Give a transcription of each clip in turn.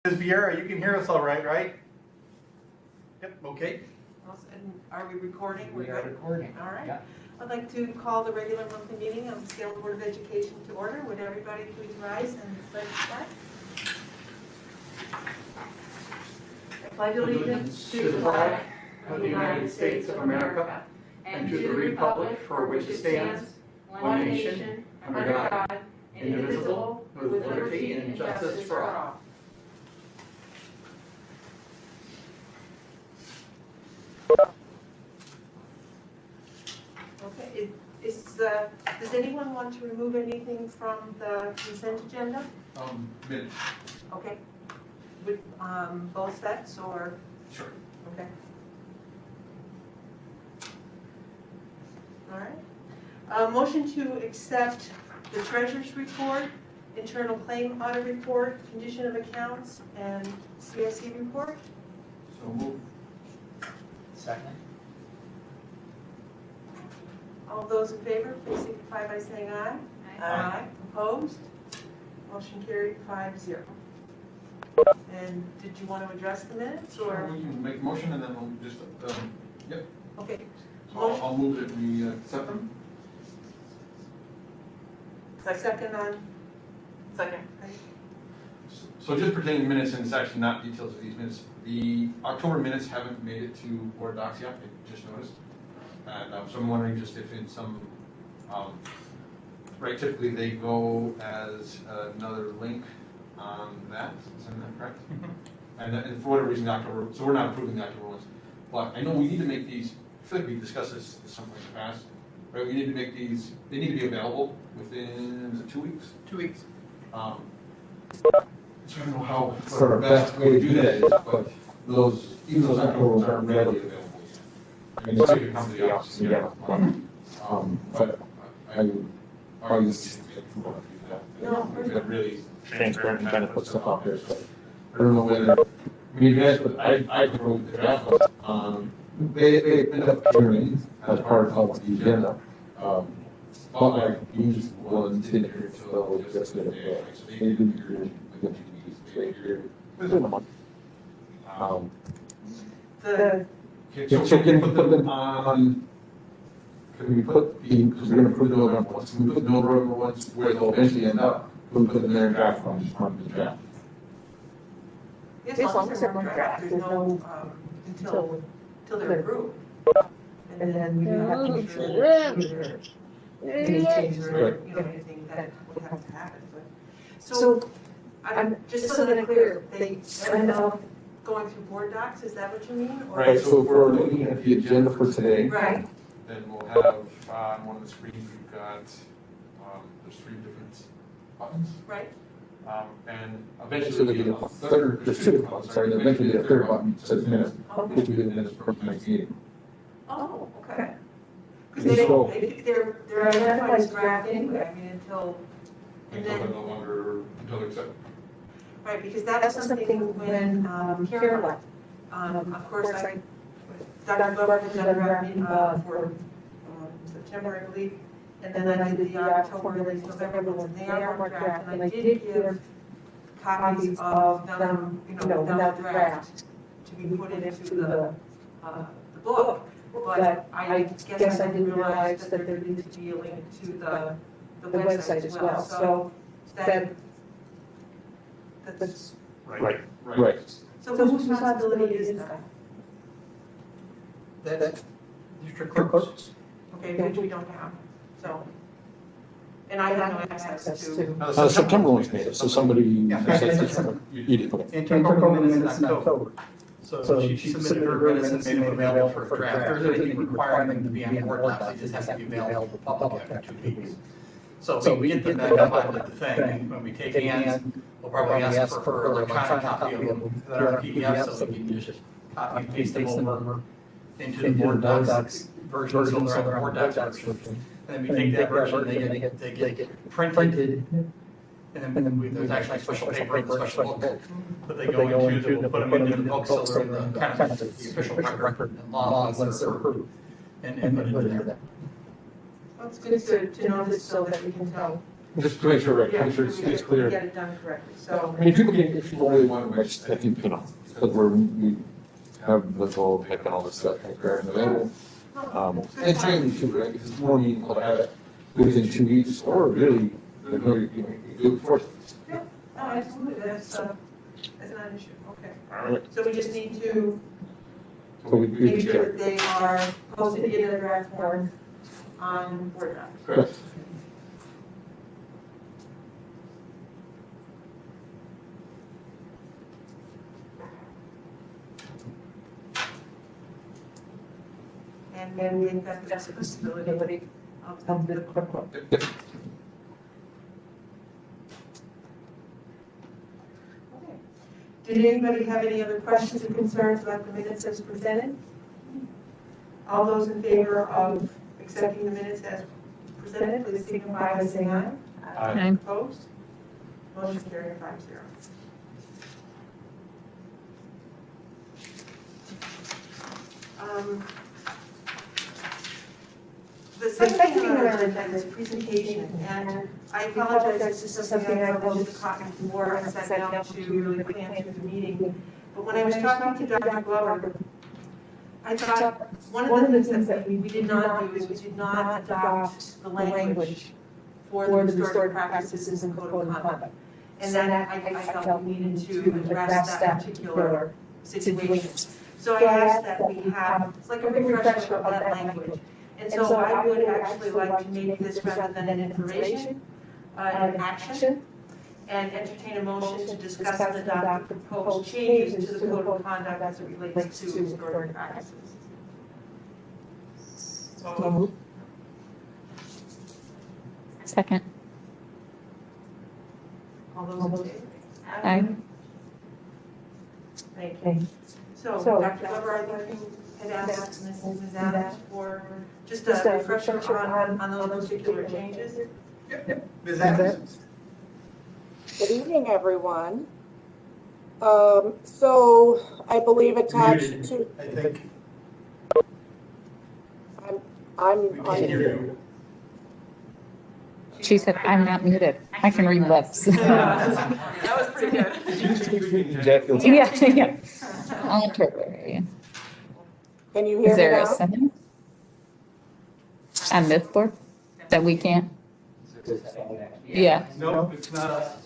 Ms. Vieira, you can hear us all right, right? Yep, okay. And are we recording? We are recording. All right. Yeah. I'd like to call the regular monthly meeting of the Salem Board of Education to order. Would everybody please rise and pledge the flag? I pledge allegiance to the flag of the United States of America and to the republic for which it stands, one nation, under God, indivisible, with liberty and justice for all. Okay, does anyone want to remove anything from the consent agenda? Minutes. Okay. With both sets or, Sure. okay. All right. Motion to accept the treasurer's report, internal claim audit report, condition of accounts, and CIC report. So move. Second. All those in favor, please signify by saying aye. Aye. Opposed? Motion carried 5-0. And did you want to address the minutes or? We can make a motion and then we'll just, yep. Okay. So I'll move that we accept them. Second on? Second. So just pertaining to minutes, and it's actually not details of these minutes, the October minutes haven't made it to Board Docs yet, I just noticed. And so I'm wondering just if in some, right, typically they go as another link on that, isn't that correct? And for whatever reason, October, so we're not approving the October ones. But I know we need to make these, I feel like we discussed this at some point in the past, right? We need to make these, they need to be available within, is it 2 weeks? 2 weeks. So I don't know how, what our best way to do that is, but those, even those October ones aren't readily available yet. I mean, it's like it comes to the office and get one, but I would argue this is if we want to do that. No. We've got really transparent and kind of put stuff out there, so I don't know whether, I mean, you guys, but I wrote the draft list, they ended up appearing as part of the agenda. But like, these ones didn't appear until just the other day, so they didn't appear within 2 weeks, they appeared within a month. The, So can we put them on, can we put the, because we're gonna put the November ones, can we put the November ones where they'll eventually end up, we'll put them there in draft form, just mark the draft. as long as they're on draft, there's no, until they're approved. And then we do have to make sure that any changes or, anything that would have to happen. But so, I'm, just so that I'm clear, they end up going through board docs, is that what you mean? Or- Right, so if we're looking at the agenda for today, Right, then we'll have, on one of the screens, we've got, there's 3 different buttons. right. And eventually we'll get a third, there's 2 different buttons, sorry, eventually get a third button that says minutes, which we do the minutes for tonight's meeting. Oh, okay. Because they're identified as draft anyway, I mean, until, and Until they're then, no longer, until they're accepted. right, because that's something when Karen left. Of course, Dr. Glover had done a draft for September, I believe, and then I did the October, and November ones, and they are marked draft, and I did give copies of them, without draft, to be put into the book. But I guess I didn't realize that there needed to be a link to the website as well, so that's, Right. so whose responsibility is that? That's district clerks. Okay, which we don't have, so. And I have no access to. September one's made it, so somebody. Yeah. You did, okay. Internal minutes in October. So she submitted her minutes and made them available for draft. There's anything requiring them to be on board docs, they just have to be available to the public after 2 weeks. So we get them back up onto the thing, and when we take hands, we'll probably ask for an electronic copy of them that are PDF, so we can just copy and paste them over into the board docs version, so they're on the board docs version. And then we take that version, they get printed, and then there's actually special paper and special book that they go into, that we'll put them into the book, so they're in the kind of the official record and law once they're approved, and put it in there. Well, it's good to know this so that we can tell Just to make sure, right, Yeah, make sure we it's clear. get it done correctly, so. I mean, people can, if you really want to, I think, you know, because we have the whole pick and all this stuff transparent and available. And timely too, right, because it's more meaningful to have it within 2 weeks, or really, you know, you do it before. Yeah, no, absolutely, that's not an issue, okay. All right. So we just need to So we make do sure check. that they are posted in a draft form on Word doc. Correct. And we have the accessibility of the quick look. Yep. Okay. Did anybody have any other questions or concerns about the minutes as presented? All those in favor of accepting the minutes as presented, please signify by saying aye. Aye. Opposed? Motion carried 5-0. The second thing on our agenda is presentation, and I apologize, this is something I wanted to talk before I sat down to really plan through the meeting. But when I was talking to Dr. Glover, I thought one of the things that we did not do is we did not adopt the language for the restorative practices in code of conduct. And then I felt we needed to address that particular situation. So I asked that we have, it's like a refresher of that language. And so I would actually like to make this rather than an information, an action, and entertain a motion to discuss and adopt the proposed changes to the code of conduct as it relates to restorative practices. So, Second. all those in favor? Aye. Thank you. So, Dr. Glover, are there anything had asked Ms. Adams for just a refresher on those particular changes? Ms. Adams? Good evening, everyone. So I believe attached to, I think. I'm We on can't hear you. She said, I'm not muted. I can read lips. That was pretty good. Yeah, yeah. I'll interpret for you. Can you Is hear me there a now? second? On this board? That we can't? Yeah. No, it's not us.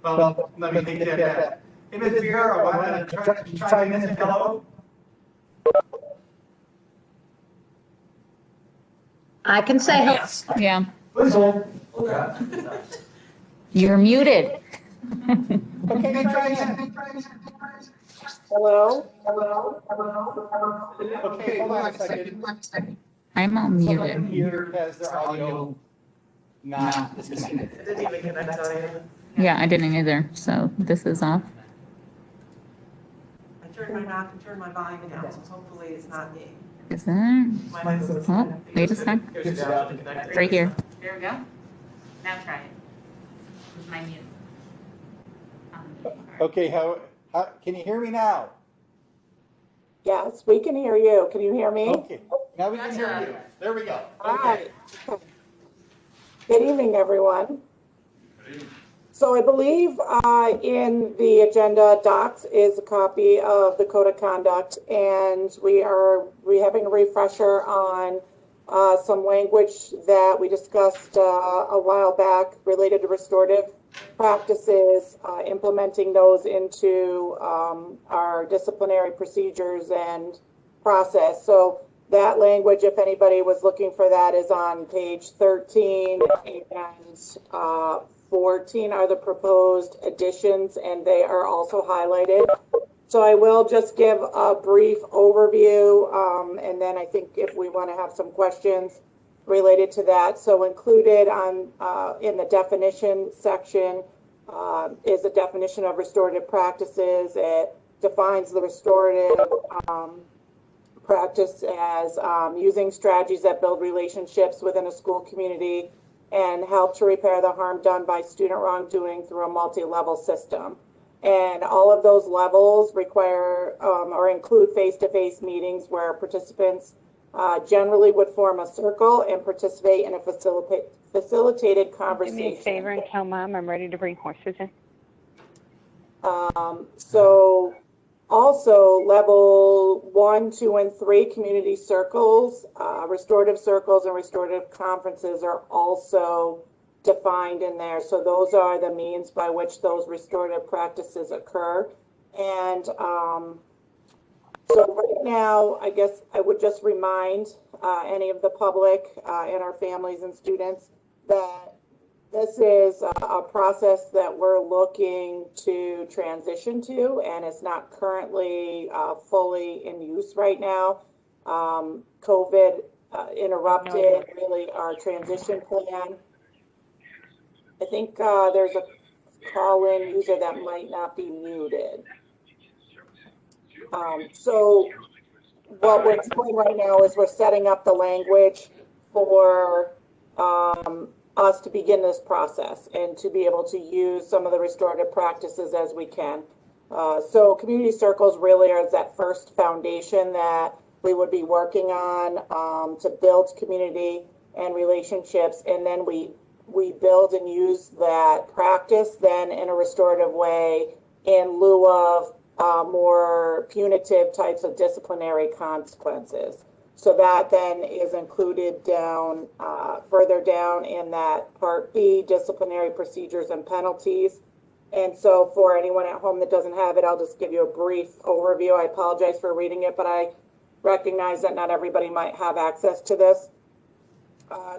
Well, let me take that back. Hey, Ms. Vieira, why don't you try and say hello? I can say hello. Yeah. Please hold. You're muted. Okay, try again. Hello? Okay, hold on a second. I'm all Someone muted. here has their audio not disconnected. Didn't even connect on it. Yeah, I didn't either. So this is off. I turned my knob and turned my volume down, so hopefully it's not me. Is there? Mine's Oh, wait a sec. Right here. There we go. Now try it. With my mute. Okay, how, can you hear me now? Yes, we can hear you. Can you hear me? Okay, now we can hear you. There we go. All right. Good evening, everyone. So I believe in the agenda docs is a copy of the code of conduct, and we're having a refresher on some language that we discussed a while back related to restorative practices, implementing those into our disciplinary procedures and process. So that language, if anybody was looking for that, is on page 13 and 14 are the proposed additions, and they are also highlighted. So I will just give a brief overview, and then I think if we want to have some questions related to that. So included on in the definition section is a definition of restorative practices. It defines the restorative practice as using strategies that build relationships within a school community and help to repair the harm done by student wrongdoing through a multi-level system. And all of those levels require or include face-to-face meetings where participants generally would form a circle and participate in a facilitated Do conversation. me a favor and tell Mom I'm ready to bring horses in. So also level 1, 2, and 3 community circles, restorative circles and restorative conferences are also defined in there. So those are the means by which those restorative practices occur. And so right now, I guess I would just remind any of the public and our families and students that this is a process that we're looking to transition to, and it's not currently fully in use right now. COVID interrupted really our transition plan. I think there's a call-in user that might not be muted. So what we're doing right now is we're setting up the language for us to begin this process and to be able to use some of the restorative practices as we can. So community circles really are that first foundation that we would be working on to build community and relationships, and then we build and use that practice then in a restorative way in lieu of more punitive types of disciplinary consequences. So that then is included down, further down in that Part B, disciplinary procedures and penalties. And so for anyone at home that doesn't have it, I'll just give you a brief overview. I apologize for reading it, but I recognize that not everybody might have access to this.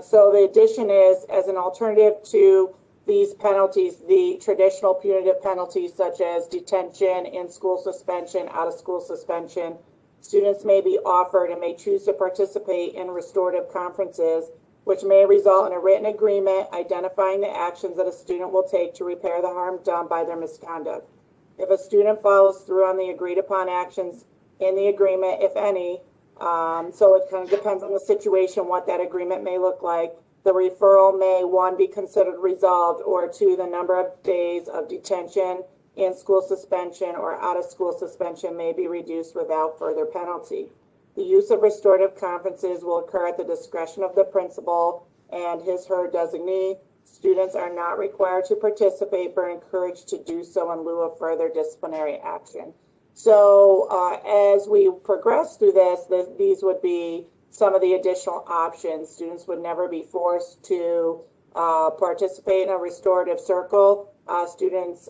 So the addition is, as an alternative to these penalties, the traditional punitive penalties such as detention, in-school suspension, out-of-school suspension, students may be offered and may choose to participate in restorative conferences, which may result in a written agreement identifying the actions that a student will take to repair the harm done by their misconduct. If a student follows through on the agreed upon actions in the agreement, if any, so it kind of depends on the situation, what that agreement may look like. The referral may, 1, be considered resolved, or 2, the number of days of detention, in-school suspension, or out-of-school suspension may be reduced without further penalty. The use of restorative conferences will occur at the discretion of the principal and his/her designee. Students are not required to participate, but are encouraged to do so in lieu of further disciplinary action. So as we progress through this, these would be some of the additional options. Students would never be forced to participate in a restorative circle. Students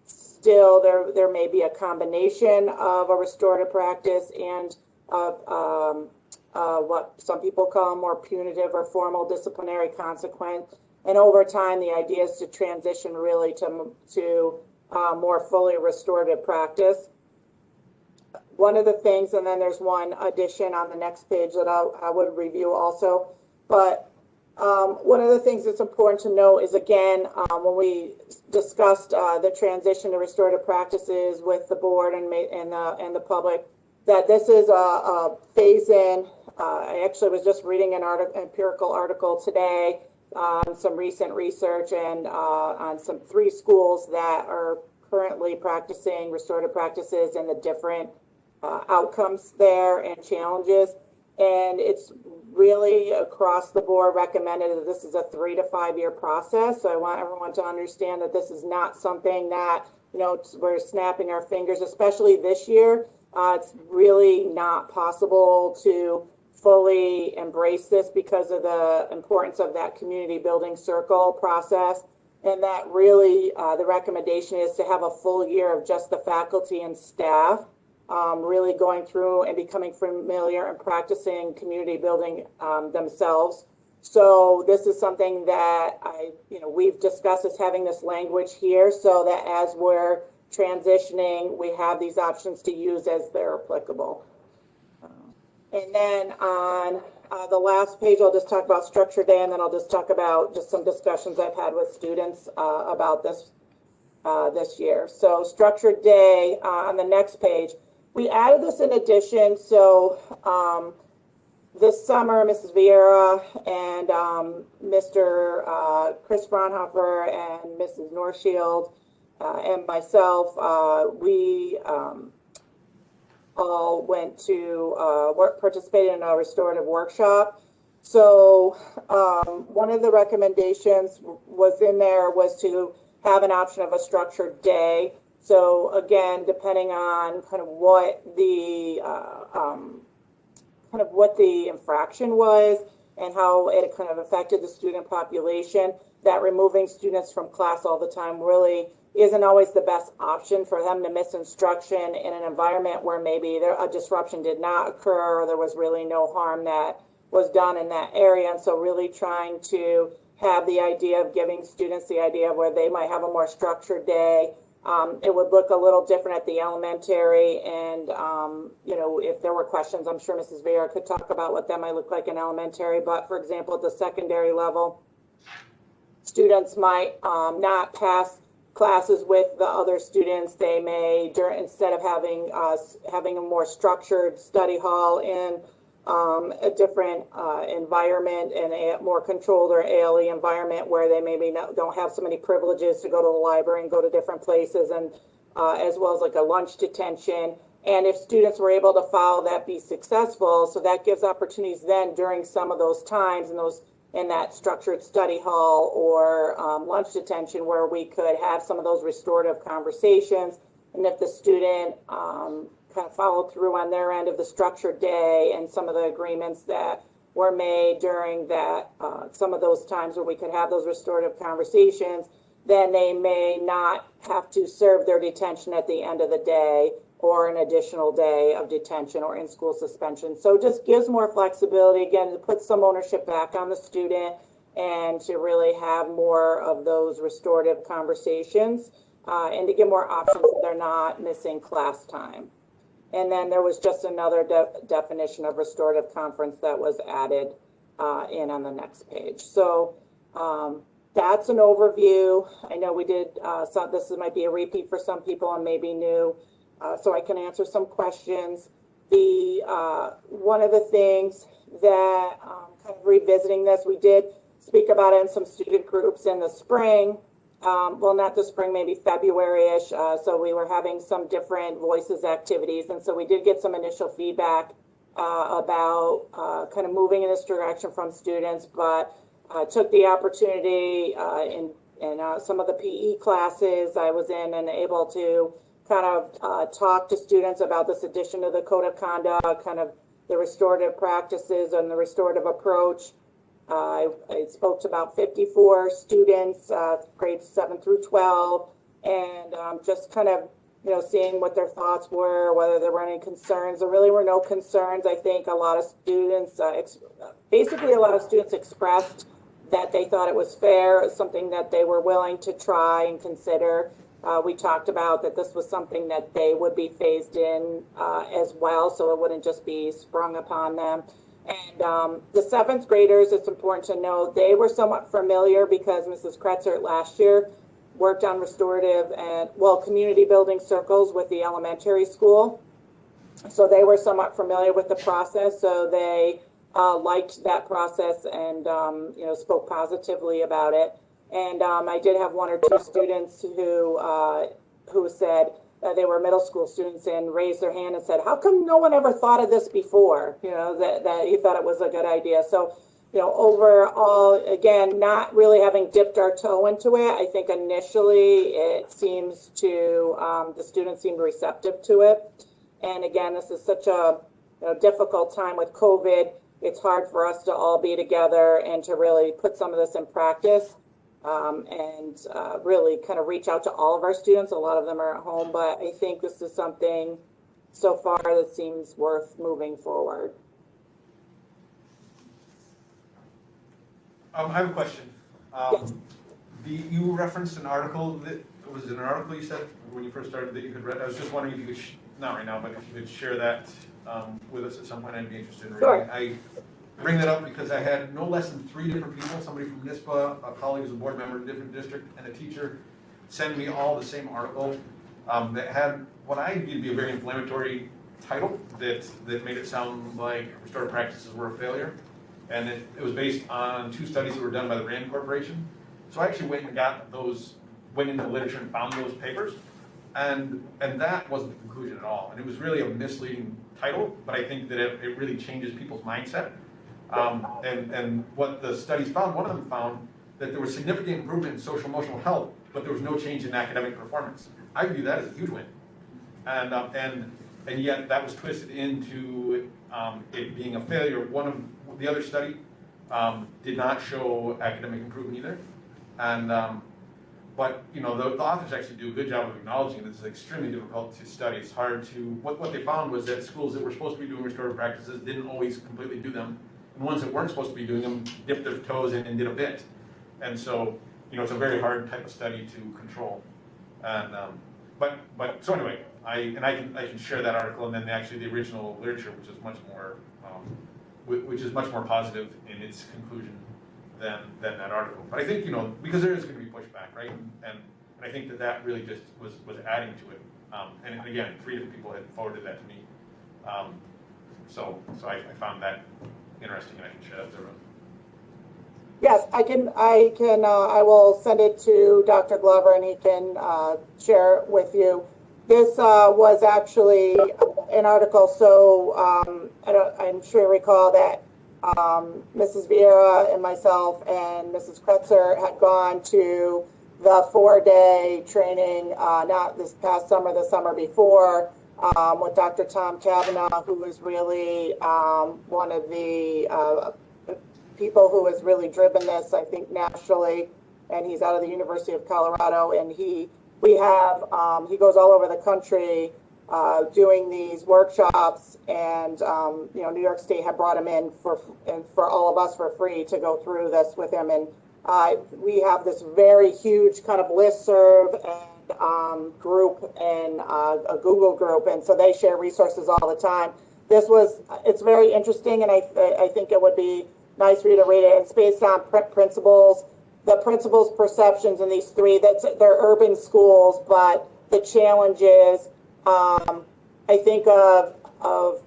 still, there may be a combination of a restorative practice and what some people call more punitive or formal disciplinary consequence. And over time, the idea is to transition really to more fully restorative practice. One of the things, and then there's one addition on the next page that I would review also, but one of the things that's important to note is, again, when we discussed the transition to restorative practices with the board and the public, that this is a phase-in. I actually was just reading an empirical article today on some recent research and on some 3 schools that are currently practicing restorative practices and the different outcomes there and challenges. And it's really across the board recommended that this is a 3 to 5 year process. So I want everyone to understand that this is not something that, we're snapping our fingers, especially this year. It's really not possible to fully embrace this because of the importance of that community building circle process. And that really, the recommendation is to have a full year of just the faculty and staff really going through and becoming familiar and practicing community building themselves. So this is something that we've discussed as having this language here so that as we're transitioning, we have these options to use as they're applicable. And then on the last page, I'll just talk about structure day, and then I'll just talk about just some discussions I've had with students about this this year. So structured day on the next page, we added this in addition. So this summer, Mrs. Vieira and Mr. Chris Fraunhofer and Mrs. Northshield and myself, we all went to participated in a restorative workshop. So one of the recommendations was in there was to have an option of a structured day. So again, depending on kind of what the infraction was and how it kind of affected the student population, that removing students from class all the time really isn't always the best option for them to miss instruction in an environment where maybe a disruption did not occur or there was really no harm that was done in that area. And so really trying to have the idea of giving students the idea of where they might have a more structured day. It would look a little different at the elementary, and if there were questions, I'm sure Mrs. Vera could talk about what that might look like in elementary. But for example, at the secondary level, students might not pass classes with the other students. They may, instead of having a more structured study hall in a different environment and a more controlled or ALE environment where they maybe don't have so many privileges to go to the library and go to different places, and as well as like a lunch detention. And if students were able to follow that, be successful, so that gives opportunities then during some of those times in that structured study hall or lunch detention where we could have some of those restorative conversations. And if the student kind of followed through on their end of the structured day and some of the agreements that were made during that, some of those times where we could have those restorative conversations, then they may not have to serve their detention at the end of the day or an additional day of detention or in-school suspension. So it just gives more flexibility, again, to put some ownership back on the student and to really have more of those restorative conversations and to give more options so they're not missing class time. And then there was just another definition of restorative conference that was added in on the next page. So that's an overview. I know we did, this might be a repeat for some people and maybe new, so I can answer some questions. One of the things that, kind of revisiting this, we did speak about it in some student groups in the spring. Well, not the spring, maybe February-ish. So we were having some different voices activities. And so we did get some initial feedback about kind of moving in this direction from students, but took the opportunity in some of the PE classes I was in and able to kind of talk to students about this addition to the code of conduct, kind of the restorative practices and the restorative approach. I spoke to about 54 students, grades 7 through 12, and just kind of, seeing what their thoughts were, whether there were any concerns. There really were no concerns. I think a lot of students, basically a lot of students expressed that they thought it was fair, something that they were willing to try and consider. We talked about that this was something that they would be phased in as well, so it wouldn't just be sprung upon them. And the 7th graders, it's important to note, they were somewhat familiar because Mrs. Kretzert last year worked on restorative and, community building circles with the elementary school. So they were somewhat familiar with the process, so they liked that process and, spoke positively about it. And I did have 1 or 2 students who said, they were middle school students and raised their hand and said, how come no one ever thought of this before? That he thought it was a good idea. So, overall, again, not really having dipped our toe into it. I think initially it seems to, the students seemed receptive to it. And again, this is such a difficult time with COVID. It's hard for us to all be together and to really put some of this in practice. And really kind of reach out to all of our students. A lot of them are at home, but I think this is something so far that seems worth moving forward. I have a question. Yes. You referenced an article was it an article you said when you first started that you could read? I was just wondering if you could, not right now, but if you could share that with us at some point. I'd be interested in reading. Sure. I bring that up because I had no less than 3 different people, somebody from NISPA, a colleague who's a board member in a different district, and a teacher, send me all the same article that had what I viewed to be a very inflammatory title that made it sound like restorative practices were a failure. And it was based on 2 studies that were done by the RAND Corporation. So I actually went into the literature and found those papers. And that wasn't the conclusion at all. And it was really a misleading title, but I think that it really changes people's mindset. And what the studies found, one of them found that there was significant improvement in social emotional health, but there was no change in academic performance. I view that as a huge win. And yet that was twisted into it being a failure. One of the other study did not show academic improvement either. And but you know, the authors actually do a good job of acknowledging this is extremely difficult to study. It's hard to, what they found was that schools that were supposed to be doing restorative practices didn't always completely do them. And ones that weren't supposed to be doing them dipped their toes in and did a bit. And so, you know, it's a very hard type of study to control. And but so anyway, I can share that article, and then actually the original literature, which is much more positive in its conclusion than that article. But I think, you know, because there is going to be pushback, right? And I think that really just was adding to it. And again, 3 different people had forwarded that to me. So I found that interesting, and I can share that with everyone. Yes, I will send it to Dr. Glover and he can share it with you. This was actually an article, so I'm sure you recall that Mrs. Vieira and myself and Mrs. Kretzer had gone to the 4-day training, not this past summer, the summer before, with Dr. Tom Cavanaugh, who was really one of the people who has really driven this, I think, nationally, and he's out of the University of Colorado, and he goes all over the country doing these workshops, and you know, New York State had brought him in for all of us for free to go through this with him, and we have this very huge kind of listserv and group and a Google group, and so they share resources all the time. It's very interesting, and I think it would be nice for you to read it. It's based on principles, the principles, perceptions, and these 3, they're urban schools, but the challenge is, I think of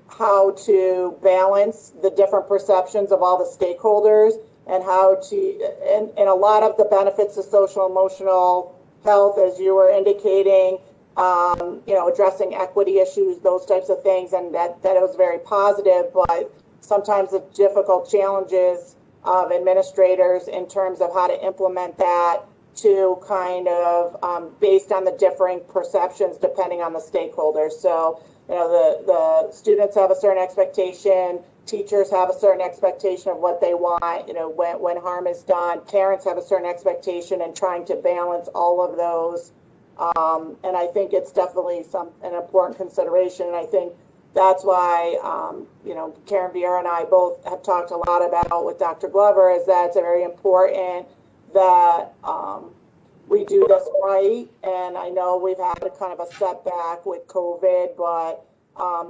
how to balance the different perceptions of all the stakeholders and how to, and a lot of the benefits of social emotional health, as you were indicating, you know, addressing equity issues, those types of things, and that was very positive, but sometimes the difficult challenges of administrators in terms of how to implement that to kind of based on the differing perceptions depending on the stakeholders. So, you know, the students have a certain expectation, teachers have a certain expectation of what they want, you know, when harm is done, parents have a certain expectation, and trying to balance all of those. And I think it's definitely an important consideration, and I think that's why, you know, Karen Vieira and I both have talked a lot about with Dr. Glover, is that it's very important that we do this right. And I know we've had a kind of a setback with COVID, but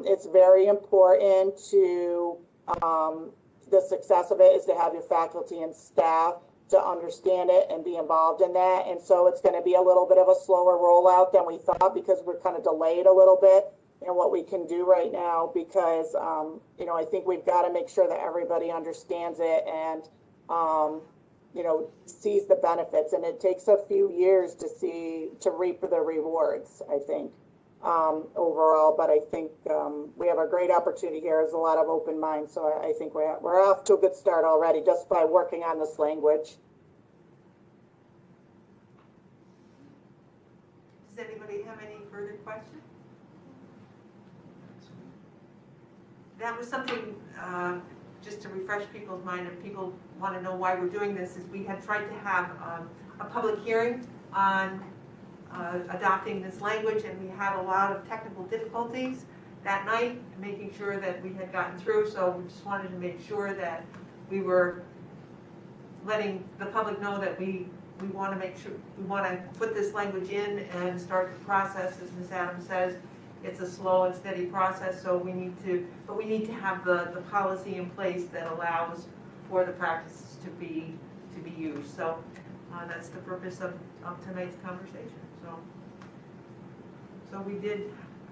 it's very important to, the success of it is to have your faculty and staff to understand it and be involved in that. And so it's going to be a little bit of a slower rollout than we thought, because we're kind of delayed a little bit in what we can do right now, because, you know, I think we've got to make sure that everybody understands it and, you know, sees the benefits. And it takes a few years to reap the rewards, I think, overall. But I think we have a great opportunity here. There's a lot of open minds. So I think we're off to a good start already just by working on this language. Does anybody have any further questions? That was something, just to refresh people's mind, if people want to know why we're doing this, is we had tried to have a public hearing on adopting this language, and we had a lot of technical difficulties that night, making sure that we had gotten through, so we just wanted to make sure that we were letting the public know that we want to make sure, we want to put this language in and start the process. As Ms. Adams says, it's a slow and steady process, so we need to have the policy in place that allows for the practices to be used. So that's the purpose of tonight's conversation. So I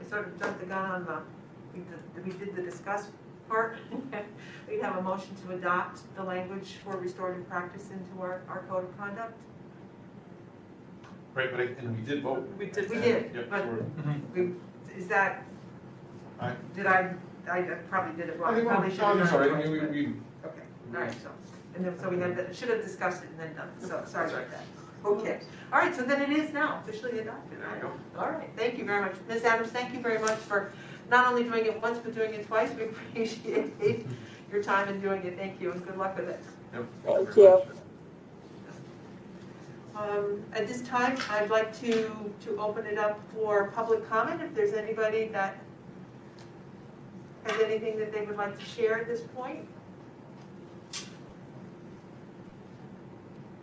sort of jumped the gun on we did the discuss part. We'd have a motion to adopt the language for restorative practice into our code of conduct. Right, but, and we did vote. We did, Yep, but so is that, Aye. I probably did it wrong. I think, Probably well, should have I'm done sorry, it I twice, mean, but- we, Okay, all right, so, and then, so we had, should have discussed it and then done, so, sorry about that. Okay, all right, so then it is now officially adopted. there we go. All right, thank you very much. Ms. Adams, thank you very much for not only doing it once, but doing it twice. We appreciate your time in doing it. Thank you, and good luck with it. Yep. Thank very you. much. At this time, I'd like to open it up for public comment. If there's anybody that has anything that they would like to share at this point.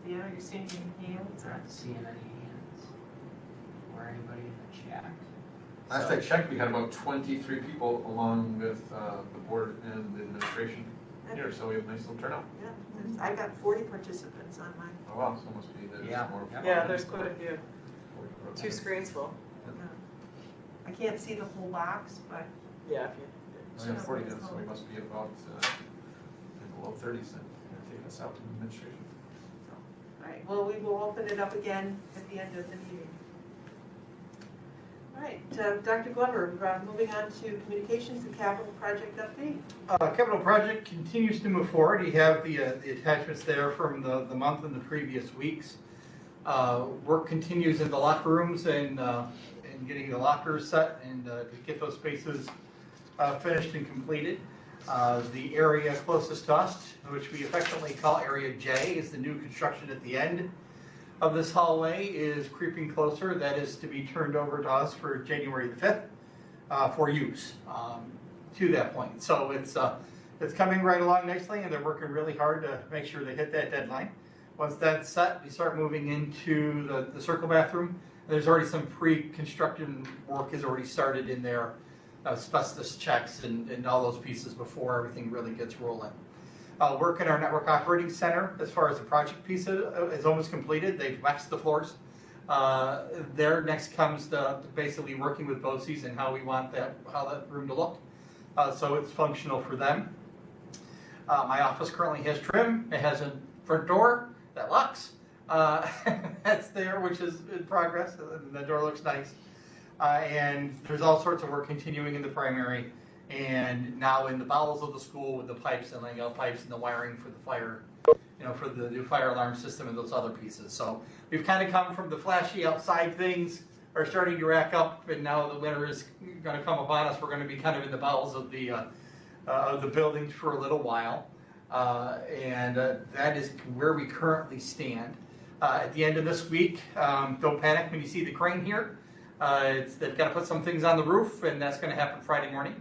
Yeah, you're seeing any hands? Not seeing any hands or anybody in the chat. Last I checked, we had about 23 people along with the board and the administration here, so we have a nice little turnout. Yeah, I got 40 participants on mine. Oh, wow, so must be, there's Yeah. more. Yeah, there's quite a few. 40. 2 screens full. I can't see the whole box, but Yeah, if you. We have 40 now, so we must be about below 30, so taking us out to administration. all right, well, we will open it up again at the end of the meeting. All right, Dr. Glover, moving on to communications, the capital project update. Capital project continues to move forward. You have the attachments there from the month and the previous weeks. Work continues in the locker rooms and getting the lockers set and to get those spaces finished and completed. The area closest to us, which we affectionately call Area J, is the new construction at the end of this hallway, is creeping closer. That is to be turned over to us for January the 5th for use to that point. So it's coming right along nicely, and they're working really hard to make sure they hit that deadline. Once that's set, we start moving into the circle bathroom. There's already some pre-construction work has already started in there, asbestos checks and all those pieces before everything really gets rolling. Work in our network operating center, as far as the project piece is almost completed. They've waxed the floors. There next comes basically working with BOCES and how we want how that room to look. So it's functional for them. My office currently has trim. It has a front door that locks. That's there, which is in progress. And the door looks nice. And there's all sorts of work continuing in the primary and now in the bowels of the school with the pipes and laying out pipes and the wiring for the fire, for the new fire alarm system and those other pieces. So we've kind of come from the flashy outside things are starting to rack up, and now the winter is going to come upon us. We're going to be kind of in the bowels of the buildings for a little while. And that is where we currently stand. At the end of this week, don't panic when you see the crane here. They've got to put some things on the roof, and that's going to happen Friday morning.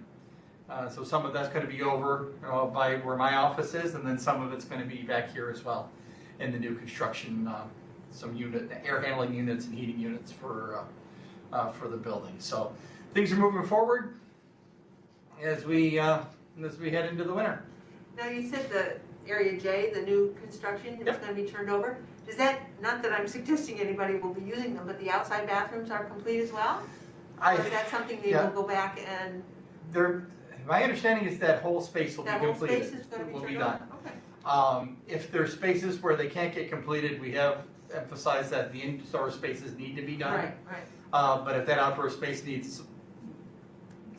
So some of that's going to be over by where my office is, and then some of it's going to be back here as well in the new construction, some air handling units and heating units for the building. So things are moving forward as we head into the winter. Now, you said the Area J, the new construction, is going to be turned over. Does that, not that I'm suggesting anybody will be using them, but the outside bathrooms are complete as well? Or is that something they will go back and? My understanding is that whole space will be That whole completed. space is going to be Will be turned done. over? Okay. If there's spaces where they can't get completed, we have emphasized that the indoor spaces need to be done. Right. But if that outdoor space needs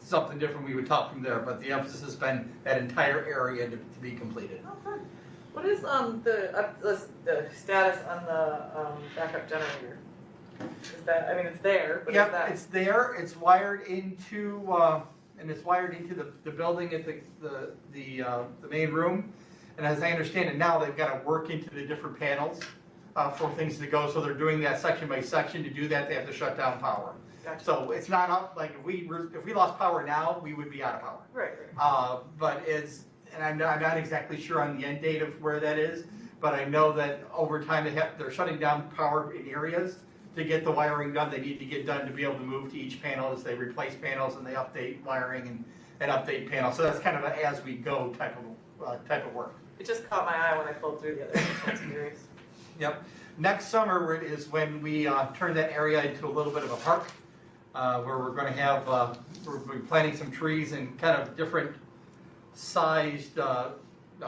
something different, we would talk from there. But the emphasis has been that entire area to be completed. Oh, good. What is the status on the backup generator? Is that, I mean, it's there, but is Yep, that? it's there. It's wired into the building at the main room. And as I understand it now, they've got to work into the different panels for things to go. So they're doing that section by section. To do that, they have to shut down power. Gotcha. So it's not up, like if we lost power now, we would be out of power. Right. But and I'm not exactly sure on the end date of where that is, but I know that over time they're shutting down power in areas to get the wiring done. They need to get done to be able to move to each panel as they replace panels and they update wiring and update panels. So that's kind of a as we go type of work. It just caught my eye when I pulled through the other. I was curious. Yep. Next summer is when we turn that area into a little bit of a park, where we're going to have we're planting some trees and kind of different sized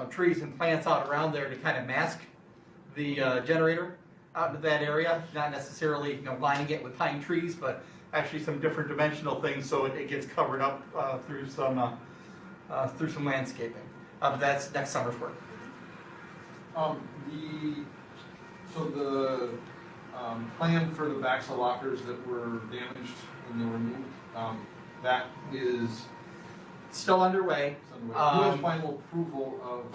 trees and plants out around there to kind of mask the generator. out into that area, not necessarily, lining it with pine trees, but actually some different dimensional things, so it gets covered up through some landscaping. That's next summer's work. The plan for the backside lockers that were damaged when they were moved, that is Still underway. who has final approval of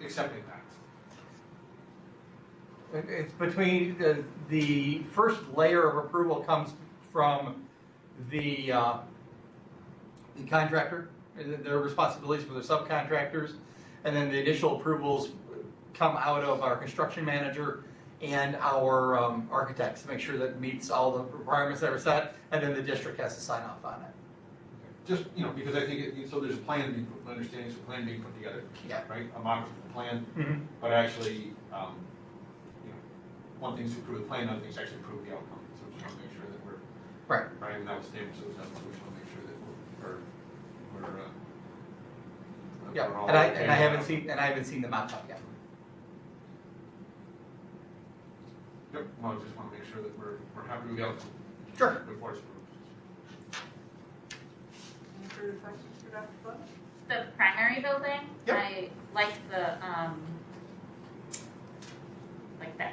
accepting that? It's between, the first layer of approval comes from the contractor, and their responsibilities for their subcontractors, and then the initial approvals come out of our construction manager and our architects to make sure that it meets all the requirements that were set, and then the district has to sign off on it. Just, because I think, so there's a plan being put, understanding, a plan being put together. Yeah. Right, a modified plan, Mm-hmm. but actually, one thing's to approve the plan, other thing's actually approve the outcome, so we just want to make sure that we're. Right. Right, and that was damaged, so we just want to make sure that we're Yeah, we're all and I okay. haven't seen the mock-up yet. Yep, well, I just want to make sure that we're happy with the outcome. Sure. Before it's approved. Any further questions for Dr. Flood? The primary building, Yep. I like the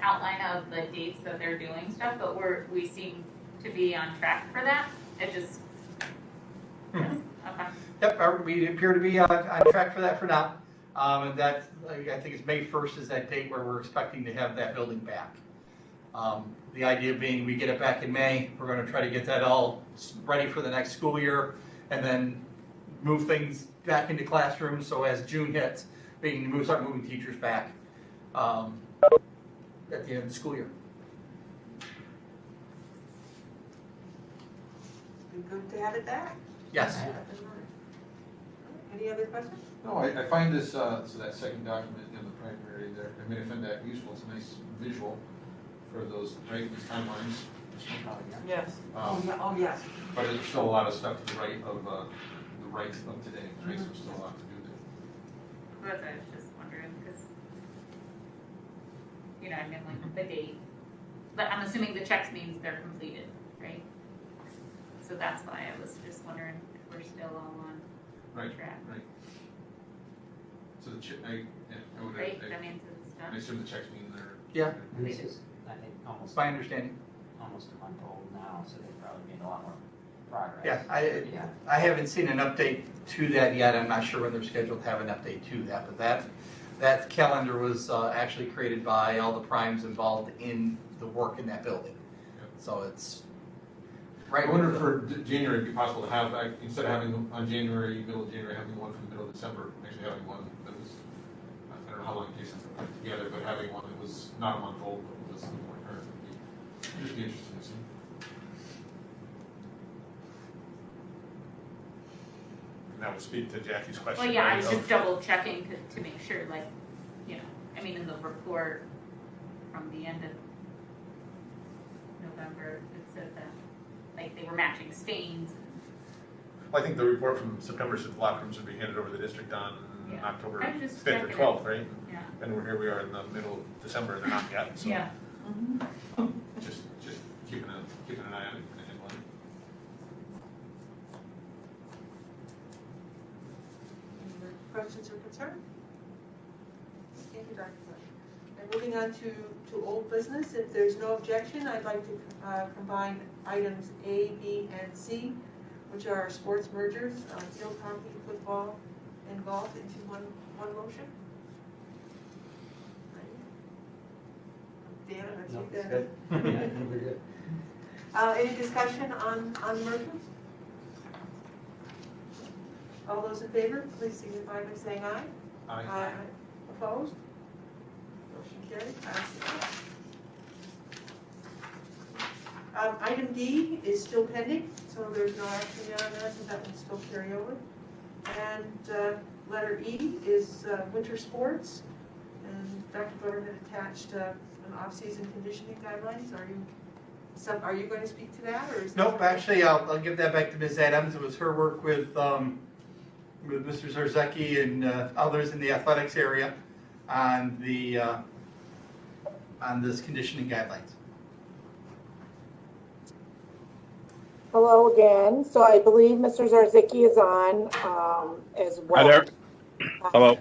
outline of the dates that they're doing stuff, but we seem to be on track for that. It just, Mhm. okay. Yep, we appear to be on track for that for now. And that, I think it's May 1st is that date where we're expecting to have that building back. The idea being we get it back in May, we're going to try to get that all ready for the next school year, and then move things back into classrooms, so as June hits, we can start moving teachers back at the end of the school year. Be good to have it back. Yes. Any other questions? No, I find this, so that second document in the primary there, I find that useful, it's a nice visual for those, right, these timelines. Yes. Um, Oh, yes. But there's still a lot of stuff to the right of, the right of today, right, so there's still a lot to do there. That's what I was just wondering, because, I mean, like, the date. But I'm assuming the checks means they're completed, right? So that's why I was just wondering if we're still all on Right, track. right. So the check, I would, Right, that means it's I done. assume the checks mean they're. Yeah, And this is, I think, it's my understanding. almost a month old now, so they've probably made a lot more progress. Yeah, I haven't seen an update to that yet. I'm not sure when they're scheduled to have an update to that, but that calendar was actually created by all the primes involved in the work in that building. So it's right. I wonder if for January, it'd be possible to have, instead of having them on January, middle of January, having one from the middle of December, actually having one that was, I don't know how long it takes them to put together, but having one that was not a month old, but was a little more current, would just be interesting to see. And that would speak to Jackie's question. Well, yeah, I right, was of- just double checking to make sure, like, I mean, in the report from the end of November, it said that, like, they were matching stains. Well, I think the report from September said the locker rooms would be handed over to the district on Yeah. October I'm just 5th or checking 12th, right? Yeah. And here we are in the middle of December and they're not yet, so. Yeah. Just keeping an eye on it, and one. Any more questions or concerns? Thank you, Dr. Flood. And moving on to old business, if there's no objection, I'd like to combine items A, B, and C, which are sports mergers, field hockey, football, and golf into one motion. Dan, I No, think it's that. good. Yeah, I think we're good. Any discussion on mergers? All those in favor, please signify by saying aye. Aye. Opposed? Motion carried, passes. Item D is still pending, so there's no action on that, so that will still carry over. And letter E is winter sports, and Dr. Glover had attached an off-season conditioning guidelines. Are you going to speak to that, or is? Nope, actually, I'll give that back to Ms. Adams. It was her work with Mr. Zarzecki and others in the athletics area on the on this conditioning guidelines. Hello again. So I believe Mr. Zarzicki is on as well. Hi there. Hello.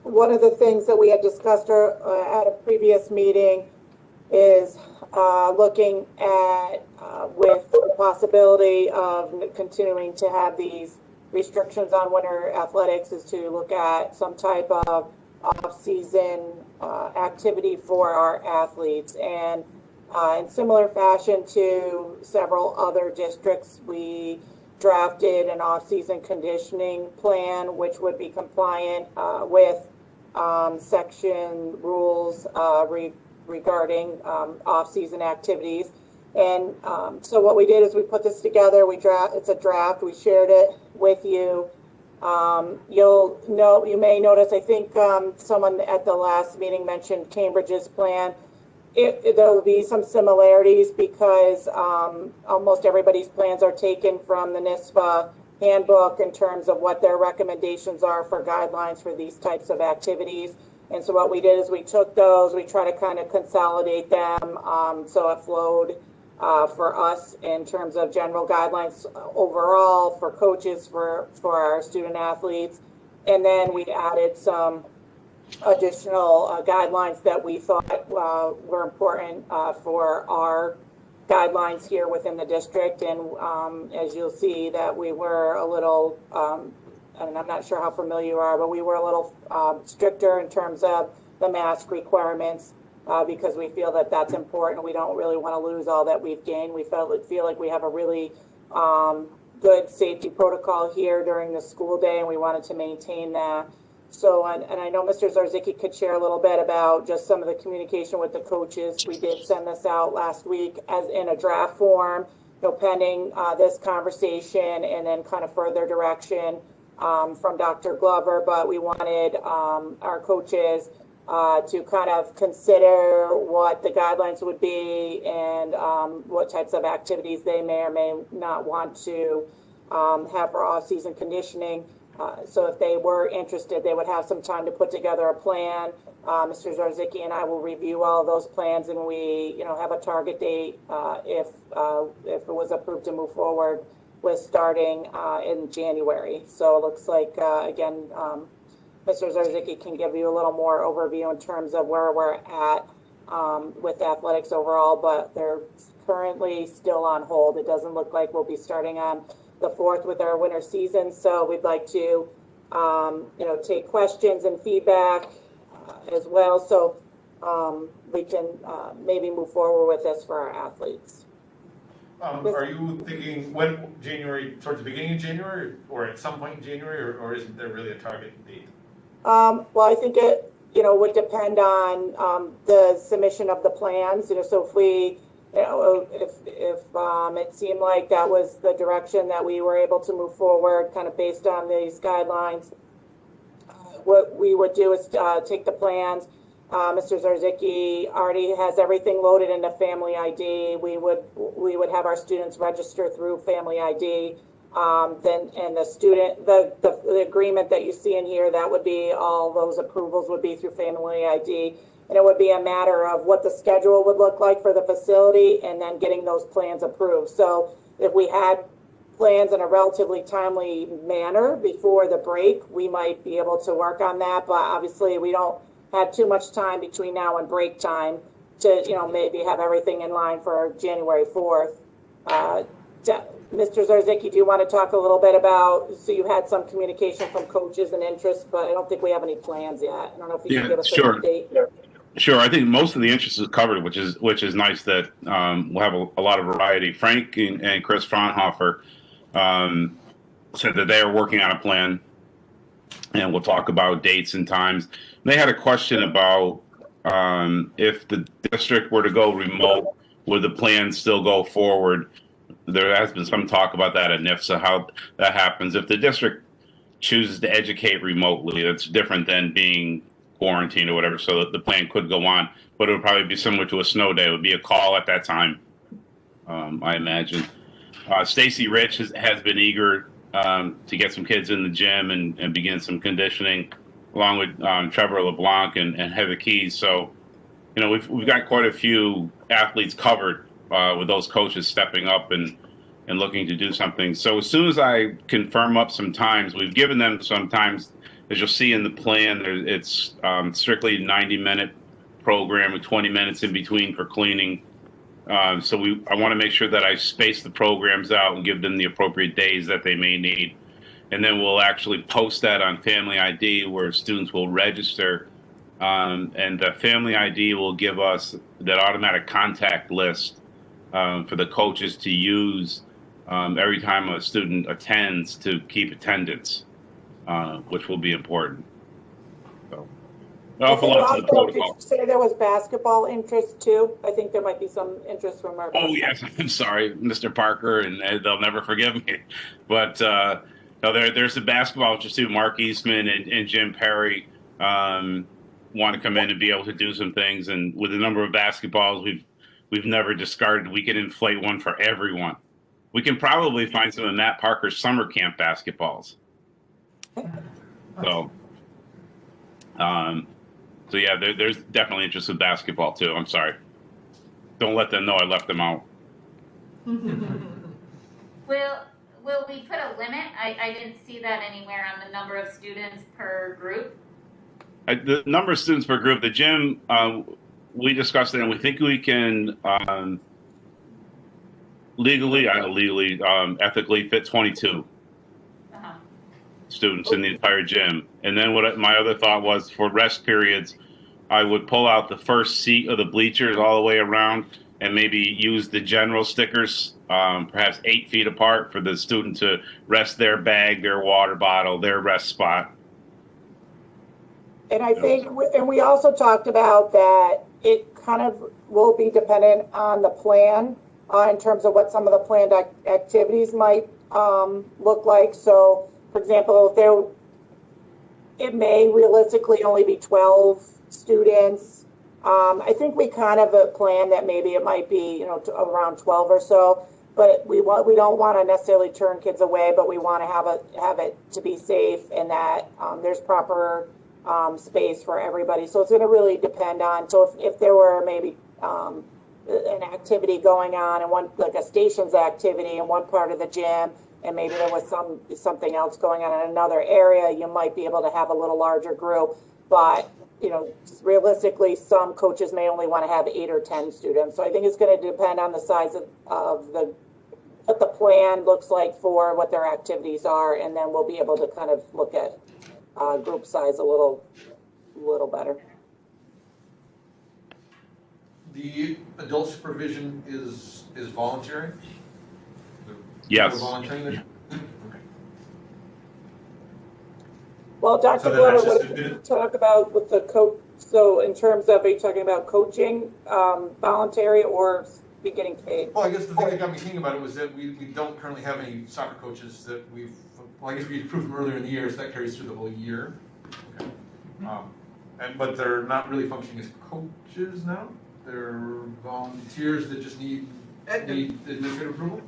One of the things that we had discussed at a previous meeting is looking at with the possibility of continuing to have these restrictions on winter athletics is to look at some type of off-season activity for our athletes. And in similar fashion to several other districts, we drafted an off-season conditioning plan, which would be compliant with section rules regarding off-season activities. And so what we did is we put this together. It's a draft. We shared it with you. You may notice, I think someone at the last meeting mentioned Cambridge's plan. There will be some similarities because almost everybody's plans are taken from the NISPA handbook in terms of what their recommendations are for guidelines for these types of activities. And so what we did is we took those, we try to kind of consolidate them so it flowed for us in terms of general guidelines overall for coaches, for our student athletes. And then we added some additional guidelines that we thought were important for our guidelines here within the district. And as you'll see that we were a little, and I'm not sure how familiar you are, but we were a little stricter in terms of the mask requirements because we feel that that's important. We don't really want to lose all that we've gained. We feel like we have a really good safety protocol here during the school day, and we wanted to maintain that. So, and I know Mr. Zarzicki could share a little bit about just some of the communication with the coaches. We did send this out last week as in a draft form, pending this conversation and then kind of further direction from Dr. Glover. But we wanted our coaches to kind of consider what the guidelines would be and what types of activities they may or may not want to have for off-season conditioning. So if they were interested, they would have some time to put together a plan. Mr. Zarzicki and I will review all of those plans, and we, have a target date if it was approved to move forward with starting in January. So it looks like again, Mr. Zarzicki can give you a little more overview in terms of where we're at with athletics overall, but they're currently still on hold. It doesn't look like we'll be starting on the 4th with our winter season. So we'd like to, take questions and feedback as well. So we can maybe move forward with this for our athletes. Are you thinking when January, towards the beginning of January or at some point in January, or isn't there really a target date? Well, I think it, would depend on the submission of the plans. So if we, if it seemed like that was the direction that we were able to move forward, kind of based on these guidelines, what we would do is take the plans. Mr. Zarzicki already has everything loaded into Family ID. We would have our students register through Family ID. Then and the agreement that you see in here, that would be all those approvals would be through Family ID. And it would be a matter of what the schedule would look like for the facility and then getting those plans approved. So if we had plans in a relatively timely manner before the break, we might be able to work on that. But obviously we don't have too much time between now and break time to, maybe have everything in line for January 4th. Mr. Zarzicki, do you want to talk a little bit about, so you had some communication from coaches and interest, but I don't think we have any plans yet. I don't know if you can give us an update. Sure. I think most of the interest is covered, which is nice that we'll have a lot of variety. Frank and Chris Fraunhofer said that they are working on a plan, and we'll talk about dates and times. They had a question about if the district were to go remote, would the plan still go forward? There has been some talk about that at NIFSA, how that happens. If the district chooses to educate remotely, that's different than being quarantined or whatever, so that the plan could go on, but it would probably be similar to a snow day. It would be a call at that time, I imagine. Stacy Rich has been eager to get some kids in the gym and begin some conditioning. along with Trevor LeBlanc and Heather Keys. So, you know, we've got quite a few athletes covered with those coaches stepping up and looking to do something. So as soon as I can firm up some times, we've given them some times, as you'll see in the plan, it's strictly a 90-minute program with 20 minutes in between for cleaning. So I want to make sure that I space the programs out and give them the appropriate days that they may need. And then we'll actually post that on Family ID where students will register. And the Family ID will give us that automatic contact list for the coaches to use every time a student attends to keep attendance, which will be important. So, awful lots of the protocol. Did you say there was basketball interest too? I think there might be some interest from our. Oh yes, I'm sorry, Mr. Parker, and they'll never forgive me. But no, there's the basketball interest too. Mark Eastman and Jim Perry want to come in and be able to do some things. And with the number of basketballs we've never discarded, we can inflate one for everyone. We can probably find some of Matt Parker's summer camp basketballs. So, so yeah, there's definitely interest in basketball too. I'm sorry. Don't let them know I left them out. Will we put a limit? I didn't see that anywhere on the number of students per group. The number of students per group, the gym, we discussed it, and we think we can ethically fit 22 students in the entire gym. And then my other thought was for rest periods, I would pull out the first seat of the bleachers all the way around and maybe use the general stickers, perhaps 8 feet apart for the student to rest their bag, their water bottle, their rest spot. And I think, and we also talked about that it kind of will be dependent on the plan in terms of what some of the planned activities might look like. So, for example, it may realistically only be 12 students. I think we kind of plan that maybe it might be, around 12 or so. But we don't want to necessarily turn kids away, but we want to have it to be safe and that there's proper space for everybody. So it's going to really depend on. So if there were maybe an activity going on and like a stations activity in one part of the gym, and maybe there was something else going on in another area, you might be able to have a little larger group. But realistically, some coaches may only want to have 8 or 10 students. So I think it's going to depend on the size of what the plan looks like for what their activities are, and then we'll be able to kind of look at group size a little better. The adult supervision is voluntary? Yes. Okay. Well, Dr. So Glover, then what did you talk about with the coach? So in terms of, are you talking about coaching, voluntary, or be getting paid? Well, I guess the thing that got me thinking about it was that we don't currently have any soccer coaches that I guess we approved them earlier in the year, so that carries through the whole year. Okay. But they're not really functioning as coaches now. They're volunteers that just need administrative approval.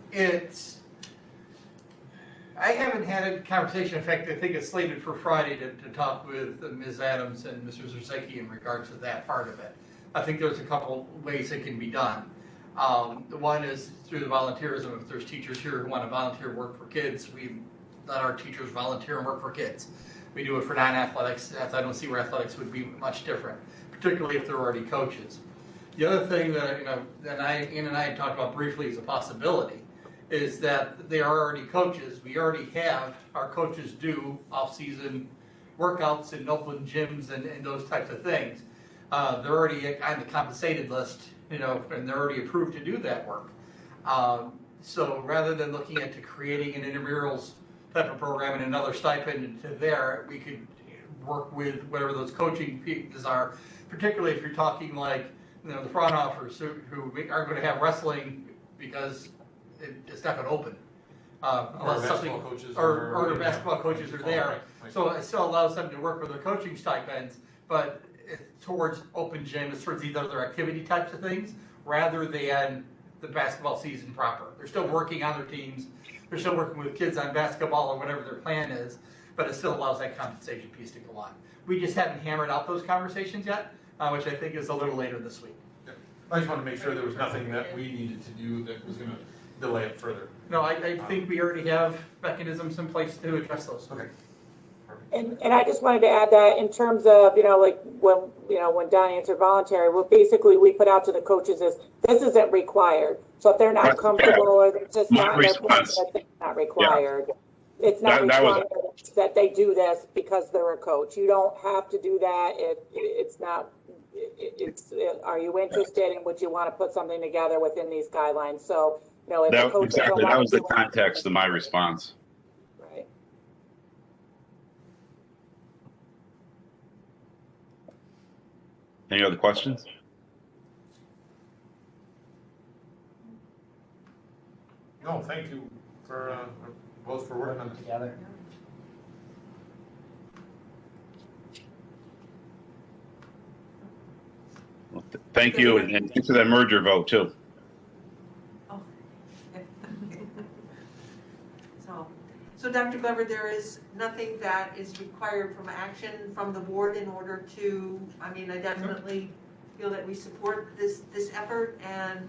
I haven't had a conversation. In fact, I think it's slated for Friday to talk with Ms. Adams and Mr. Zerzecki in regards to that part of it. I think there's a couple ways it can be done. The one is through the volunteerism. If there's teachers here who want to volunteer work for kids, we let our teachers volunteer and work for kids. We do it for non-athletics. I don't see where athletics would be much different, particularly if they're already coaches. The other thing that Ian and I had talked about briefly as a possibility is that they are already coaches. We already have our coaches do off-season workouts in open gyms and those types of things. They're already on the compensated list, and they're already approved to do that work. So rather than looking at creating an intramurals type of program and another stipend to there, we could work with whatever those coaching pieces are, particularly if you're talking like the Fraunhofers who are going to have wrestling because it's not going to open. Unless something, or basketball coaches are there. Right. So it still allows them to work with their coaching stipends, but towards open gym, it's towards these other activity types of things, rather than the basketball season proper. They're still working on their teams. They're still working with kids on basketball or whatever their plan is, but it still allows that compensation piece to go on. We just haven't hammered out those conversations yet, which I think is a little later this week. I just wanted to make sure there was nothing that we needed to do that was gonna delay it further. No, I think we already have mechanisms in place to address those. Okay. And I just wanted to add that in terms of, like when Don answered voluntary, what basically we put out to the coaches is this isn't required. So if they're not Right. comfortable or they're just My not in their plan, response. that it's not required. It's not That was- required that they do this because they're a coach. You don't have to do that. It's not, are you interested and would you want to put something together within these guidelines? So, if the coach Exactly, that was the context of my response. Right. Any other questions? No, thank you for, both for working on this. Together. Well, thank you, and thanks for that merger vote too. So Dr. Glover, there is nothing that is required from action from the board in order to, I definitely feel that we support this effort and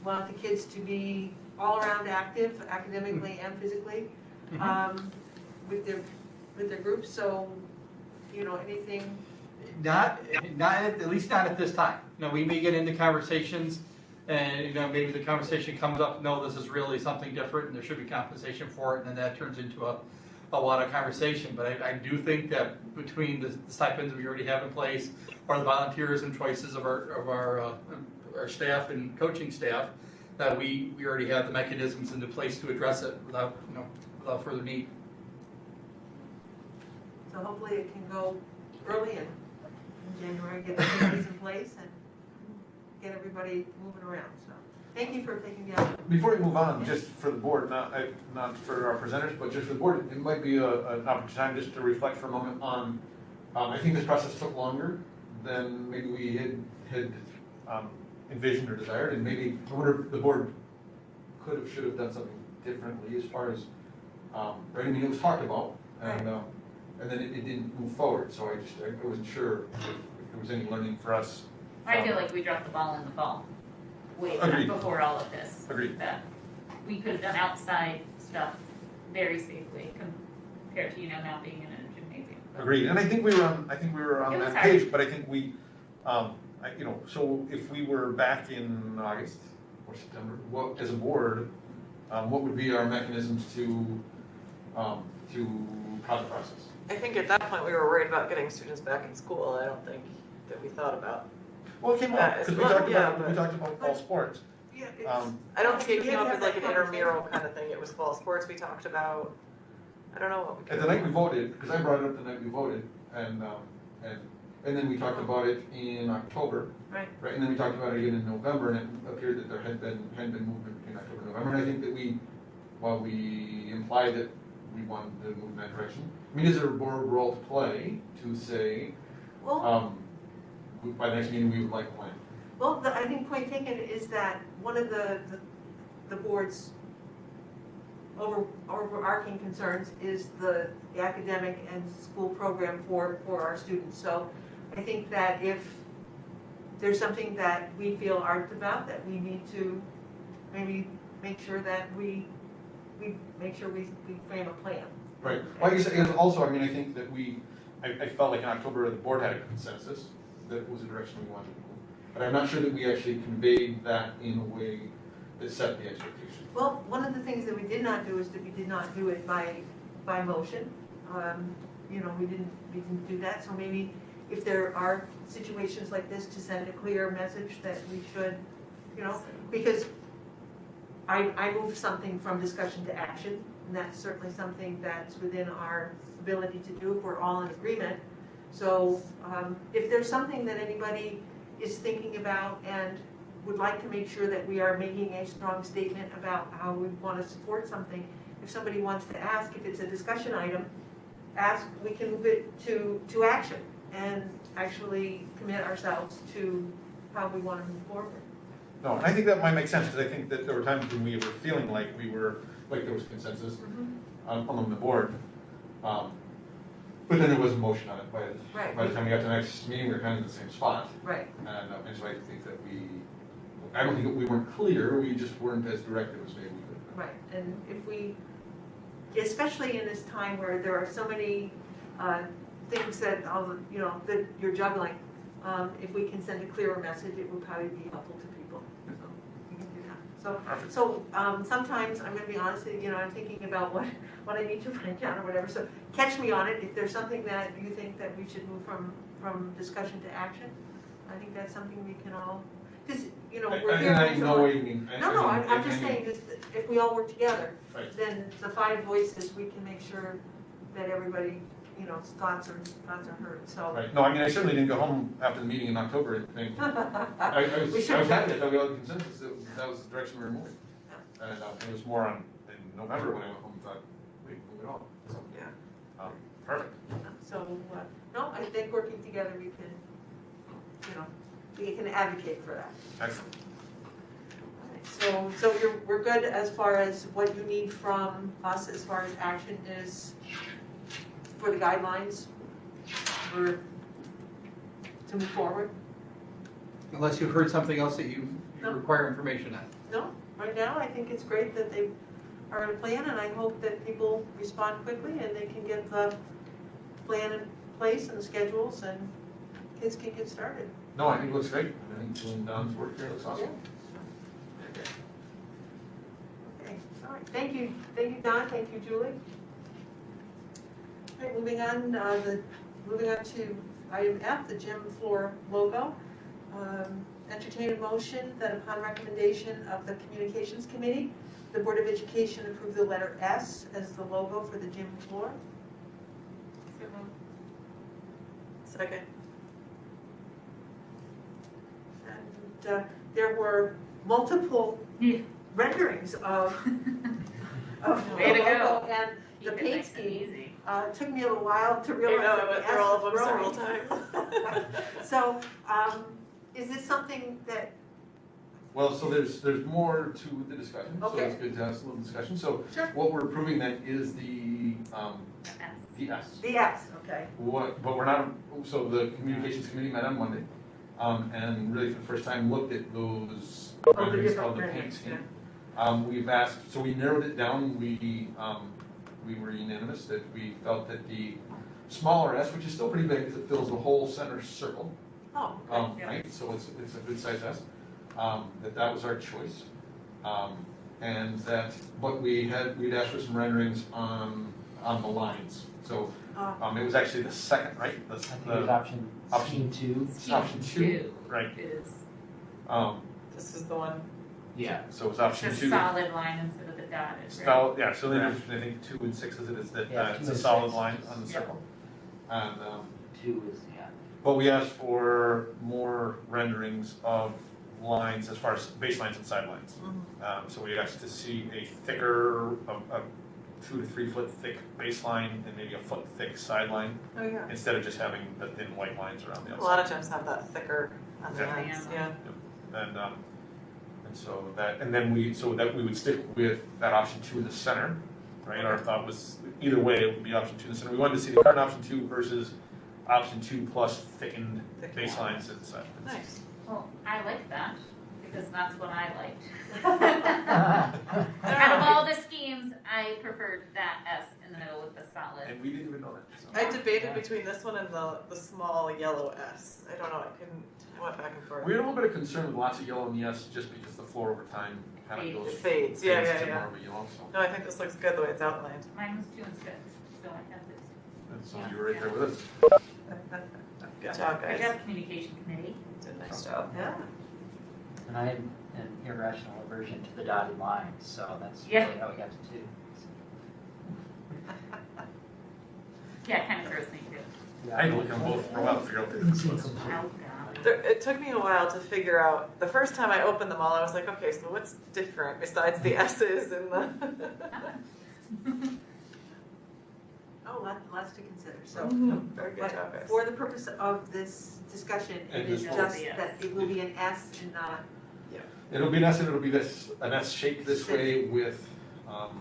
want the kids to be all around active, academically and physically, with their groups. So, anything. Not at least not at this time. We may get into conversations and, maybe the conversation comes up, no, this is really something different and there should be compensation for it. And then that turns into a lot of conversation. But I do think that between the stipends we already have in place or the volunteers and choices of our staff and coaching staff, that we already have the mechanisms into place to address it without further need. So hopefully it can go early in January, get the committees in place and get everybody moving around. So thank you for taking the opportunity. Before we move on, just for the board, not for our presenters, but just for the board, it might be an opportune time just to reflect for a moment on, I think this process took longer than maybe we had envisioned or desired, and maybe I wonder if the board should have done something differently as far as, right, it was talked about, and then it didn't move forward, so I wasn't sure if there was any learning for us. I feel like we dropped the ball in the fall, way back Agreed. before all of this. Agreed. That we could have done outside stuff very safely compared to, now being in a gymnasium. Agreed, and I think we were on It was that hard. page, but I think we, so if we were back in August or September, as a board, what would be our mechanisms to how the process? I think at that point, we were worried about getting students back in school. I don't think that we thought about. Well, it came up, because we talked about fall sports. Yeah, I don't think it came up as like an intramural kind of thing. It was fall sports we talked about. I don't know what we. At the night we voted, because I brought it up the night we voted, and then we talked about it in October. Right. Right, and then we talked about it again in November, and it appeared that there had been movement between October and November. And I think that while we implied that we wanted to move in that direction, is there a board role to play to say, by the next meeting we would like a plan? Well, I think point taken is that one of the board's overarching concerns is the academic and school program for our students. So I think that if there's something that we feel ardent about, that we need to maybe make sure that we frame a plan. Right. Well, I guess, and also, I think that I felt like in October the board had a consensus that was the direction we wanted to move. But I'm not sure that we actually conveyed that in a way that set the expectation. Well, one of the things that we did not do is that we did not do it by motion. We didn't do that. So maybe if there are situations like this, to send a clear message that we should, because I moved something from discussion to action, and that's certainly something that's within our ability to do if we're all in agreement. So if there's something that anybody is thinking about and would like to make sure that we are making a strong statement about how we want to support something, if somebody wants to ask, if it's a discussion item, we can move it to action and actually commit ourselves to how we want to move forward. No, and I think that might make sense, because I think that there were times when we were feeling like there was consensus among the board. But then there was a motion on it Right. by the time we got to the next meeting, we were kind of in the same spot. Right. And so I think that I don't think that we weren't clear, we just weren't as directive as maybe we could have been. Right, and if we, especially in this time where there are so many things that, that you're juggling, if we can send a clearer message, it would probably be helpful to people. So we can do that. So sometimes, I'm gonna be honest, I'm thinking about what I need to write down or whatever, so catch me on it. If there's something that you think that we should move from discussion to action, I think that's something we can all, because, we're here. I know what you mean. No, I'm just saying, this. just if we all work together, Right. then the 5 voices, we can make sure that everybody, thoughts are heard, so. Right, no, I mean, I certainly didn't go home after the meeting in October and think, I was happy, I thought we all had consensus, that was the direction we were moving. And it was more in November when I went home and thought, wait, move it on. So, Yeah. Perfect. So, no, I think working together, we can, we can advocate for that. Excellent. All right, so we're good as far as what you need from us as far as action is for the guidelines to move forward? Unless you've heard something else that you No. require information on. No, right now, I think it's great that they are in a plan, and I hope that people respond quickly and they can get the plan in place and the schedules, and kids can get started. No, I think it looks great. I think doing Don's work here looks awesome. Okay, all right, thank you, Don, thank you, Julie. All right, moving on to item F, the gym floor logo. Entertain a motion that upon recommendation of the Communications Committee, the Board of Education approve the letter S as the logo for the gym floor. Second. And there were multiple renderings of the Way to logo, go. and the Keep it paint nice and scheme. easy. It took me a little while to I realize know, that I the went S through all of was them several growing. times. So, is this something that, Well, so there's more to the discussion, so Okay. it's good to have a little discussion. So Sure. what we're approving then is the S. the S, okay? But we're not, so the Communications Committee met on Monday, and really for the first time looked at those renderings different of the paint renderings, scheme. We've asked, so we narrowed it down, we were unanimous that we felt that the smaller S, which is still pretty big, because it fills the whole center circle, Oh, okay. right, so it's a good size S, that was our choice. And that, but we'd asked for some renderings on the lines, so, it was actually the second, right? I think it was option two. Option two, right. Is This is the one. Yeah, so it was option just two. solid line instead of the dotted, right? Yeah, so there's, I think 2 and 6 is it, is that, Yeah, it's 2 a and solid 6. line on the Yeah. circle. And, Two is, yeah. but we asked for more renderings of lines as far as baselines and sidelines. So we asked to see a thicker, a 2 to 3 foot thick baseline and maybe a foot thick sideline, Oh, yeah. instead of just having the thin white lines around the A outside. lot of times have that thicker on the Yeah. ends, yeah. And so that, and then we would stick with that option 2 in the center, right? Our thought was, either way, it would be option 2 in the center. We wanted to see the current option 2 versus option 2 plus thickened baselines inside. Nice. Well, I like that, because that's what I liked. Out of all the schemes, I preferred that S in the middle with the solid. And we didn't even know that. So. I debated between this one and the small yellow S. I don't know, I went back and forth. We had a little bit of concern with lots of yellow in the S, just because the floor over time kind of goes. It fades, yeah, to yeah. more of a yellow, so. No, I think this looks good the way it's outlined. Mine was 2 and 6, so I have this. And so you were right there with us. Good job, I guys. got a communication committee. Did a nice job. Yeah. And I had an irrational aversion to the dotted lines, so that's Yeah. really how we got to 2. Yeah, it kind of throws me too. I had to look at them both for a while to figure out what the difference was. Oh, God. It took me a while to figure out, the first time I opened them all, I was like, okay, so what's different besides the S's and the... Oh, lots to consider, so. Very good But job, guys. for the purpose of this discussion, And it is this just will be that it will be an S and not It'll be an S and it'll be an S shaped this way with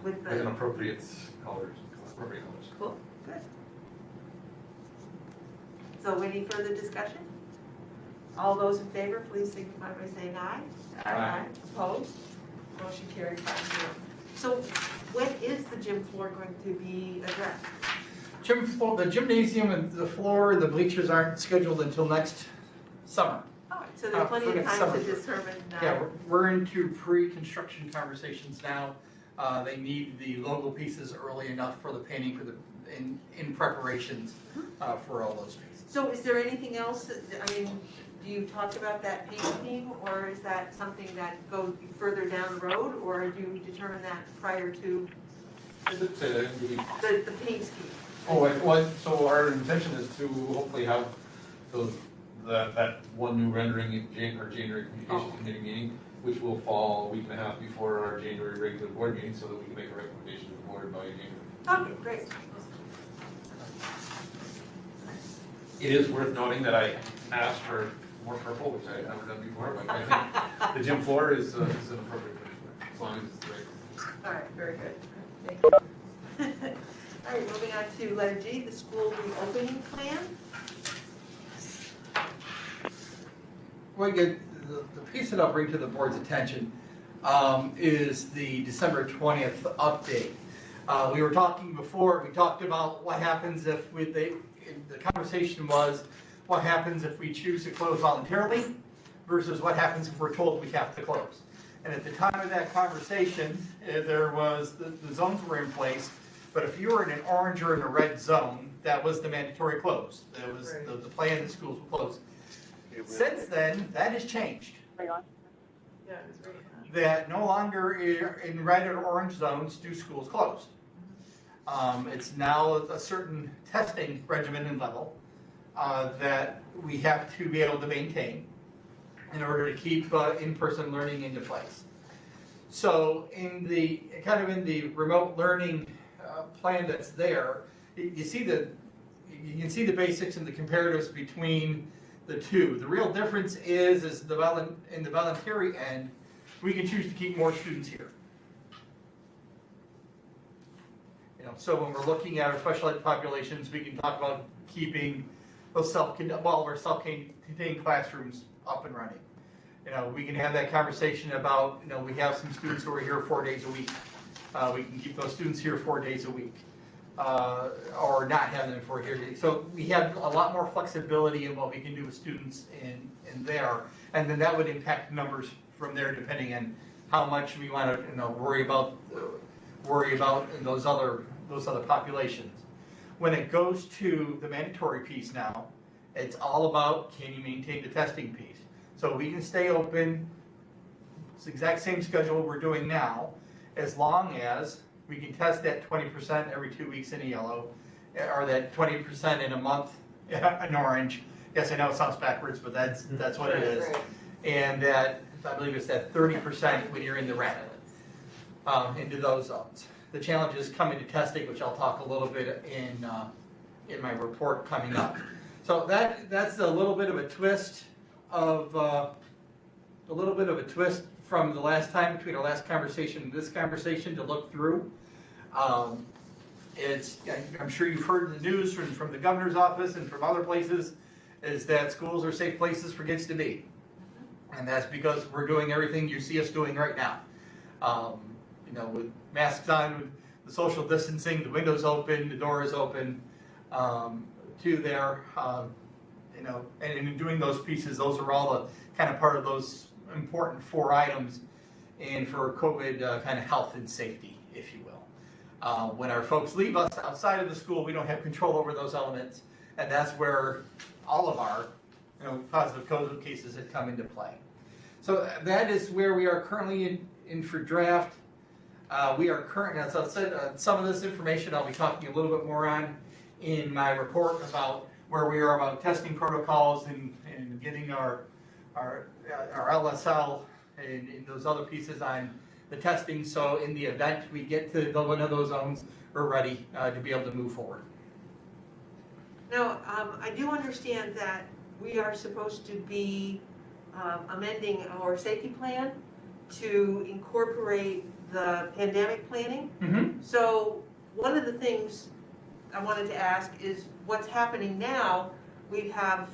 With the- an appropriate colors, appropriate colors. Cool, good. So any further discussion? All those in favor, please signify by saying aye. Aye. Opposed? Motion carried 5-0. So when is the gym floor going to be addressed? The gymnasium and the floor, the bleachers aren't scheduled until next summer. All right, so there's plenty for of next time summer. to determine. Yeah, we're into pre-construction conversations now. They need the logo pieces early enough for the painting, in preparations for all those pieces. So is there anything else, do you talk about that paint scheme, or is that something that goes further down the road, or do you determine that prior to the paint scheme? So our intention is to hopefully have that one new rendering in our January communications committee meeting, which will fall a week and a half before our January regular board meeting, so that we can make a recommendation to the board by January. Okay, great. It is worth noting that I asked for more purple, which I haven't done before, but I think the gym floor is an appropriate finish, as long as it's the right. All right, very good. Thank you. All right, moving on to letter G, the school reopening plan. Well, the piece that I'll bring to the board's attention is the December 20th update. We were talking before, we talked about what happens if the conversation was, what happens if we choose to close voluntarily versus what happens if we're told we have to close. And at the time of that conversation, there was, the zones were in place, but if you were in an orange or in a red zone, that was the mandatory close. That was the plan that schools would close. Since then, that has changed. Yeah, it's really hot. That no longer in red or orange zones do schools close. It's now a certain testing regimen and level that we have to be able to maintain in order to keep in-person learning into place. So in the remote learning plan that's there, you can see the basics and the comparatives between the two. The real difference is in the voluntary end, we can choose to keep more students here. So when we're looking at our special ed populations, we can talk about keeping those our self-contained classrooms up and running. We can have that conversation about, we have some students who are here 4 days a week. We can keep those students here 4 days a week, or not have them for here. So we have a lot more flexibility in what we can do with students in there, and then that would impact numbers from there depending on how much we want to worry about those other populations. When it goes to the mandatory piece now, it's all about, can you maintain the testing piece? So we can stay open, it's the exact same schedule we're doing now, as long as we can test that 20% every 2 weeks in a yellow, or that 20% in a month in orange. Yes, I know it sounds backwards, but that's what it is. And that, I believe it's that 30% when you're in the red, into those zones. The challenge is coming to testing, which I'll talk a little bit in my report coming up. So that's a little bit of a twist from the last time, between our last conversation and this conversation to look through. I'm sure you've heard in the news from the governor's office and from other places, is that schools are safe places for kids to be. And that's because we're doing everything you see us doing right now. With masks on, with the social distancing, the windows open, the door is open, to there, and in doing those pieces, those are all the kind of part of those important 4 items and for COVID kind of health and safety, if you will. When our folks leave us outside of the school, we don't have control over those elements, and that's where all of our positive COVID cases have come into play. So that is where we are currently in for draft. We are currently, as I said, some of this information I'll be talking a little bit more on in my report about where we are about testing protocols and getting our LSL and those other pieces on the testing. So in the event we get to one of those zones, we're ready to be able to move forward. Now, I do understand that we are supposed to be amending our safety plan to incorporate the pandemic planning. Mm-hmm. So one of the things I wanted to ask is what's happening now we have,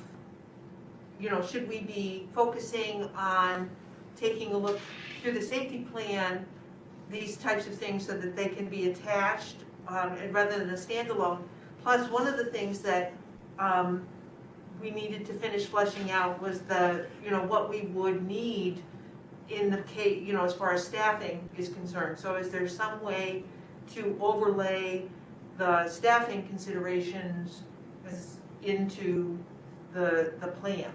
should we be focusing on taking a look through the safety plan, these types of things so that they can be attached, and rather than a standalone. Plus, one of the things that we needed to finish fleshing out was what we would need in the case, as far as staffing is concerned. So is there some way to overlay the staffing considerations into the plan?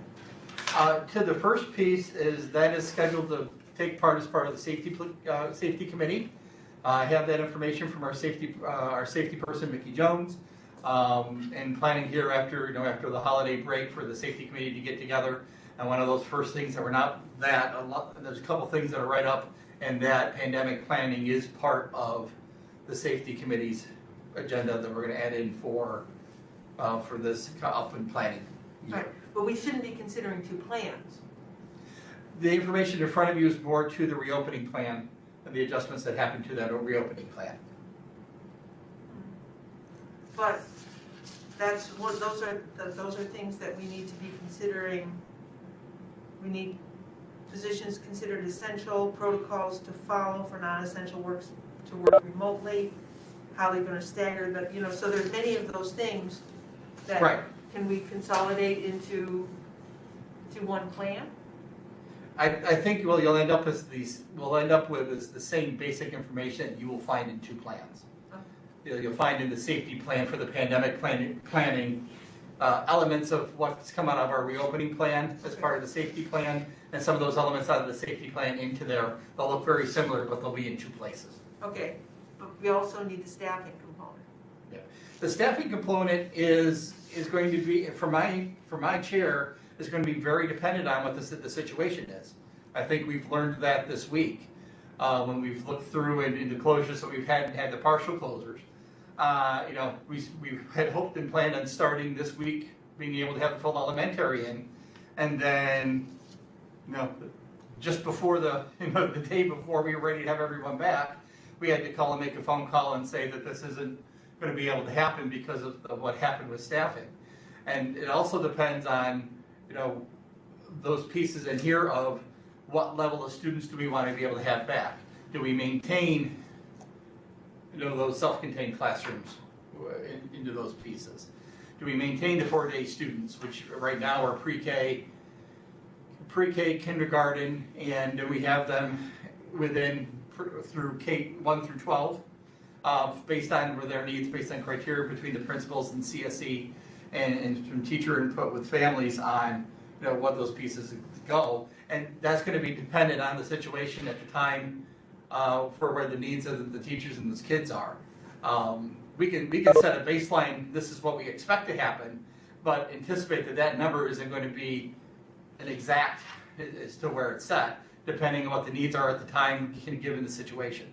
To the first piece that is scheduled to take part as part of the safety committee. I have that information from our safety person, Mickey Jones, and planning here after the holiday break for the safety committee to get together. And one of those first things that were not that, there's a couple things that are right up, and that pandemic planning is part of the safety committee's agenda that we're going to add in for this up and planning. Right, but we shouldn't be considering two plans. The information in front of you is more to the reopening plan and the adjustments that happen to that reopening plan. But those are things that we need to be considering. We need positions considered essential, protocols to follow for non-essential works to work remotely, how they're going to stagger, so there's many of those things that Right. Can we consolidate into one plan? I think you'll end up with the same basic information that you will find in two plans. You'll find in the safety plan for the pandemic planning elements of what's come out of our reopening plan as part of the safety plan, and some of those elements out of the safety plan into there. They'll look very similar, but they'll be in two places. Okay, but we also need the staffing component. Yeah. The staffing component is going to be, for my chair, is going to be very dependent on what the situation is. I think we've learned that this week when we've looked through and the closures that we've had the partial closures. We had hoped and planned on starting this week, being able to have the full elementary in, and then, just before the day before we were ready to have everyone back, we had to call and make a phone call and say that this isn't going to be able to happen because of what happened with staffing. And it also depends on, those pieces in here of what level of students do we want to be able to have back? Do we maintain, those self-contained classrooms into those pieces? Do we maintain the 4-day students, which right now are pre-K, kindergarten, and do we have them through K1 through 12, based on their needs, based on criteria between the principals and CSE and from teacher input with families on what those pieces go. And that's going to be dependent on the situation at the time for where the needs of the teachers and those kids are. We can set a baseline, this is what we expect to happen, but anticipate that number isn't going to be an exact as to where it's set, depending on what the needs are at the time given the situation.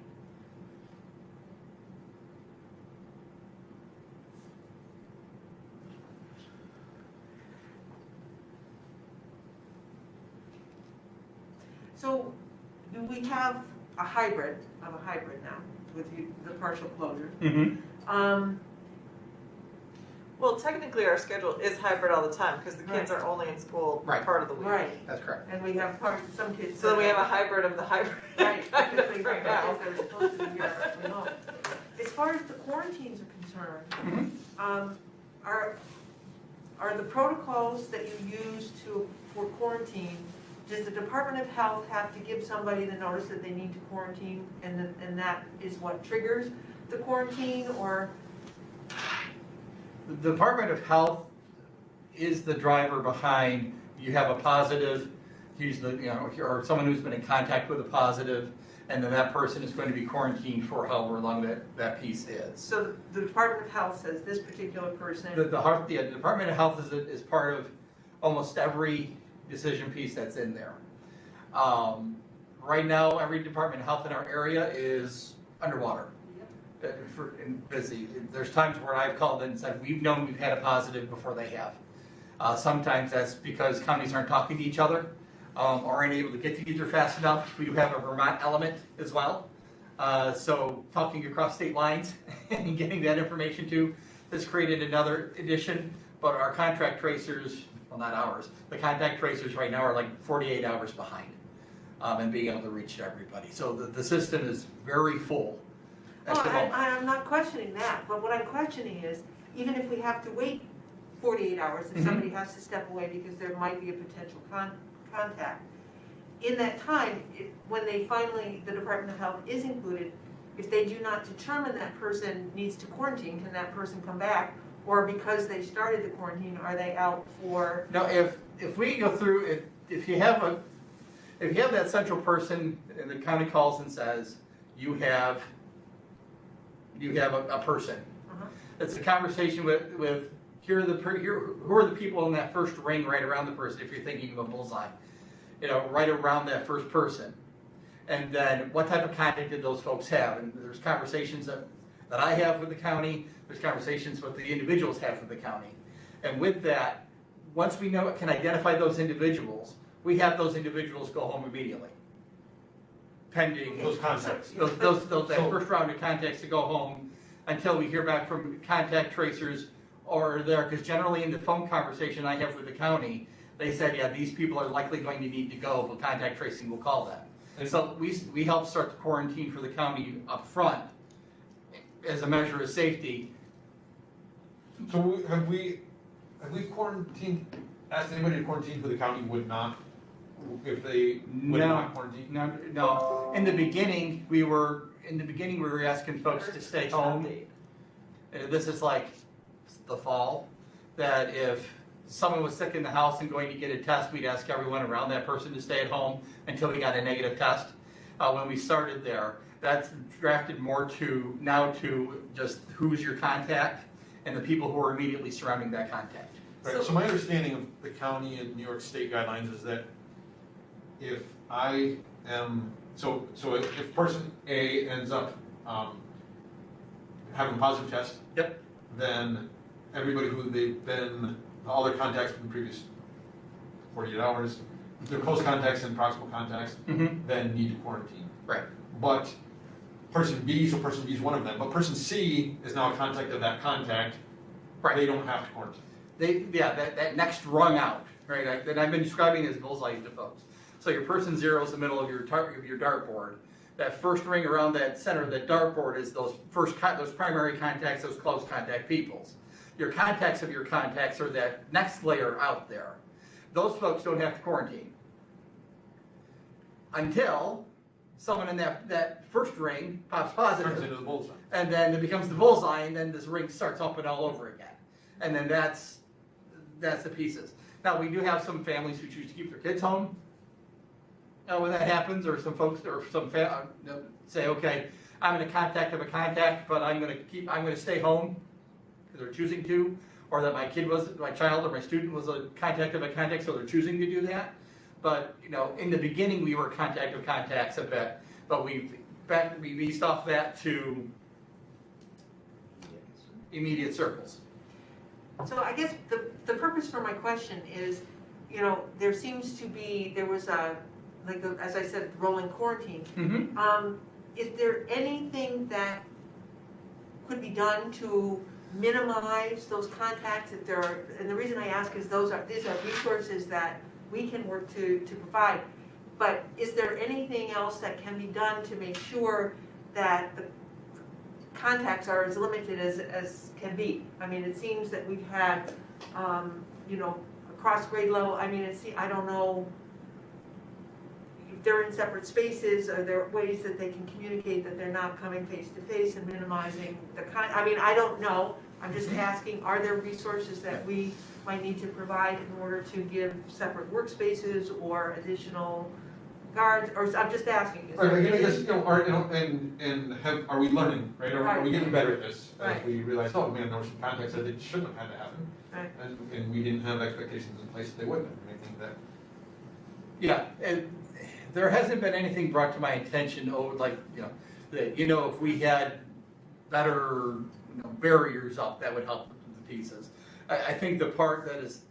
So do we have a hybrid now with the partial closure? Mm-hmm. Well, technically, our schedule is hybrid all the time because the kids are only in school part of the week. Right. That's correct. And we have some kids. So then we have a hybrid of the hybrid. Right. kind of right now. They're supposed to be here remote. As far as the quarantines are concerned, are the protocols that you use for quarantine, does the Department of Health have to give somebody the notice that they need to quarantine, and that is what triggers the quarantine, or? The Department of Health is the driver behind, you have a positive, usually, or someone who's been in contact with a positive, and then that person is going to be quarantined for however long that piece is. So the Department of Health says this particular person. The Department of Health is part of almost every decision piece that's in there. Right now, every Department of Health in our area is underwater and busy. There's times where I've called in and said, we've known we've had a positive before they have. Sometimes that's because counties aren't talking to each other or aren't able to get together fast enough. We have a Vermont element as well. So talking across state lines and getting that information has created another addition. but our contact tracers, well, not ours, the contact tracers right now are like 48 hours behind in being able to reach everybody. So the system is very full. at Oh, the moment. I'm not questioning that, but what I'm questioning is, even if we have to wait 48 hours, if somebody has to step away because there might be a potential contact, in that time, when they finally, the Department of Health is included, if they do not determine that person needs to quarantine, can that person come back? Or because they started the quarantine, are they out for? Now, if we go through, if you have that central person and the county calls and says, you have a person. It's a conversation with who are the people in that first ring right around the person, if you're thinking of a bullseye, right around that first person. And then what type of contact did those folks have? And there's conversations that I have with the county, there's conversations what the individuals have with the county. And with that, once we can identify those individuals, we have those individuals go home immediately. Pending Those contacts. that first round of contacts to go home until we hear back from contact tracers or there, because generally in the phone conversation I have with the county, they said, yeah, these people are likely going to need to go, but contact tracing will call them. And so we help start the quarantine for the county up front as a measure of safety. So have we quarantined, asked anybody to quarantine who the county would not, if they would not quarantine? No. In the beginning, we were asking folks to stay home. This is like the fall, that if someone was sick in the house and going to get a test, we'd ask everyone around that person to stay at home until we got a negative test. When we started there, that's drafted more to just who's your contact and the people who are immediately surrounding that contact. Right, so my understanding of the county and New York State guidelines is that if I am, so if person A ends up having a positive test, yep, then everybody who they've been, all their contacts from the previous 48 hours, their close contacts and proximal contacts, then need to quarantine. Right. But person B, so person B is one of them, but person C is now a contact of that contact. Right. They don't have to quarantine. That next rung out, right? That I've been describing as bullseyes to folks. So your person zero is the middle of your dartboard. That first ring around that center of that dartboard is those primary contacts, those close contact peoples. Your contacts of your contacts are that next layer out there. Those folks don't have to quarantine until someone in that first ring pops positive. Turns into the bullseye. And then it becomes the bullseye, and then this ring starts up and all over again. And then that's the pieces. Now, we do have some families who choose to keep their kids home when that happens, or some folks, or some say, okay, I'm in a contact of a contact, but I'm going to stay home because they're choosing to, or that my child or my student was a contact of a contact, so they're choosing to do that. But in the beginning, we were contact of contacts a bit, but we eased off that to immediate circles. So I guess the purpose for my question is, there was as I said, rolling quarantine. Is there anything that could be done to minimize those contacts if there are, and the reason I ask is these are resources that we can work to provide, but is there anything else that can be done to make sure that the contacts are as limited as can be? I mean, it seems that we've had, across grade level, I don't know if they're in separate spaces, are there ways that they can communicate that they're not coming face to face and minimizing I don't know. I'm just asking, are there resources that we might need to provide in order to give separate workspaces or additional guards, or I'm just asking. Right, are we learning, right? Are we getting better at this? Right. As we realize, oh man, there were some contacts that it shouldn't have had to happen. Right. And we didn't have expectations in place that they wouldn't have. And I think that. Yeah, and there hasn't been anything brought to my attention if we had better barriers up, that would help the pieces. I think the part that is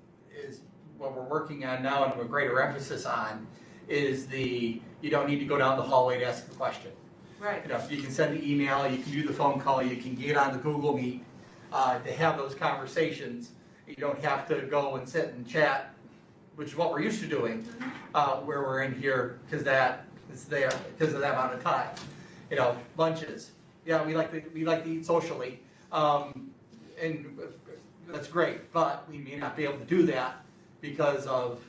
what we're working on now and a greater emphasis on is you don't need to go down the hallway to ask the question. Right. You can send the email, you can do the phone call, you can get on the Google Meet to have those conversations You don't have to go and sit and chat, which is what we're used to doing, where we're in here, because that is there, because of that amount of time. You know, lunches, yeah, we like to eat socially, and that's great, but we may not be able to do that because of,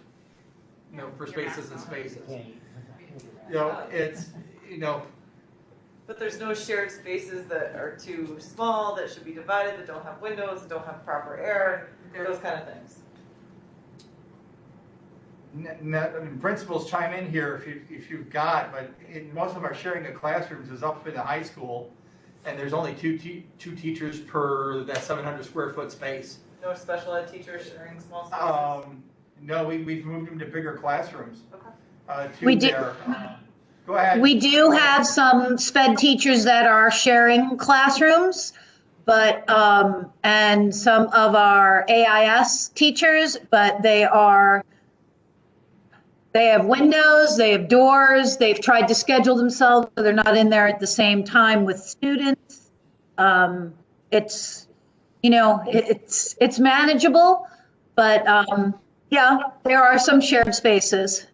you know, for spaces and spaces. You know, it's, you know, But there's no shared spaces that are too small, that should be divided, that don't have windows, that don't have proper air, those kind of things. I mean, principals chime in here if you've got, but in most of our sharing of classrooms is up in the high school, and there's only two teachers per that 700 square foot space. No special ed teachers sharing small spaces? No, we've moved them to bigger classrooms. Okay. To We do- their, go ahead. We do have some sped teachers that are sharing classrooms, but, and some of our AIS teachers, but they have windows, they have doors, they've tried to schedule themselves, so they're not in there at the same time with students. It's, you know, it's manageable, but, yeah, there are some shared spaces.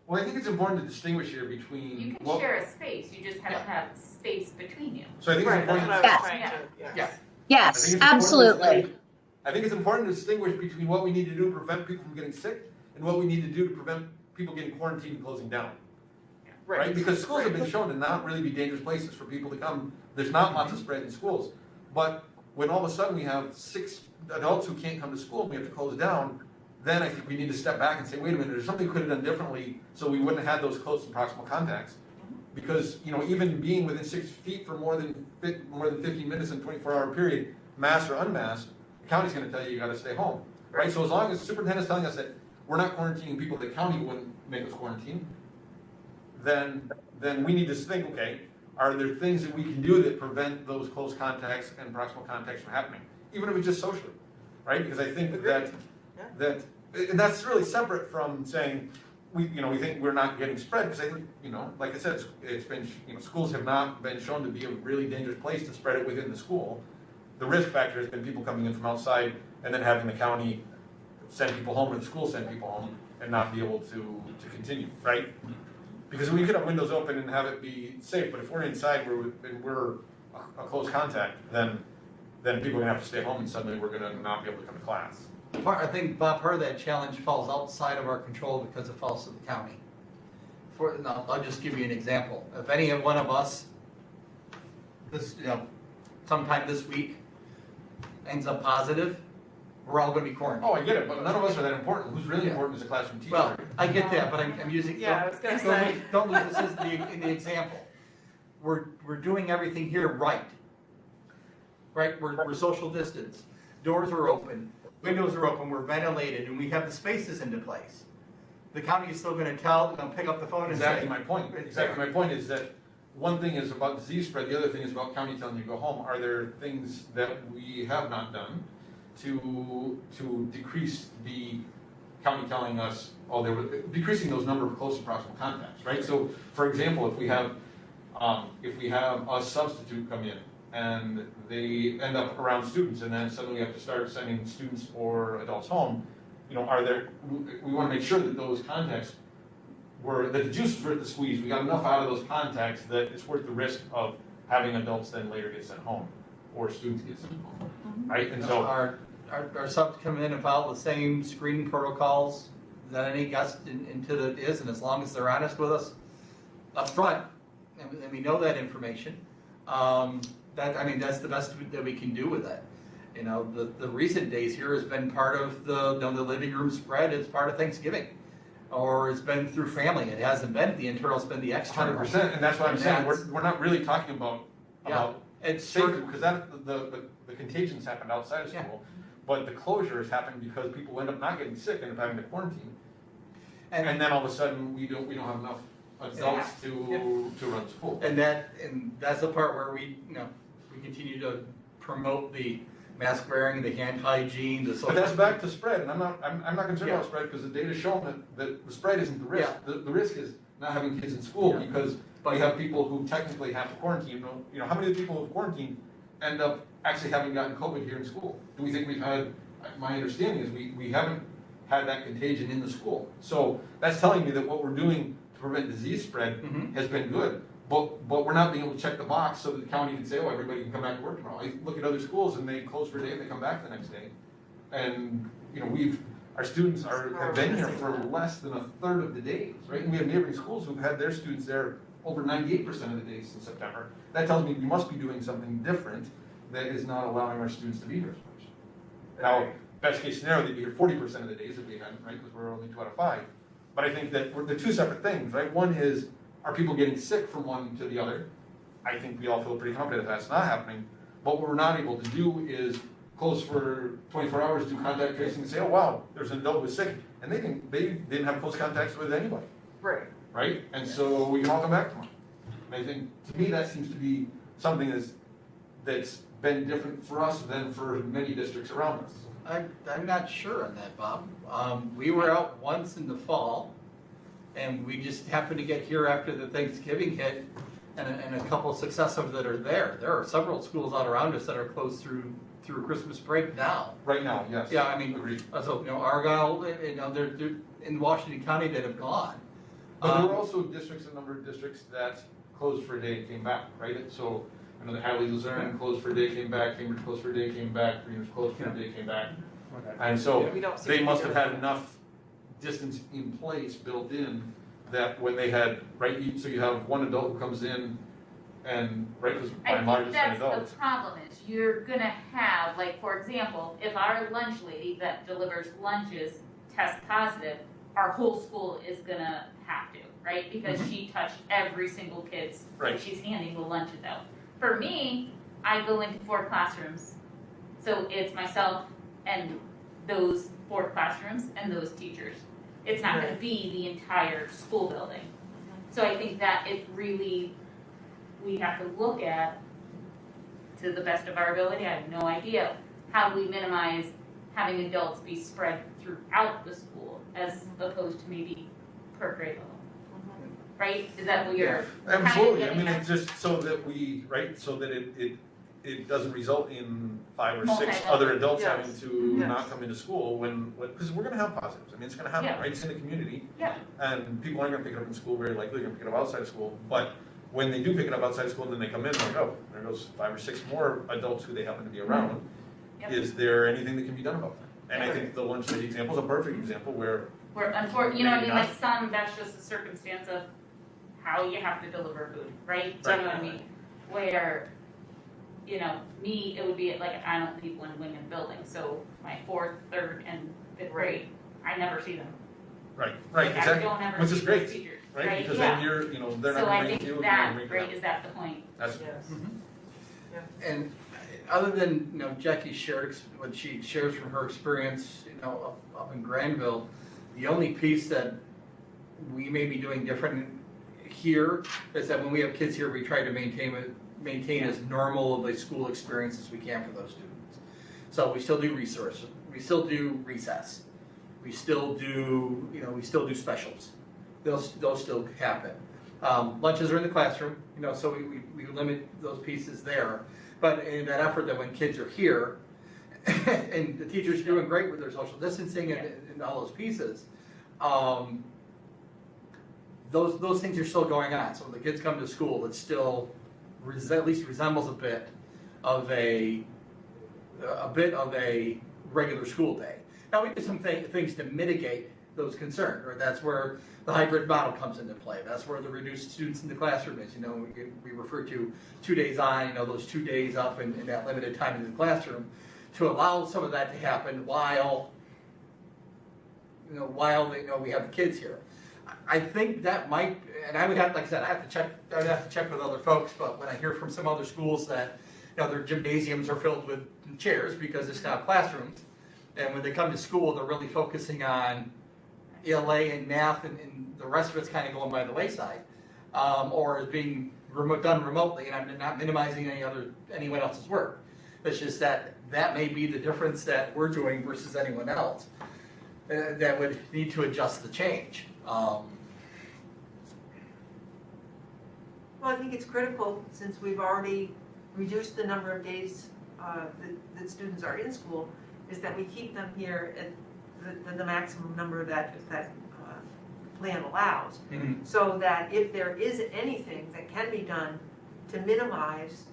Well, I think it's important to distinguish here between. You can share a space, you just have to have space between you. So I think Right, it's that's important. what I was Yes. trying to, Yeah. yes. Yes, absolutely. I think it's important to distinguish between what we need to do to prevent people from getting sick and what we need to do to prevent people getting quarantined and closing down. Right? Because schools have been shown to not really be dangerous places for people to come. There's not lots of spread in schools. But when all of a sudden we have 6 adults who can't come to school and we have to close down, then I think we need to step back and say, wait a minute, there's something we could have done differently so we wouldn't have had those close and proximal contacts. Because, you know, even being within 6 feet for more than 15 minutes in a 24-hour period, masked or unmasked, the county's gonna tell you gotta stay home, right? So as long as the superintendent's telling us that we're not quarantining people the county wouldn't make us quarantine, then we need to think, okay, are there things that we can do that prevent those close contacts and proximal contacts from happening? Even if it's just socially, right? Because I think that, and that's really separate from saying, we think we're not getting spread, because I think, you know, like I said, it's been, you know, schools have not been shown to be a really dangerous place to spread it within the school. The risk factor has been people coming in from outside and then having the county send people home or the school send people home and not be able to continue, right? Because we could have windows open and have it be safe, but if we're inside and we're a close contact, then people are gonna have to stay home and suddenly we're gonna not be able to come to class. I think, Bob, part of that challenge falls outside of our control because it falls to the county. I'll just give you an example. If any one of us, sometime this week, ends up positive, we're all gonna be quarantined. Oh, I get it, but none of us are that important. Who's really important is a classroom teacher. Well, I get that, but I'm using. Yeah, I was gonna say. Don't lose this as in the example. We're doing everything here right. Right, we're social distance. Doors are open, windows are open, we're ventilated, and we have the spaces into place. The county is still gonna pick up the phone and say. Exactly my point. Exactly my point is that one thing is about disease spread, the other thing is about county telling you to go home. Are there things that we have not done to decrease the county telling us, decreasing those number of close and proximal contacts, right? So, for example, if we have a substitute come in and they end up around students and then suddenly we have to start sending students or adults home, you know, we want to make sure that those contacts that the juice is worth the squeeze. We got enough out of those contacts that it's worth the risk of having adults then later get sent home or students get sent home, right? And so Our subs come in and follow the same screening protocols that any guest into the is, and as long as they're honest with us up front, and we know that information, that's the best that we can do with it. You know, the recent days here has been part of the living room spread. It's part of Thanksgiving, or it's been through family. It hasn't been the internal; it's been the external. 100%, and that's what I'm saying. We're not really talking about it's safety, because the contagions happened outside of school, but the closures happened because people end up not getting sick, end up having to quarantine, and then all of a sudden we don't have enough adults to run school. And that's the part where we continue to promote the mask wearing, the hand hygiene, the social. But that's back to spread, and I'm not concerned about spread, because the data's shown that the spread isn't the risk. Yeah. The risk is not having kids in school, because we have people who technically have to quarantine. You know, how many of the people who have quarantined end up actually having gotten COVID here in school? Do we think we've had my understanding is we haven't had that contagion in the school. So that's telling me that what we're doing to prevent disease spread has been good. But we're not being able to check the box so that the county can say, oh, everybody can come back to work tomorrow. I look at other schools and they close for a day and they come back the next day. And, you know, our students have been here for less than a third of the days, right? And we have neighboring schools who've had their students there over 98% of the days in September. That tells me we must be doing something different that is not allowing our students to be here as much. Now, best case scenario, they'd be here 40% of the days if we hadn't, right? Because we're only 2 out of 5. But I think that they're two separate things, right? One is, are people getting sick from one to the other? I think we all feel pretty confident that's not happening. But what we're not able to do is close for 24 hours, do contact tracing, and say, oh wow, there's an adult who was sick, and they didn't have close contacts with anybody. Right. Right? And so we can all come back tomorrow. And I think, to me, that seems to be something that's been different for us than for many districts around us. I'm not sure on that, Bob. We were out once in the fall, and we just happened to get here after the Thanksgiving hit, and a couple of successive that are there. There are several schools out around us that are closed through Christmas break now. Right now, yes. Yeah, I mean, Agreed. so, you know, Argyle, you know, they're in Washington County that have gone. But there were also a number of districts that closed for a day and came back, right? So, I know the Hadley Luzerne closed for a day, came back, Cambridge closed for a day, came back, Greenwich closed for a day, came back. And so they must have had enough distance in place, built in, that when they had, right, so you have one adult who comes in and, right, because by and large it's an adult. I think that's the problem is you're gonna have, like, for example, if our lunch lady that delivers lunches tests positive, our whole school is gonna have to, right? Because she touched every single kid's, Right. she's handing the lunches out. For me, I go into 4 classrooms, so it's myself and those 4 classrooms and those teachers. It's not gonna be the entire school building. So I think that it really, we have to look at, to the best of our ability, I have no idea, how do we minimize having adults be spread throughout the school as opposed to maybe per grade level. Right? Is that what you're kind of Absolutely, I getting mean, at? it's just so that we, right, so that it doesn't result in 5 or 6 Multi-level. other adults Yes. having to Yes. not come into school when, because we're gonna have positives, I mean, it's gonna happen, Yeah. right, it's in the community. Yeah. And people aren't gonna pick it up in school, very likely, they're gonna pick it up outside of school, but when they do pick it up outside of school and then they come in, like, oh, there goes 5 or 6 more adults who they happen to be around. Yep. Is there anything that can be done about that? And I think the lunch lady example is a perfect example where, Where unfortunately, you know what I mean, Maybe like some, that's just a circumstance of how you have to deliver food, right? Do you know what I mean? Where, you know, me, it would be like, I don't people in Wingen building, so my 4th, 3rd, and 5th grade, I never see them. right, Like, exactly, I don't ever which see is those great, teachers, right? Because Yeah. then you're, you know, they're not So gonna I bring think you, you're that, gonna bring right, them. is that the point? That's, Yes. And other than, you know, Jackie shared, what she shares from her experience, you know, up in Granville, the only piece that we may be doing different here is that when we have kids here, we try to maintain as normal of a school experience as we can for those students. So we still do resources, we still do recess, we still do, you know, we still do specials. Those still happen. Lunches are in the classroom, you know, so we limit those pieces there. But in that effort that when kids are here, and the teachers are doing great with their social distancing and all those pieces, those things are still going on. So when the kids come to school, it still at least resembles a bit of a regular school day. Now, we do some things to mitigate those concerns, right? That's where the hybrid model comes into play. That's where the reduced students in the classroom is. You know, we refer to 2 days on, you know, those 2 days up in that limited time in the classroom to allow some of that to happen while we have the kids here. I think that might, and I would have, like I said, I'd have to check with other folks, but when I hear from some other schools that, you know, their gymnasiums are filled with chairs because it's now classrooms, and when they come to school, they're really focusing on ELA and math, and the rest of it's kind of going by the wayside, or is being done remotely, and I'm not minimizing anyone else's work. It's just that may be the difference that we're doing versus anyone else that would need to adjust the change. Well, I think it's critical, since we've already reduced the number of days that students are in school, is that we keep them here at the maximum number that plan allows. So that if there is anything that can be done to minimize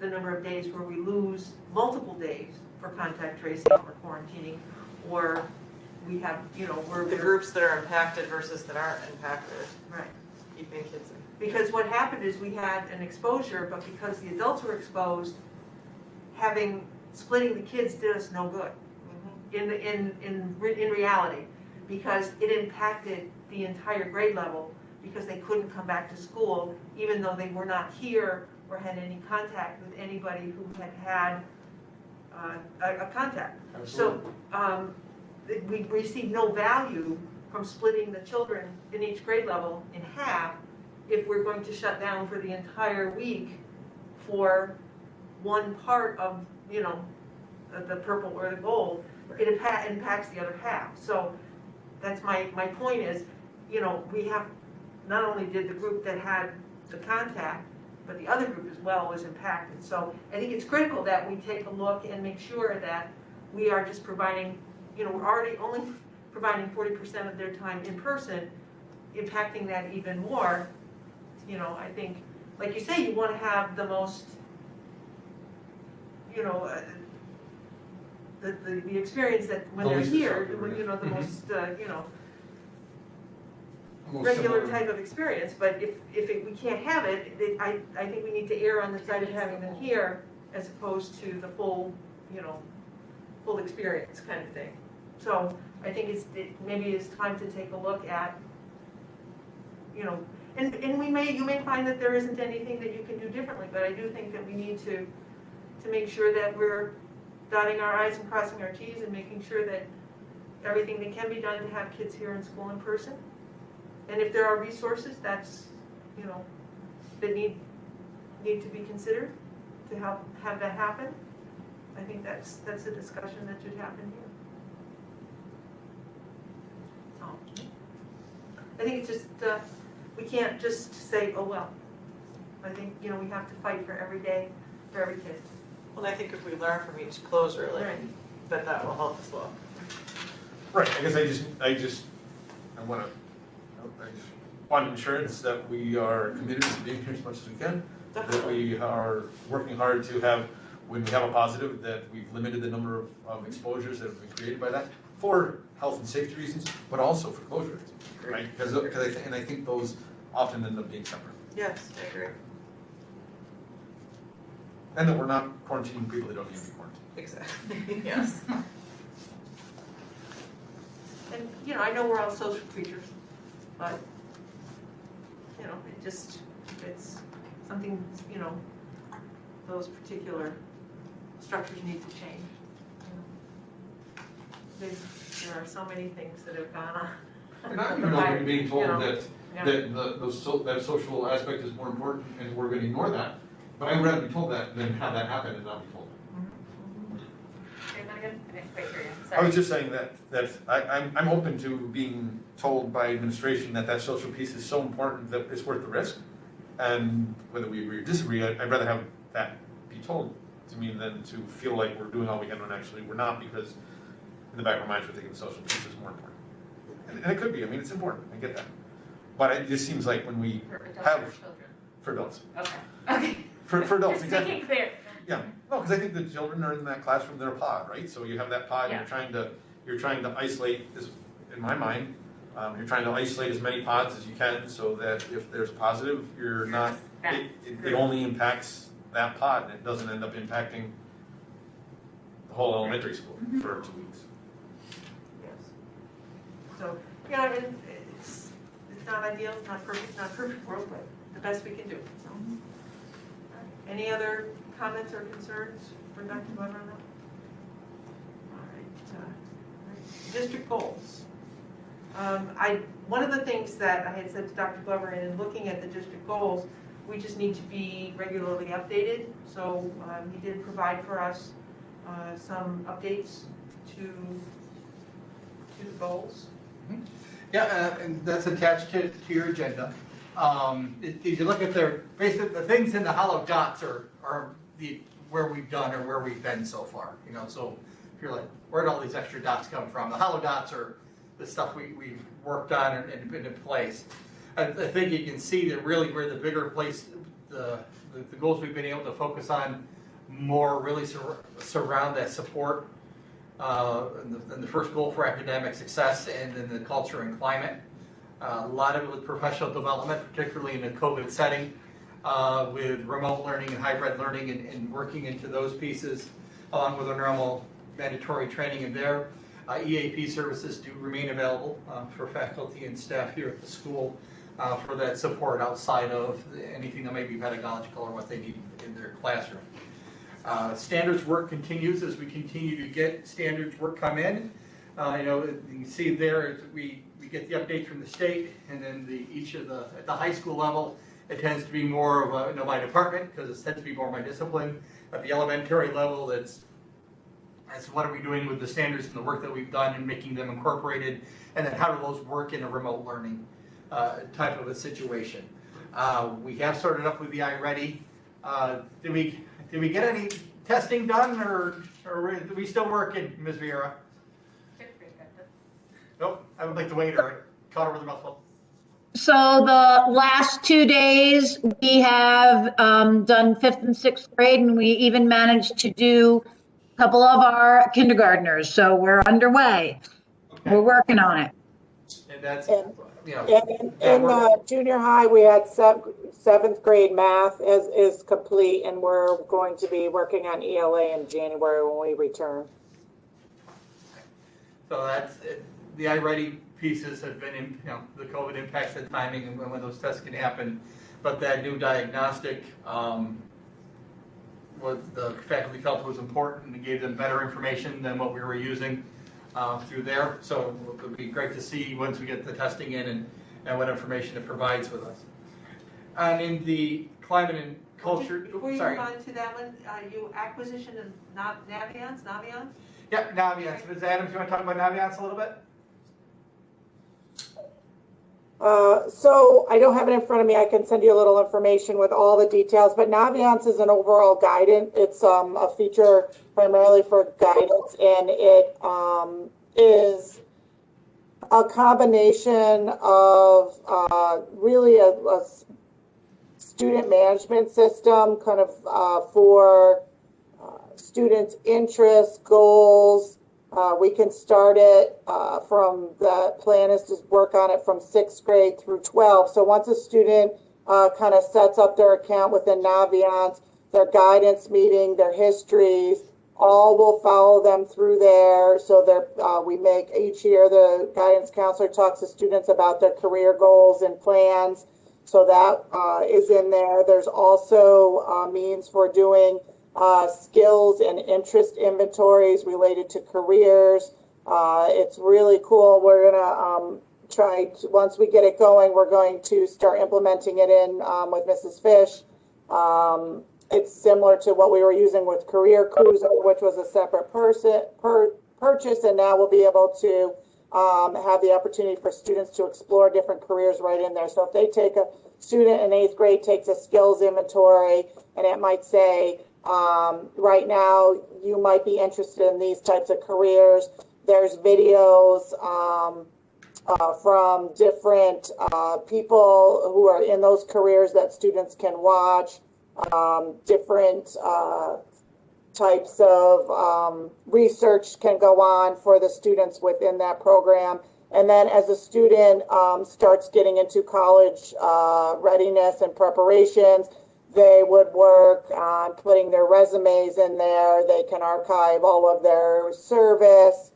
the number of days where we lose multiple days for contact tracing or quarantining, or we have, where The we're. groups that are impacted versus that aren't impacted, Right. keeping kids in. Because what happened is we had an exposure, but because the adults were exposed, splitting the kids did us no good in reality, because it impacted the entire grade level, because they couldn't come back to school, even though they were not here or had any contact with anybody who had a contact. So we received no value from splitting the children in each grade level in half if we're going to shut down for the entire week for one part of, the purple or the gold. It impacts the other half. So that's my point is, we have, not only did the group that had the contact, but the other group as well was impacted. So I think it's critical that we take a look and make sure that we are just providing, we're already only providing 40% of their time in person, impacting that even more. I think, like you say, you want to have the most, the experience that when they're here, the most, regular type of experience. But if we can't have it, I think we need to err on the side of having them here as opposed to the full, full experience kind of thing. So I think maybe it's time to take a look at, and you may find that there isn't anything that you can do differently, but I do think that we need to make sure that we're dotting our I's and crossing our T's and making sure that everything that can be done to have kids here in school in person. And if there are resources that's, that need to be considered to help have that happen, I think that's a discussion that should happen here. So, I think it's just, we can't just say, oh, well. I think, we have to fight for every day, for every kid. Well, I think if we learn from each closure, that will help as well. Right, I guess I want insurance that we are committed to being here as much as we can, that we are working hard to have, when we have a positive, that we've limited the number of exposures that have been created by that for health and safety reasons, but also for closure reasons, right? Because I think those often end up being separate. Yes, I agree. And that we're not quarantining people that don't need to be quarantined. Exactly, yes. And, I know we're all social creatures, but, it's something, those particular structures need to change. There are so many things that have gone on. And I'm being told that that social aspect is more important and we're gonna ignore that. But I'd rather be told that than have that happen and not be told. Say that again? I didn't quite hear you. I Sorry. was just saying that I'm open to being told by administration that social piece is so important that it's worth the risk. And whether we agree or disagree, I'd rather have that be told to me than to feel like we're doing all we can when actually we're not, because in the back of our minds we're thinking the social piece is more important. And it could be, it's important, I get that. But it just seems like when we For adults have, or children? for adults. Okay. For adults, Just exactly. making clear. Yeah, no, because I think the children are in that classroom, they're a pod, right? So you have that pod, and you're trying to isolate, this, in my mind, you're trying to isolate as many pods as you can so that if there's positive, you're not, it only impacts that pod, and it doesn't end up impacting the whole elementary school for 2 weeks. Yes. So, it's not ideal, it's not perfect world, but the best we can do. So. Any other comments or concerns for Dr. Weber on that? All right. District goals. One of the things that I had said to Dr. Glover in looking at the district goals, we just need to be regularly updated. So he did provide for us some updates to the goals. Yeah, and that's attached to your agenda. If you look at basically the things in the hollow dots are where we've done or where we've been so far. So you're like, where'd all these extra dots come from? The hollow dots are the stuff we've worked on and put in place. I think you can see that really where the bigger place, the goals we've been able to focus on more really surround that support, and the first goal for academic success, and then the culture and climate. A lot of it with professional development, particularly in a COVID setting, with remote learning and hybrid learning and working into those pieces, along with our normal mandatory training in there. EAP services do remain available for faculty and staff here at the school for that support outside of anything that may be pedagogical or what they need in their classroom. Standards work continues as we continue to get standards work come in. You can see there we get the updates from the state, and then at the high school level, it tends to be more of my department because it tends to be more my discipline. At the elementary level, that's what are we doing with the standards and the work that we've done and making them incorporated, and then how do those work in a remote learning type of a situation. We have started up with the iReady. Did we get any testing done, or are we still working, Ms. Vieira? Nope, I would like to wait her. I caught her with a mouthful. So the last 2 days, we have done 5th and 6th grade, and we even managed to do a couple of our kindergartners. So we're underway. Okay. We're working on it. And that's, in the junior high, we had 7th grade math is complete, and we're going to be working on ELA in January when we return. So that's it. The iReady pieces have been, the COVID impacts the timing and when those tests can happen. But that new diagnostic, what the faculty felt was important and gave them better information than what we were using through there. So it would be great to see once we get the testing in and what information it provides with us. And in the climate and culture, before you sorry. move on to that one, you acquisition of Naviance? Yeah, Naviance. Ms. Adams, you want to talk about Naviance a little bit? So I don't have it in front of me. I can send you a little information with all the details, but Naviance is an overall guidance. It's a feature primarily for guidance, and it is a combination of really a student management system kind of for students' interests, goals. We can start it from the plan is to work on it from 6th grade through 12. So once a student kind of sets up their account within Naviance, their guidance meeting, their histories, all will follow them through there. So we make each year the guidance counselor talks to students about their career goals and plans. So that is in there. There's also means for doing skills and interest inventories related to careers. It's really cool. We're gonna once we get it going, we're going to start implementing it in with Mrs. Fish. It's similar to what we were using with Career Cruiser, which was a separate purchase, and now we'll be able to have the opportunity for students to explore different careers right in there. So if they take a student in 8th grade takes a skills inventory, and it might say, right now you might be interested in these types of careers. There's videos from different people who are in those careers that students can watch, different types of research can go on for the students within that program. And then as a student starts getting into college readiness and preparations, they would work on putting their resumes in there. They can archive all of their service.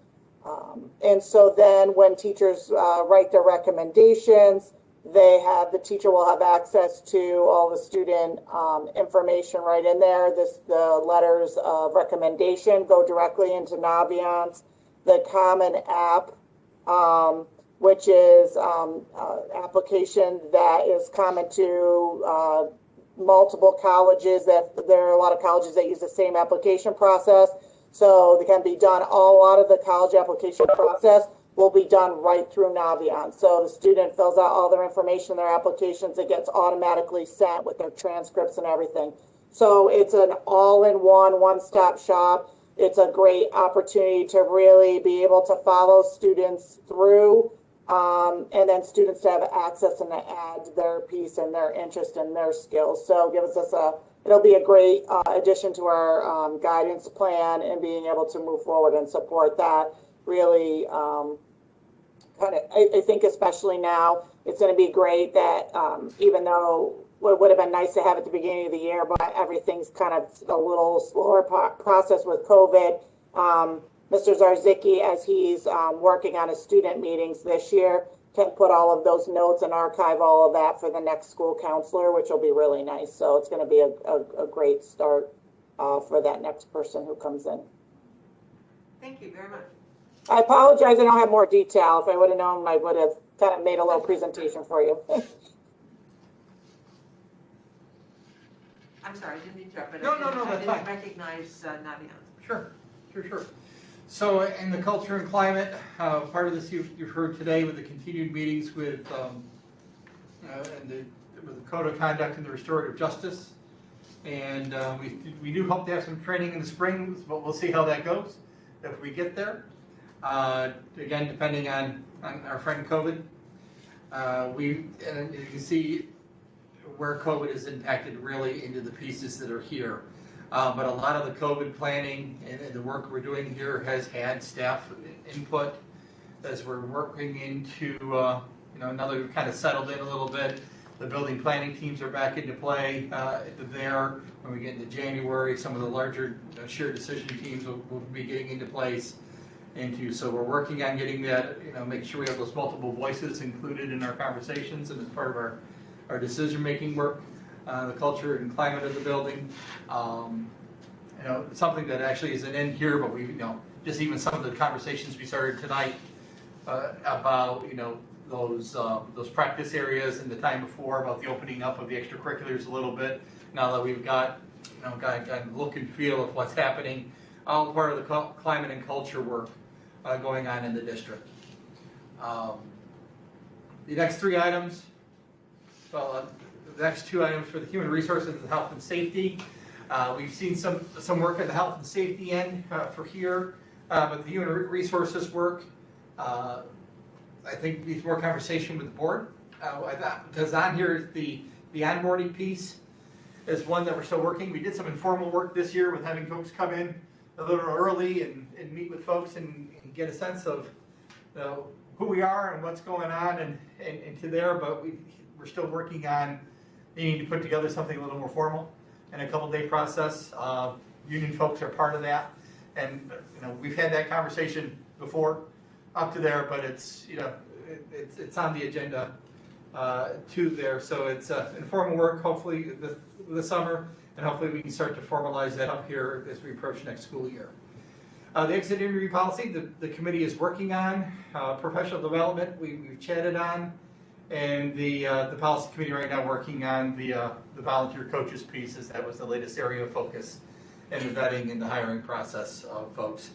And so then when teachers write their recommendations, the teacher will have access to all the student information right in there. The letters of recommendation go directly into Naviance. The Common App, which is application that is common to multiple colleges. That there are a lot of colleges that use the same application process, so they can be done. A lot of the college application process will be done right through Naviance. So the student fills out all their information, their applications, it gets automatically sent with their transcripts and everything. So it's an all-in-one, one-stop shop. it's a great opportunity to really be able to follow students through, and then students to have access and to add their piece and their interest and their skills. So gives us it'll be a great addition to our guidance plan, and being able to move forward and support that really I think especially now, it's going to be great that even though it would have been nice to have at the beginning of the year, but everything's kind of a little slower process with COVID. Mr. Zarzicki, as he's working on his student meetings this year, can put all of those notes and archive all of that for the next school counselor, which will be really nice. So it's going to be a great start for that next person who comes in. Thank you very much. I apologize, I don't have more detail. If I would have known, I would have kind of made a little presentation for you. I'm sorry, I didn't interrupt, but No, I that's didn't fine. recognize Nadia. Sure. So in the culture and climate, part of this you've heard today with the continued meetings with the Code of Conduct and the Restorative Justice. And we do hope to have some training in the spring, but we'll see how that goes if we get there. Again, depending on our friend COVID. And you can see where COVID has impacted really into the pieces that are here. But a lot of the COVID planning and the work we're doing here has had staff input as we're working into, now that we've kind of settled in a little bit. The building planning teams are back into play there. When we get into January, some of the larger shared decision teams will be getting into place. So we're working on getting that, making sure we have those multiple voices included in our conversations and as part of our decision-making work, the culture and climate of the building. Something that actually isn't in here, but we, just even some of the conversations we started tonight about, those practice areas and the time before about the opening up of the extracurriculars a little bit. Now that we've got, got a look and feel of what's happening, all part of the climate and culture work going on in the district. The next three items, the next two items for the human resources and health and safety. We've seen some work at the health and safety end for here, but the human resources work, I think needs more conversation with the board. Because on here is the onboarding piece is one that we're still working. We did some informal work this year with having folks come in a little early and meet with folks and get a sense of who we are and what's going on and to there, but we're still working on needing to put together something a little more formal in a couple-day process. Union folks are part of that, and we've had that conversation before up to there, but it's it's on the agenda to there. So it's informal work, hopefully the summer, and hopefully we can start to formalize that up here as we approach next school year. The exit interview policy, the committee is working on. Professional development, we've chatted on, and the policy committee right now working on the volunteer coaches pieces. That was the latest area of focus in the vetting and the hiring process of folks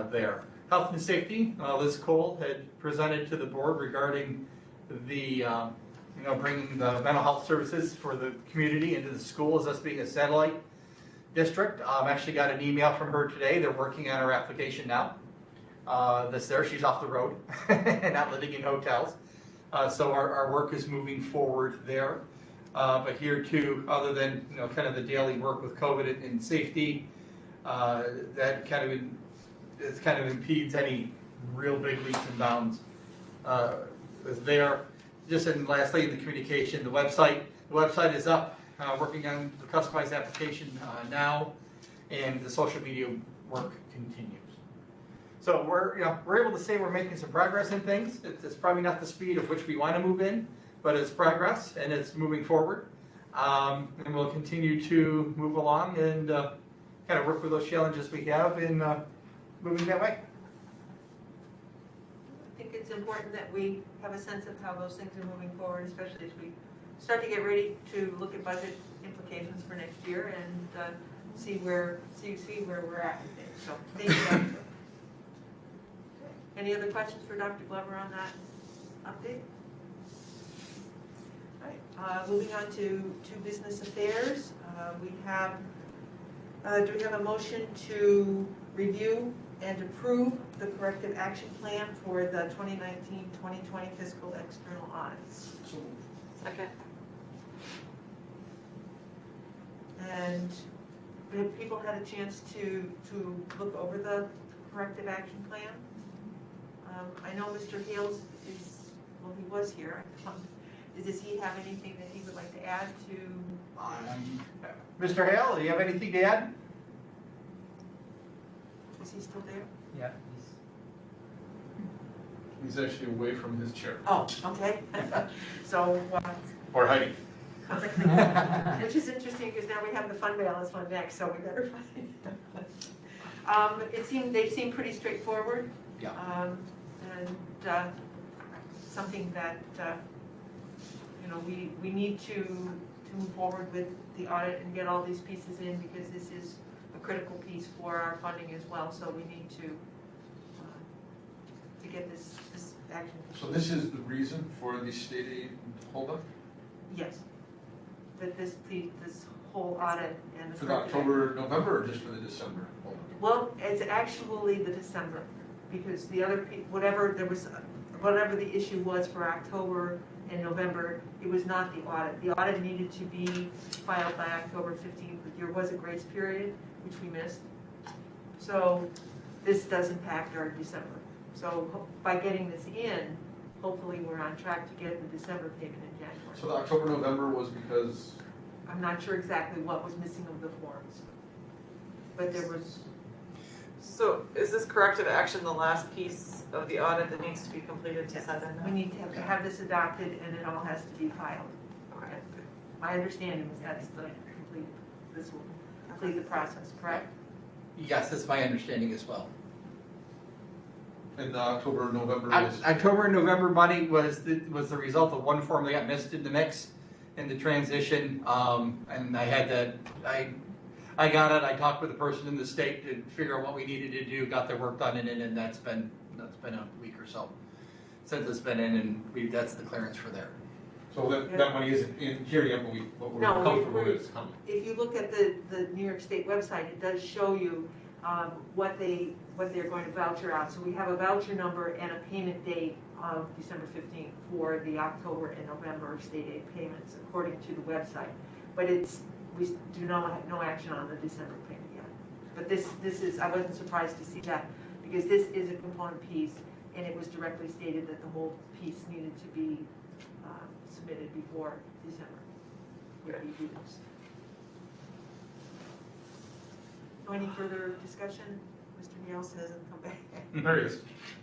there. Health and safety, Liz Cole had presented to the board regarding the bringing the mental health services for the community into the school as us being a satellite district. Actually got an email from her today. They're working on her application now. She's off the road and not living in hotels. So our work is moving forward there. But here too, other than kind of the daily work with COVID and safety, that kind of impedes any real big leaps and bounds there. Just lastly, in the communication, the website is up, working on the customized application now, and the social media work continues. So we're able to say we're making some progress in things. It's probably not the speed of which we want to move in, but it's progress and it's moving forward. And we'll continue to move along and kind of work with those challenges we have in moving that way. I think it's important that we have a sense of how those things are moving forward, especially as we start to get ready to look at budget implications for next year and see where we're at with things. So thank you, Dr. Any other questions for Dr. Glover on that update? All right, moving on to business affairs. We have Do we have a motion to review and approve the corrective action plan for the 2019-2020 fiscal external audits? Second. And have people had a chance to look over the corrective action plan? I know Mr. Hales is, well, he was here. Does he have anything that he would like to add to? Mr. Hale, do you have anything to add? Is he still there? Yeah. He's actually away from his chair. Oh, okay. So, Or Heidi. which is interesting because now we have the fund balance one next, so we better find it. They seem pretty straightforward. Yeah. And something that, we need to move forward with the audit and get all these pieces in because this is a critical piece for our funding as well, so we need to get this action. So this is the reason for the state aid holdup? Yes. That this whole audit and the. For the October, November, or just for the December holdup? Well, it's actually the December, because the other, whatever the issue was for October and November, it was not the audit. The audit needed to be filed by October 15th, but there was a grace period, which we missed. So this does impact our December. So by getting this in, hopefully we're on track to get the December payment in January. So the October, November was because? I'm not sure exactly what was missing of the forms, but there was. So is this corrective action the last piece of the audit that needs to be completed to send in? We need to have this adopted and it all has to be filed. Okay. My understanding is this will complete the process, correct? Yes, that's my understanding as well. And the October, November was? October and November money was the result of one form that got missed in the mix in the transition. And I had that, I got it, I talked with the person in the state to figure out what we needed to do, got the work done in it, and that's been a week or so since it's been in, and that's the clearance for there. So that money isn't in here yet, but we're comfortable with it's coming. If you look at the New York State website, it does show you what they're going to voucher out. So we have a voucher number and a payment date of December 15th for the October and November state aid payments, according to the website. But we do not have no action on the December payment yet. But this is, I wasn't surprised to see that, because this is a component piece, and it was directly stated that the whole piece needed to be submitted before December. We do this. Any further discussion? Mr. Niels hasn't come back. There he is.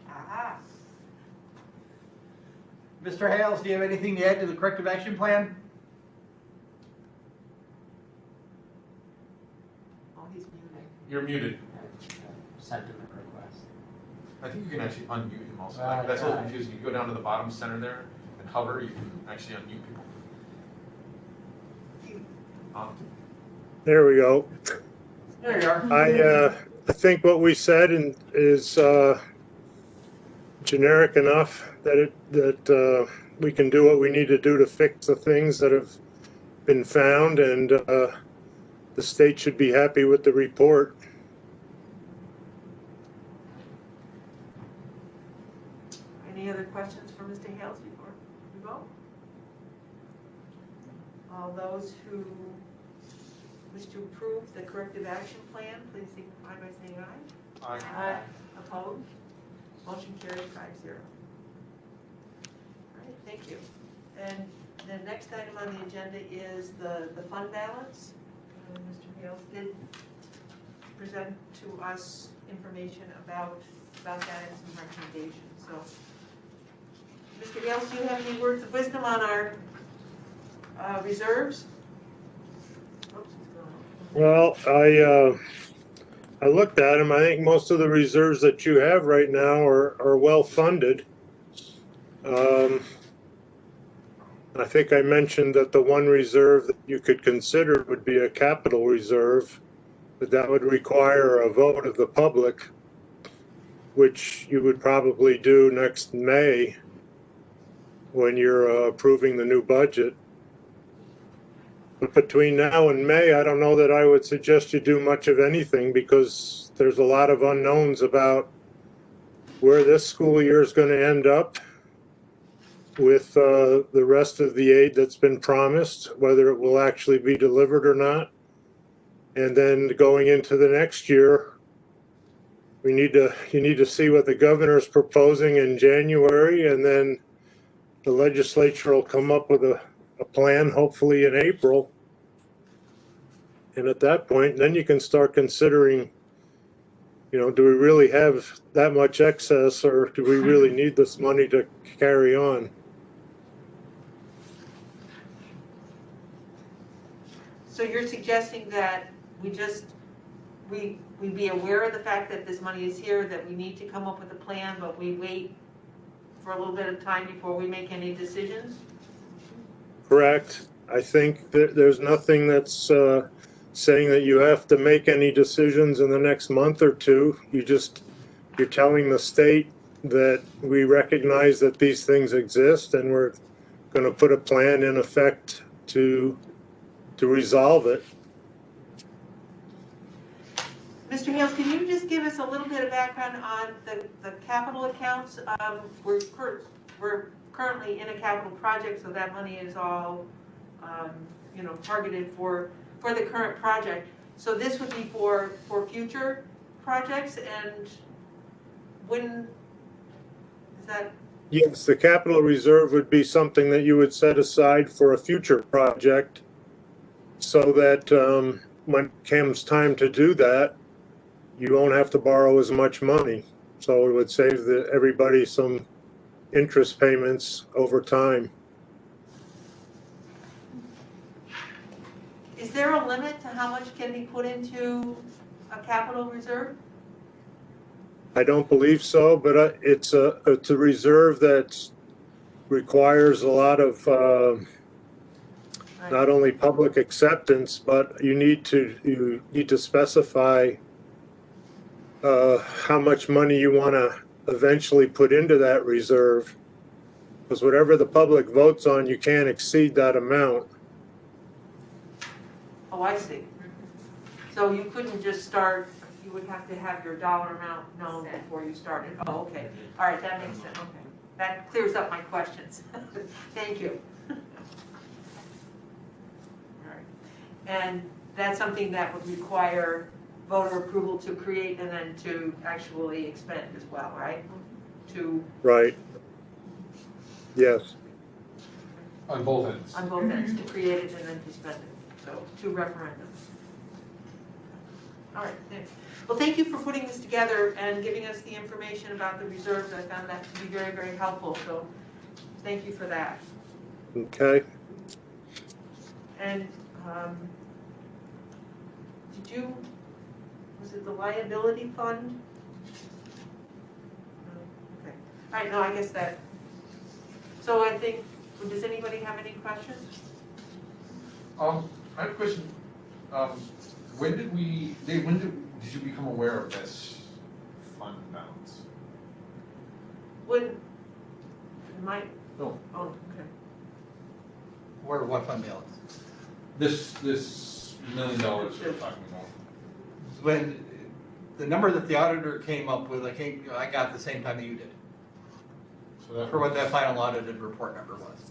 Ah. Mr. Hales, do you have anything to add to the corrective action plan? Oh, he's muted. You're muted. Sentiment request. I think you can actually unmute him also. That's a little confusing. You go down to the bottom center there and hover, you can actually unmute people. There we go. There you are. I think what we said is generic enough that we can do what we need to do to fix the things that have been found, and the state should be happy with the report. Any other questions for Mr. Hales before we vote? All those who wish to approve the corrective action plan, please signify by saying aye. Aye. Opposed? Motion carries 5-0. All right, thank you. And the next item on the agenda is the fund balance. Mr. Hales did present to us information about that and some recommendations. So, Mr. Hales, do you have any words of wisdom on our reserves? Well, I looked at them. I think most of the reserves that you have right now are well funded. I think I mentioned that the one reserve that you could consider would be a capital reserve, but that would require a vote of the public, which you would probably do next May when you're approving the new budget. But between now and May, I don't know that I would suggest you do much of anything because there's a lot of unknowns about where this school year is going to end up with the rest of the aid that's been promised, whether it will actually be delivered or not. And then going into the next year, you need to see what the governor's proposing in January, and then the legislature will come up with a plan, hopefully in April. And at that point, then you can start considering, do we really have that much excess, or do we really need this money to carry on? So you're suggesting that we be aware of the fact that this money is here, that we need to come up with a plan, but we wait for a little bit of time before we make any decisions? Correct. I think that there's nothing that's saying that you have to make any decisions in the next month or two. You're telling the state that we recognize that these things exist, and we're going to put a plan in effect to resolve it. Mr. Hales, can you just give us a little bit of background on the capital accounts? We're currently in a capital project, so that money is all, targeted for the current project. So this would be for future projects, and when is that? Yes, the capital reserve would be something that you would set aside for a future project, so that when it comes time to do that, you won't have to borrow as much money. So it would save everybody some interest payments over time. Is there a limit to how much can be put into a capital reserve? I don't believe so, but it's a reserve that requires a lot of not only public acceptance, but you need to specify how much money you want to eventually put into that reserve, because whatever the public votes on, you can't exceed that amount. Oh, I see. So you couldn't just start, you would have to have your dollar amount known before you started. Oh, okay. All right, that makes sense. Okay. That clears up my questions. Thank you. All right. And that's something that would require voter approval to create and then to actually expend as well, right? Right. Yes. On both ends. On both ends, to create it and then to spend it. So 2 referendums. All right, thanks. Well, thank you for putting this together and giving us the information about the reserves. I found that to be very, very helpful. So thank you for that. Okay. And was it the liability fund? Okay. All right, no, I guess that. So I think, does anybody have any questions? I have a question. When did did you become aware of this fund balance? No. Oh, okay. What fund balance? This $1 million we're talking about. When the number that the auditor came up with, I got the same time that you did. So For what that final audited report number was.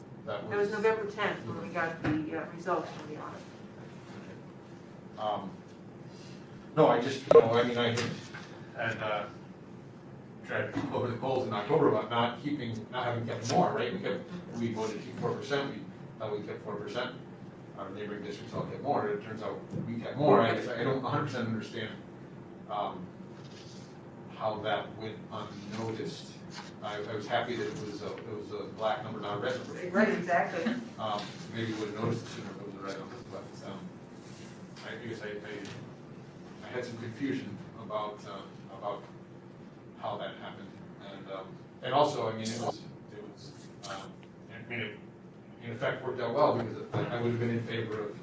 It was November 10th when we got the results from the audit. No, I just, I had tried to keep over the coals in October about not having kept more, right? We voted to keep 4%, we thought we kept 4%. Our neighboring districts all kept more, it turns out we kept more. I don't 100% understand how that went unnoticed. I was happy that it was a black number, not a red number. Right, exactly. Maybe would have noticed it sooner if it was a red number, but I guess I had some confusion about how that happened, and also, it in effect worked out well, because I would have been in favor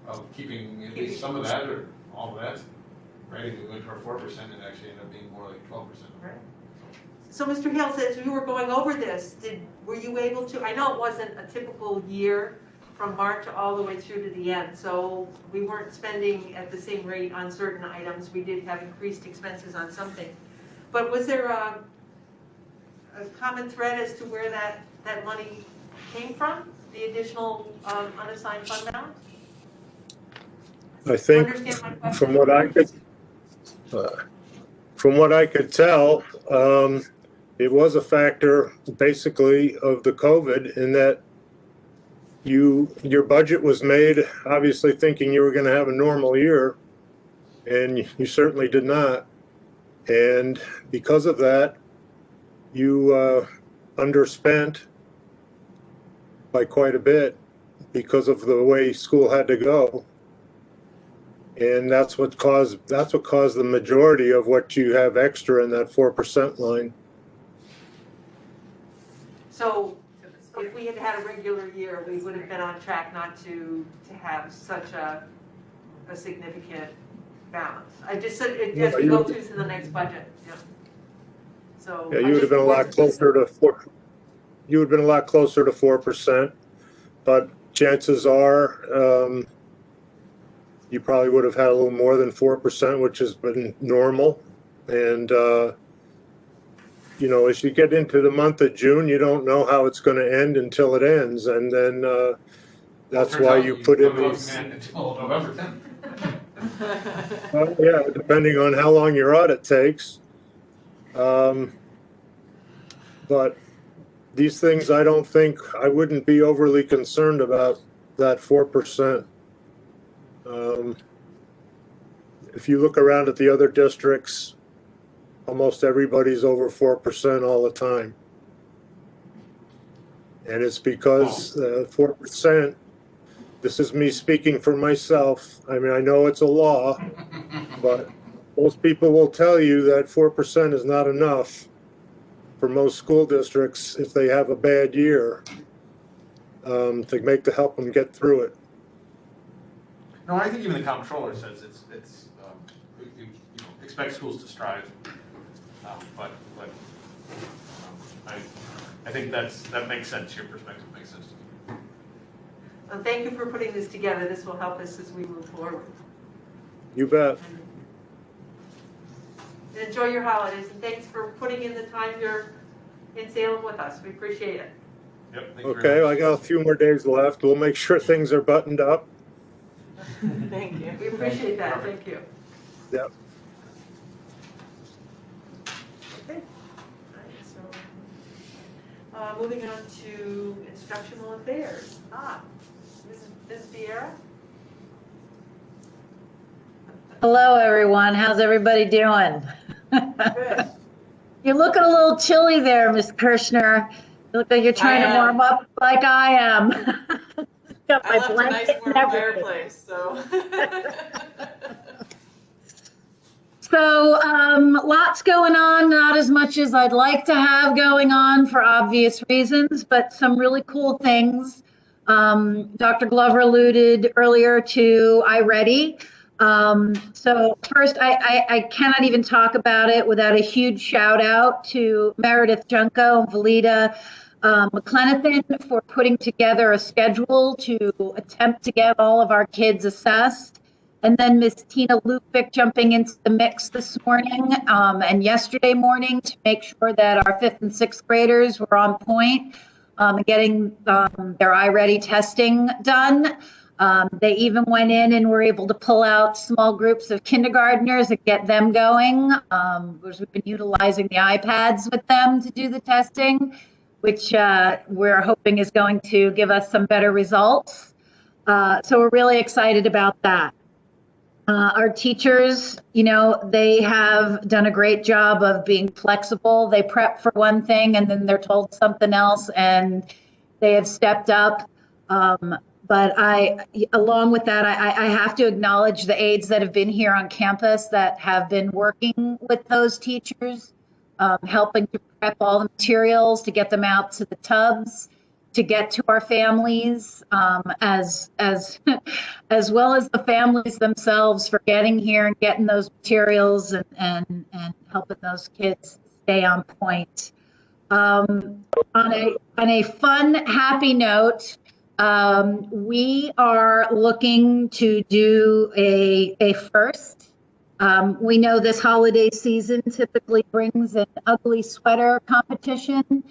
of keeping at least some of that or all of that, right? If we went to our 4%, it actually ended up being more like 12%. Right. So Mr. Hales, as you were going over this, were you able to, I know it wasn't a typical year from March all the way through to the end. So we weren't spending at the same rate on certain items. We did have increased expenses on some things. But was there a common thread as to where that money came from? The additional unassigned fund balance? I think Understand my question? from what I could tell, it was a factor basically of the COVID in that your budget was made obviously thinking you were going to have a normal year, and you certainly did not. And because of that, you underspent by quite a bit because of the way school had to go. And that's what caused the majority of what you have extra in that 4% line. So if we had had a regular year, we would have been on track not to have such a significant balance. I just said, as we go through to the next budget, yeah. So. Yeah, you would have been a lot closer to 4. You would have been a lot closer to 4%, but chances are, you probably would have had a little more than 4%, which has been normal. And, as you get into the month of June, you don't know how it's going to end until it ends. And then that's why you put in these. Until November 10th. Well, yeah, depending on how long your audit takes. But these things, I wouldn't be overly concerned about that 4%. If you look around at the other districts, almost everybody's over 4% all the time. And it's because 4%, this is me speaking for myself. I mean, I know it's a law, but most people will tell you that 4% is not enough for most school districts if they have a bad year to help them get through it. No, I think even the comptroller says you expect schools to strive, but I think that makes sense. Your perspective makes sense to me. Well, thank you for putting this together. This will help us as we move forward. You bet. And enjoy your holidays, and thanks for putting in the time here in Salem with us. We appreciate it. Yep. Thank you Okay, very much. I got a few more days left. We'll make sure things are buttoned up. Thank you. We appreciate that. Thank you. Yep. Okay. All right, so, moving on to instructional affairs. Ms. Vieira? Hello, everyone. How's everybody doing? Good. You're looking a little chilly there, Ms. Kirshner. You look like you're trying to warm up like I am. Got my I left a nice blanket warm and everything. fireplace, so. So lots going on, not as much as I'd like to have going on for obvious reasons, but some really cool things. Dr. Glover alluded earlier to iReady. So first, I cannot even talk about it without a huge shout out to Meredith Junko and Valida McClenathan for putting together a schedule to attempt to get all of our kids assessed. And then Miss Tina Lupick jumping into the mix this morning and yesterday morning to make sure that our 5th and 6th graders were on point and getting their iReady testing done. They even went in and were able to pull out small groups of kindergartners and get them going, because we've been utilizing the iPads with them to do the testing, which we're hoping is going to give us some better results. So we're really excited about that. Our teachers, they have done a great job of being flexible. They prep for one thing and then they're told something else, and they have stepped up. But along with that, I have to acknowledge the aides that have been here on campus that have been working with those teachers, helping to prep all the materials, to get them out to the tubs, to get to our families, as well as the families themselves for getting here and getting those materials and helping those kids stay on point. On a fun, happy note, We are looking to do a first. We know this holiday season typically brings an ugly sweater competition.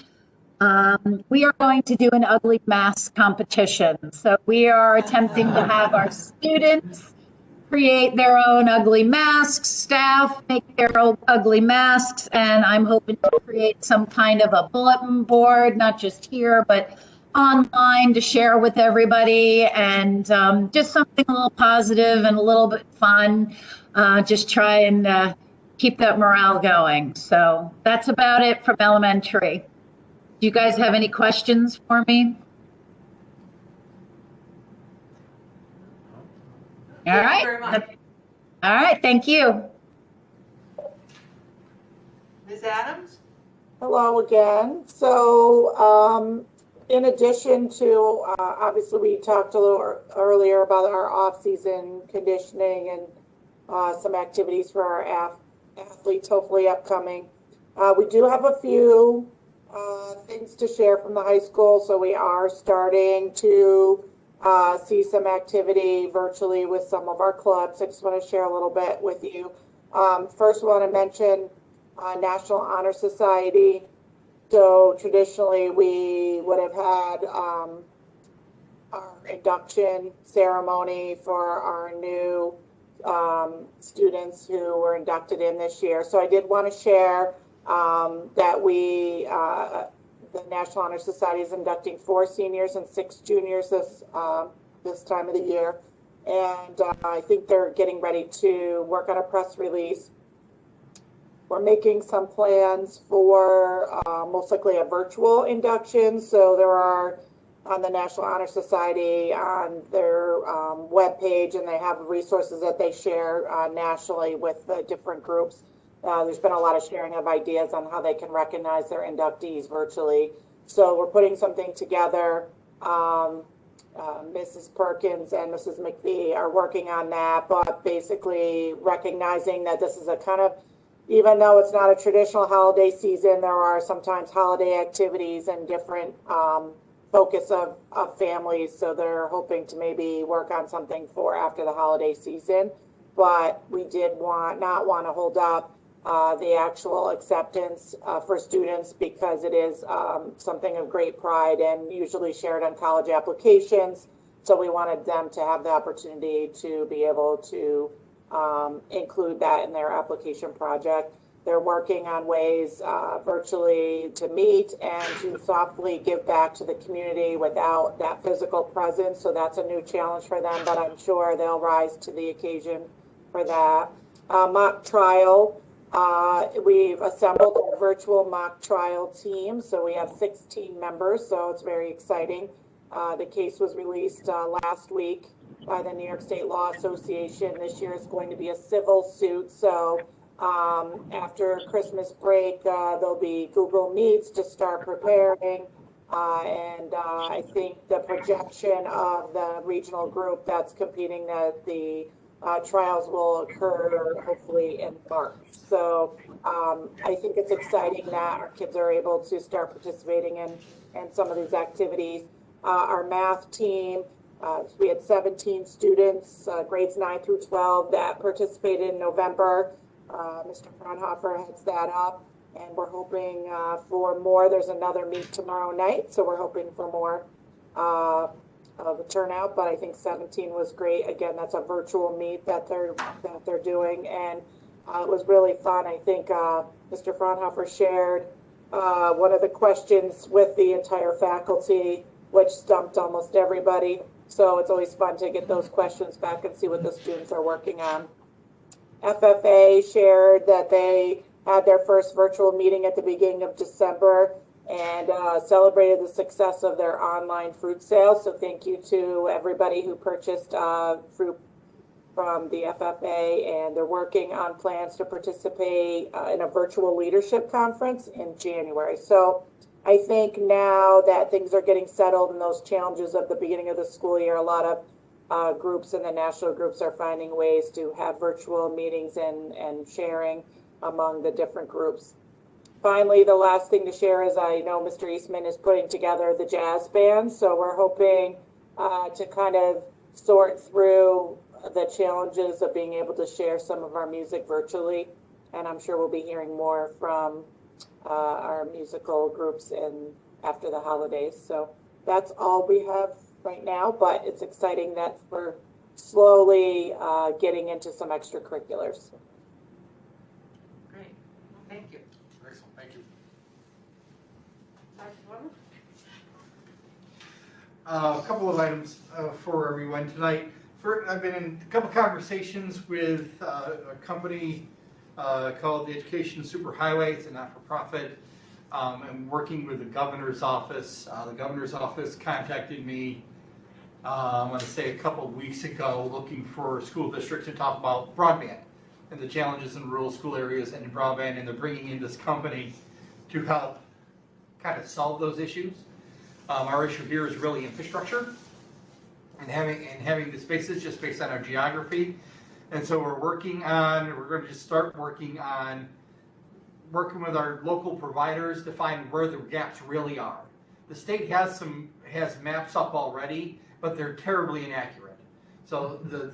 We are going to do an ugly mask competition. So we are attempting to have our students create their own ugly masks, staff make their own ugly masks, and I'm hoping to create some kind of a bulletin board, not just here, but online to share with everybody, and just something a little positive and a little bit fun. Just try and keep that morale going. So that's about it from elementary. Do you guys have any questions for me? All right. Thank you very much. All right. Thank you. Ms. Adams? Hello again. So, in addition to, obviously we talked a little earlier about our off-season conditioning and some activities for our athletes, hopefully upcoming. We do have a few things to share from the high school. So we are starting to see some activity virtually with some of our clubs. I just want to share a little bit with you. First, I want to mention National Honor Society. So traditionally, we would have had our induction ceremony for our new students who were inducted in this year. So I did want to share that the National Honor Society is inducting 4 seniors and 6 juniors this time of the year. And I think they're getting ready to work on a press release. We're making some plans for most likely a virtual induction. So there are on the National Honor Society on their webpage, and they have resources that they share nationally with the different groups. There's been a lot of sharing of ideas on how they can recognize their inductees virtually. So we're putting something together. Mrs. Perkins and Mrs. McPhee are working on that, but basically recognizing that this is a kind of, even though it's not a traditional holiday season, there are sometimes holiday activities and different focus of families. So they're hoping to maybe work on something for after the holiday season. But we did not want to hold up the actual acceptance for students because it is something of great pride and usually shared on college applications. So we wanted them to have the opportunity to be able to include that in their application project. They're working on ways virtually to meet and to softly give back to the community without that physical presence. So that's a new challenge for them, but I'm sure they'll rise to the occasion for that. Mock trial. We've assembled a virtual mock trial team. So we have 16 members, so it's very exciting. The case was released last week by the New York State Law Association. This year is going to be a civil suit. So after Christmas break, there'll be Google Meets to start preparing. And I think the projection of the regional group that's competing that the trials will occur hopefully in March. So I think it's exciting that our kids are able to start participating in some of these activities. Our math team, we had 17 students, grades 9 through 12 that participated in November. Mr. Fraunhofer heads that up, and we're hoping for more. There's another meet tomorrow night, so we're hoping for more of a turnout, but I think 17 was great. Again, that's a virtual meet that they're doing, and it was really fun. I think Mr. Fraunhofer shared one of the questions with the entire faculty, which stumped almost everybody. So it's always fun to get those questions back and see what the students are working on. FFA shared that they had their first virtual meeting at the beginning of December and celebrated the success of their online fruit sales. So thank you to everybody who purchased fruit from the FFA, and they're working on plans to participate in a virtual leadership conference in January. So I think now that things are getting settled and those challenges of the beginning of the school year, a lot of groups and the national groups are finding ways to have virtual meetings and sharing among the different groups. Finally, the last thing to share is I know Mr. Eastman is putting together the jazz band, so we're hoping to kind of sort through the challenges of being able to share some of our music virtually. And I'm sure we'll be hearing more from our musical groups after the holidays. So that's all we have right now, but it's exciting that we're slowly getting into some extracurriculars. Great, thank you. Excellent, thank you. Dr. Glover? A couple of items for everyone tonight. I've been in a couple conversations with a company called the Education Superhighway. It's a not-for-profit. I'm working with the governor's office. The governor's office contacted me, I want to say a couple of weeks ago, looking for school districts to talk about broadband and the challenges in rural school areas and in broadband, and they're bringing in this company to help kind of solve those issues. Our issue here is really infrastructure and having the spaces just based on our geography. And so we're going to just start working with our local providers to find where the gaps really are. The state has maps up already, but they're terribly inaccurate. So the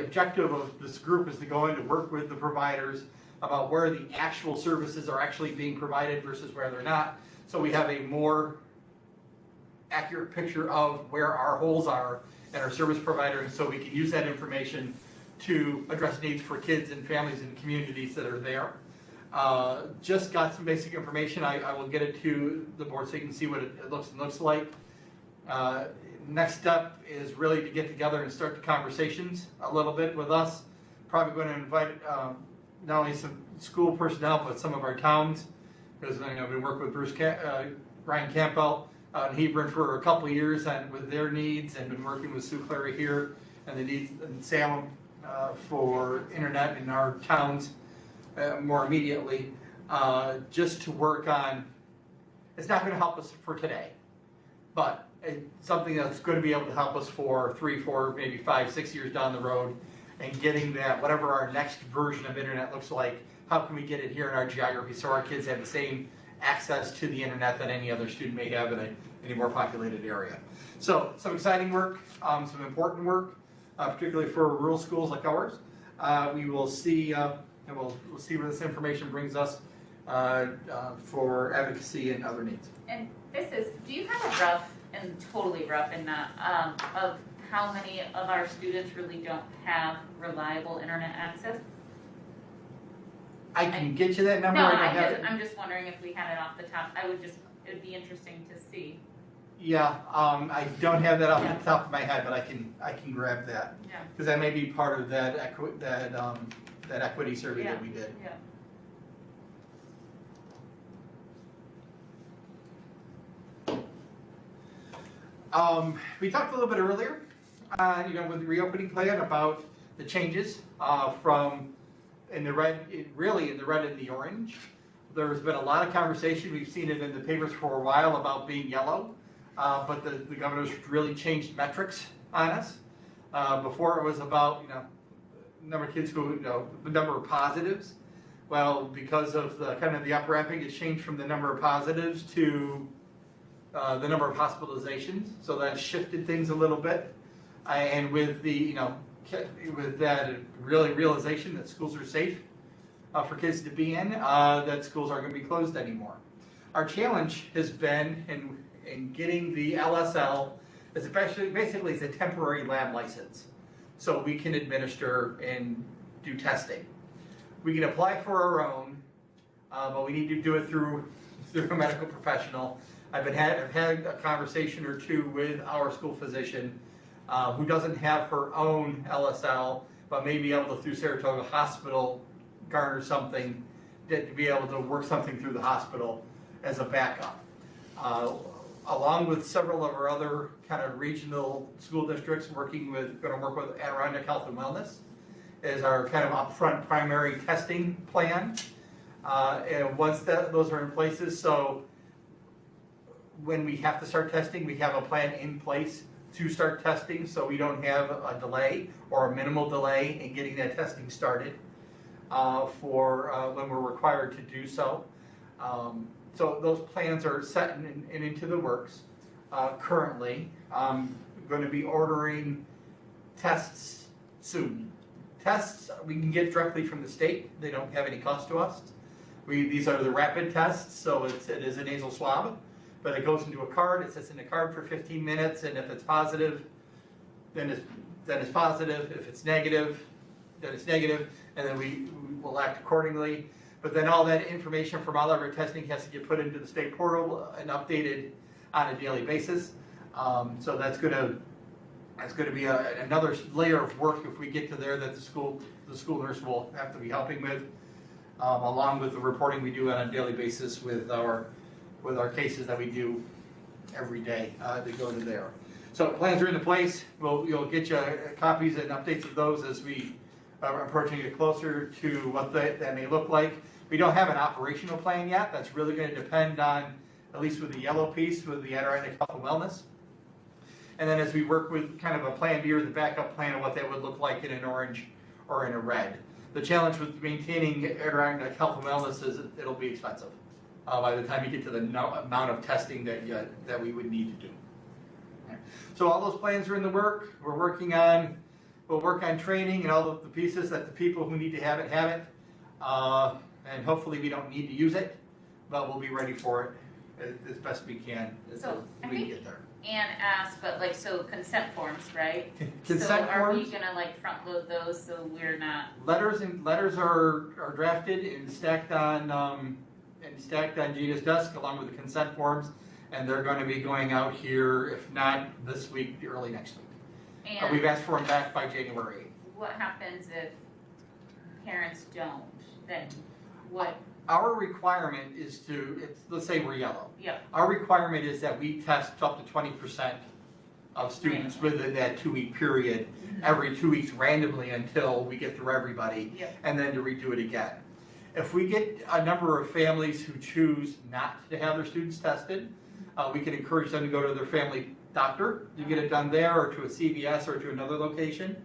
objective of this group is to go in to work with the providers about where the actual services are actually being provided versus where they're not. So we have a more accurate picture of where our holes are and our service provider, and so we can use that information to address needs for kids and families and communities that are there. Just got some basic information. I will get it to the board so you can see what it looks like. Next step is really to get together and start the conversations a little bit with us. Probably going to invite not only some school personnel, but some of our towns, because I've been working with Ryan Campbell in Hebron for a couple of years and with their needs, and been working with Sue Clary here and the needs in Salem for internet in our towns more immediately, just to work on. It's not going to help us for today, but it's something that's going to be able to help us for 3, 4, maybe 5, 6 years down the road, and getting that, whatever our next version of internet looks like, how can we get it here in our geography so our kids have the same access to the internet that any other student may have in any more populated area. So some exciting work, some important work, particularly for rural schools like ours. We will see, and we'll see where this information brings us for advocacy and other needs. And do you have a rough, and totally rough and not, of how many of our students really don't have reliable internet access? I can get you that number. No, I'm just wondering if we had it off the top. It'd be interesting to see. Yeah, I don't have that off the top of my head, but I can grab that. Yeah. Because that may be part of that equity survey that we did. Yeah. We talked a little bit earlier, with the reopening plan about the changes from in the red and the orange. There's been a lot of conversation. We've seen it in the papers for a while about being yellow, but the governor's really changed metrics on us. Before it was about number of kids who the number of positives. Well, because of the the up ramping, it's changed from the number of positives to the number of hospitalizations. So that shifted things a little bit, and with the with that realization that schools are safe for kids to be in, that schools aren't going to be closed anymore. Our challenge has been in getting the LSL, basically it's a temporary lab license, so we can administer and do testing. We can apply for our own, but we need to do it through a medical professional. I've had a conversation or two with our school physician who doesn't have her own LSL, but may be able to, through Saratoga Hospital, garner something to be able to work something through the hospital as a backup. Along with several of our other regional school districts, going to work with Adirondack Health and Wellness as our upfront primary testing plan. And once those are in places, so when we have to start testing, we have a plan in place to start testing, so we don't have a delay or a minimal delay in getting that testing started for when we're required to do so. So those plans are set and into the works currently. gonna be ordering tests soon. Tests we can get directly from the state, they don't have any cost to us. These are the rapid tests, so it is a nasal swab, but it goes into a card, it sits in the card for 15 minutes, and if it's positive, then it's positive, if it's negative, then it's negative, and then we will act accordingly. But then all that information from all of our testing has to get put into the state portal and updated on a daily basis. So that's gonna be another layer of work if we get to there that the school nurse will have to be helping with, along with the reporting we do on a daily basis with our cases that we do every day to go to there. So plans are into place. You'll get you copies and updates of those as we are approaching it closer to what that may look like. We don't have an operational plan yet. That's really going to depend on, at least with the yellow piece, with the Adirondack Health and Wellness. And then as we work with kind of a plan B or the backup plan of what that would look like in an orange or in a red. The challenge with maintaining Adirondack Health and Wellness is it'll be expensive by the time you get to the amount of testing that we would need to do. So all those plans are in the work. We'll work on training and all of the pieces that the people who need to have it. And hopefully we don't need to use it, but we'll be ready for it as best we can as we get there. Anne asked, but like, so consent forms, right? Consent So are we forms? gonna like front load those so we're not, Letters are drafted and stacked on Gina's desk along with the consent forms, and they're going to be going out here, if not this week, early next week. We've and asked for them back by January. what happens if parents don't, then what, Our requirement is let's say we're yellow. yeah, Our requirement is that we test up to 20% of students within that 2-week period, every 2 weeks randomly until we get through everybody, yeah, and then to redo it again. If we get a number of families who choose not to have their students tested, we can encourage them to go to their family doctor to get it done there, or to a CVS, or to another location.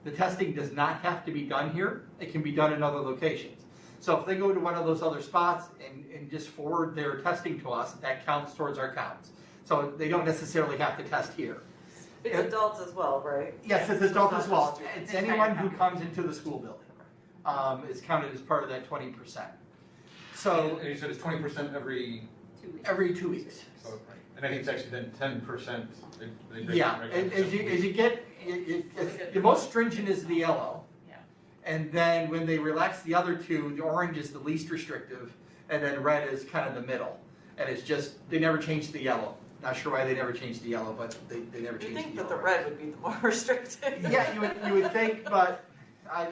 The testing does not have to be done here. It can be done in other locations. So if they go to one of those other spots and just forward their testing to us, that counts towards our counts. So they don't necessarily have to test here. It's adults as well, right? Yes, it's adults as well. It's It's anyone who fine. comes into the school building is counted as part of that 20%. So And you said it's 20% every, 2 weeks. every 2 weeks. so, and I think it's actually then 10%. they break Yeah, it and regular. as you get, the most stringent is the yellow. Yeah. And then when they relax the other two, the orange is the least restrictive, and then red is kind of the middle. And it's just, they never changed the yellow. Not sure why they never changed the yellow, but they never You'd changed the think that yellow. the red would be the more restricted. Yeah, you would think, but I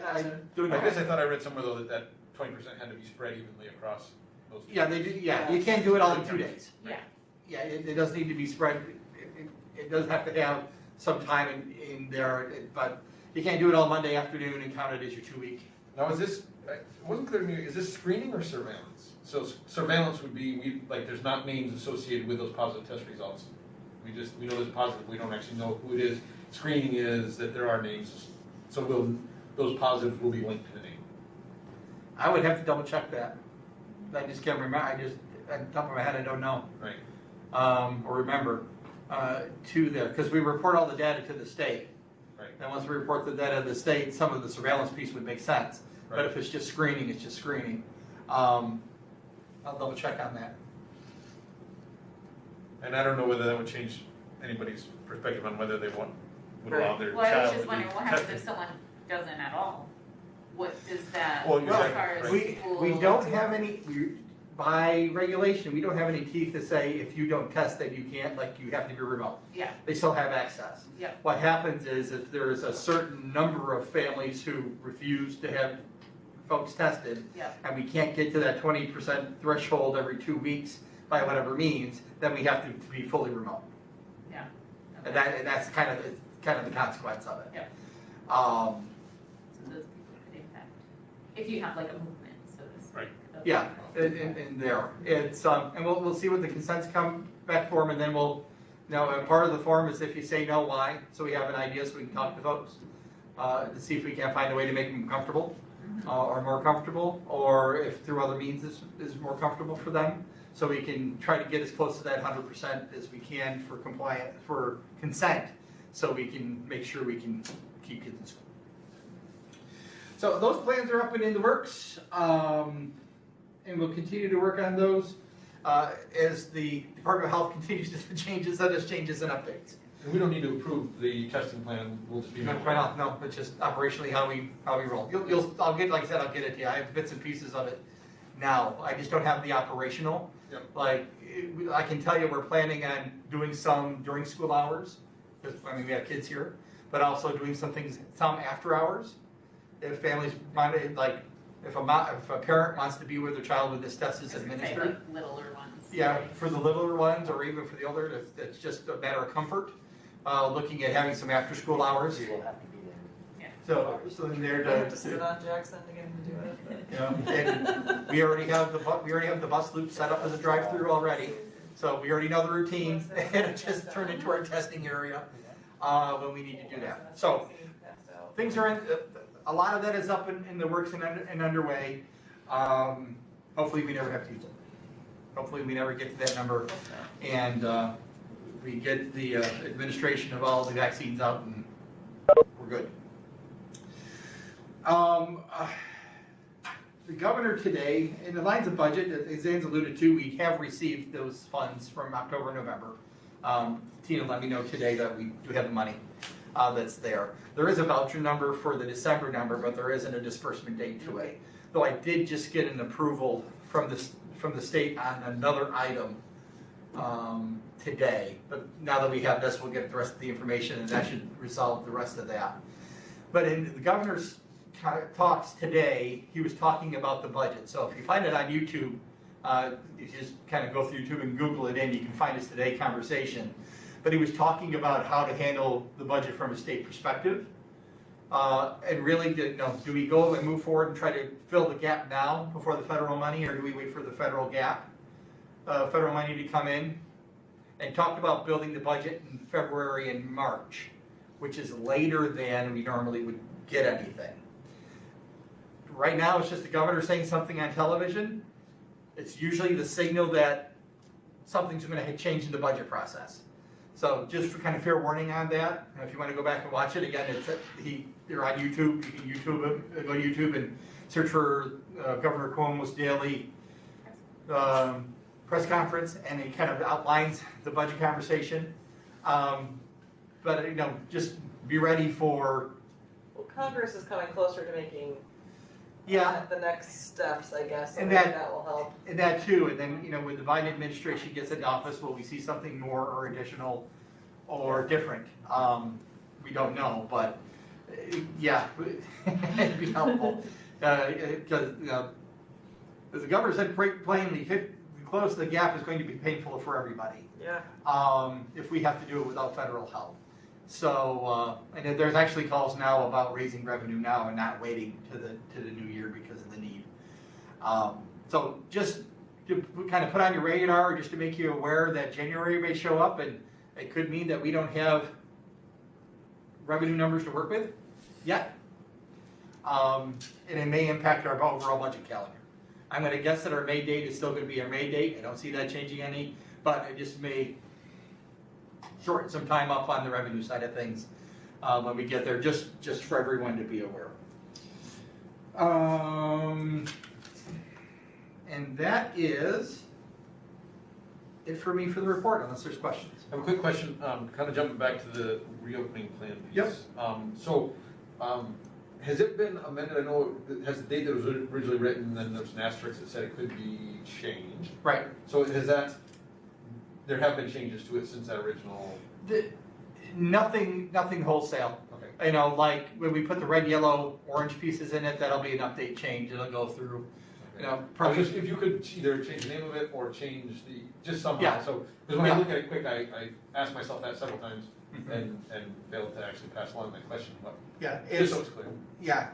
don't know. I guess I thought I read somewhere though that 20% had to be spread evenly across those. Yeah, they do, yeah, you can't do it all in 2 days. Yeah. Yeah, it does need to be spread, it does have to have some time in there, but you can't do it all Monday afternoon and count it as your 2 week. Now, is this, it wasn't clear to me, is this screening or surveillance? So surveillance would be, there's not names associated with those positive test results. We know there's a positive, we don't actually know who it is. Screening is that there are names, so those positives will be linked to the name. I would have to double check that. I just can't remember, at the top of my head, I don't know. Right. Or remember, to there, because we report all the data to the state. Right. And once we report the data to the state, some of the surveillance piece would make sense. But Right. if it's just screening, it's just screening. I'll double check on that. And I don't know whether that would change anybody's perspective on whether they would allow their Well, I was child just to be wondering, what happens tested. if someone doesn't at all? What does that, Well, as exactly, far as right. school? We don't have any, by regulation, we don't have any teeth to say if you don't test that you can't, like you have to be remote. Yeah, They still have access. yeah, What happens is if there's a certain number of families who refuse to have folks tested, yeah, and we can't get to that 20% threshold every 2 weeks by whatever means, then we have to be fully remote. yeah. And Okay. that's kind of the consequence of it. Yeah. Um, So those people could impact, if you have like a movement, so to speak. Right. of- Yeah, in there. It's, and we'll see what the consents come back for, and then we'll, and part of the form is if you say no, why, so we have an idea so we can talk to folks, to see if we can't find a way to make them comfortable, or more comfortable, or if through other means is more comfortable for them, so we can try to get as close to that 100% as we can for consent, so we can make sure we can keep kids in school. So those plans are up and in the works, and we'll continue to work on those as the Department of Health continues to changes and updates. And we don't need to approve the testing plan, we'll just be. No, it's just operationally how we roll. I'll get, like I said, I'll get it to you. I have bits and pieces of it now. I just don't have the operational. Yep. Like, I can tell you, we're planning on doing some during school hours, because, I mean, we have kids here, but also doing some after hours. If families want to, like, if a parent wants to be with their child when this test is administered. Like littler ones. Yeah, for the littler ones, or even for the older, it's just a matter of comfort. Looking at having some after-school hours. We will have to be there. So then they're I have to sit on Jackson to get him to do it. Yeah, and we already have the bus loop set up as a drive-through already. So we already know the routine, and it just turned into our testing area when we need to do that. So things are a lot of that is up in the works and underway. Hopefully we never have to use them. Hopefully we never get to that number, and we get the administration of all the vaccines out, and we're good. The governor today, in the lines of budget, as Zane's alluded to, we have received those funds from October, November. Tina let me know today that we do have the money that's there. There is a voucher number for the December number, but there isn't a disbursement date to it. Though I did just get an approval from the state on another item today. But now that we have this, we'll get the rest of the information, and that should resolve the rest of that. But in the governor's talks today, he was talking about the budget. So if you find it on YouTube, if you just kind of go through YouTube and Google it in, you can find his today conversation. But he was talking about how to handle the budget from a state perspective. And really, do we go and move forward and try to fill the gap now before the federal money, or do we wait for the federal money to come in? And talked about building the budget in February and March, which is later than we normally would get anything. Right now, it's just the governor saying something on television. It's usually the signal that something's going to change in the budget process. So just for kind of fair warning on that, if you want to go back and watch it, again, you're on YouTube, you can go to YouTube and search for Governor Cuomo's daily press conference, and he kind of outlines the budget conversation. But just be ready for. Well, Congress is coming closer to making the next steps, I guess, and that will help. And that too, and then when the Biden administration gets into office, will we see something more or additional or different? We don't know, but yeah, it'd be helpful because as the governor said plainly, close the gap is going to be painful for everybody. Yeah. If we have to do it without federal help. So, and there's actually calls now about raising revenue now and not waiting to the new year because of the need. So just to kind of put on your radar, just to make you aware that January may show up, and it could mean that we don't have revenue numbers to work with yet. And it may impact our overall budget calendar. I'm going to guess that our May date is still going to be our May date. I don't see that changing any, but it just may shorten some time up on the revenue side of things when we get there, just for everyone to be aware. And that is it for me for the report, unless there's questions. I have a quick question, kind of jumping back to the reopening plan piece. Yep. Has it been amended? I know it has the date that was originally written, then there's an asterisk that said it could be changed. Right. So there have been changes to it since that original? Nothing wholesale. Okay. Like when we put the red, yellow, orange pieces in it, that'll be an update change. It'll go through, probably. If you could either change the name of it or change just somehow. Yeah. So, because when I look at it quick, I asked myself that several times and failed to actually pass along that question. But yeah, just so it's clear. Yeah,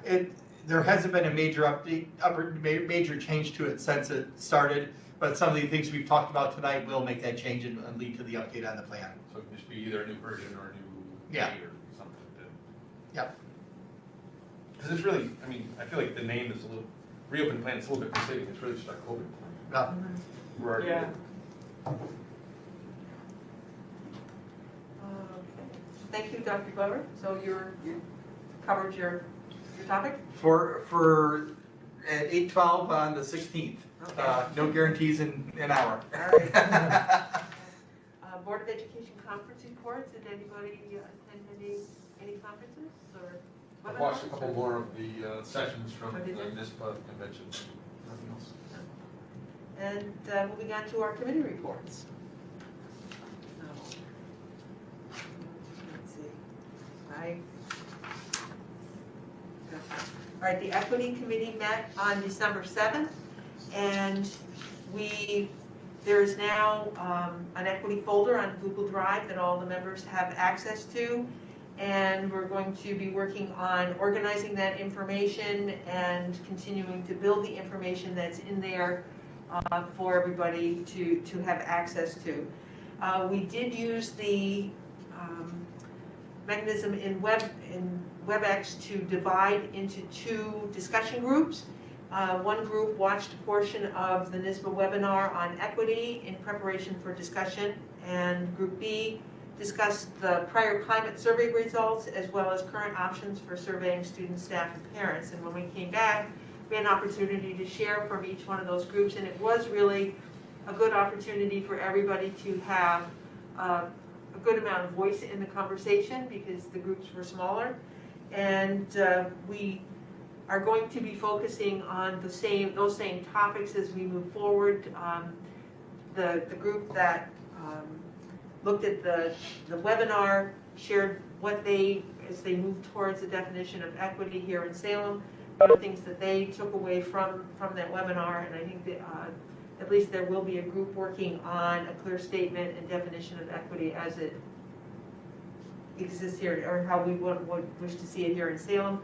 there hasn't been a major change to it since it started, but some of the things we've talked about tonight will make that change and lead to the update on the plan. So it can just be either a new version or a new Yeah. date or something. Yeah. Because it's really, I feel like the name is a little, reopen plan, it's a little bit misleading. It's really just our COVID plan. We're already thank you, Dr. Glover. So you covered your topic? For at 8:12 on the 16th. Okay. No guarantees in an hour. All right. Board of Education conference reports. Did anybody attend any conferences or I webinars? watched a couple more of the sessions from Oh, the did you? NISPA convention. Nothing else. And moving on to our committee reports. So, let's see. All right, the Equity Committee met on December 7th, and there is now an equity folder on Google Drive that all the members have access to, and we're going to be working on organizing that information and continuing to build the information that's in there for everybody to have access to. We did use the mechanism in WebEx to divide into two discussion groups. One group watched a portion of the NISBA webinar on equity in preparation for discussion, and Group B discussed the prior climate survey results as well as current options for surveying students, staff, and parents. And when we came back, we had an opportunity to share from each one of those groups, and it was really a good opportunity for everybody to have a good amount of voice in the conversation because the groups were smaller. And we are going to be focusing on those same topics as we move forward. The group that looked at the webinar shared what as they move towards the definition of equity here in Salem, one of the things that they took away from that webinar, and I think that at least there will be a group working on a clear statement and definition of equity as it exists here, or how we would wish to see it here in Salem.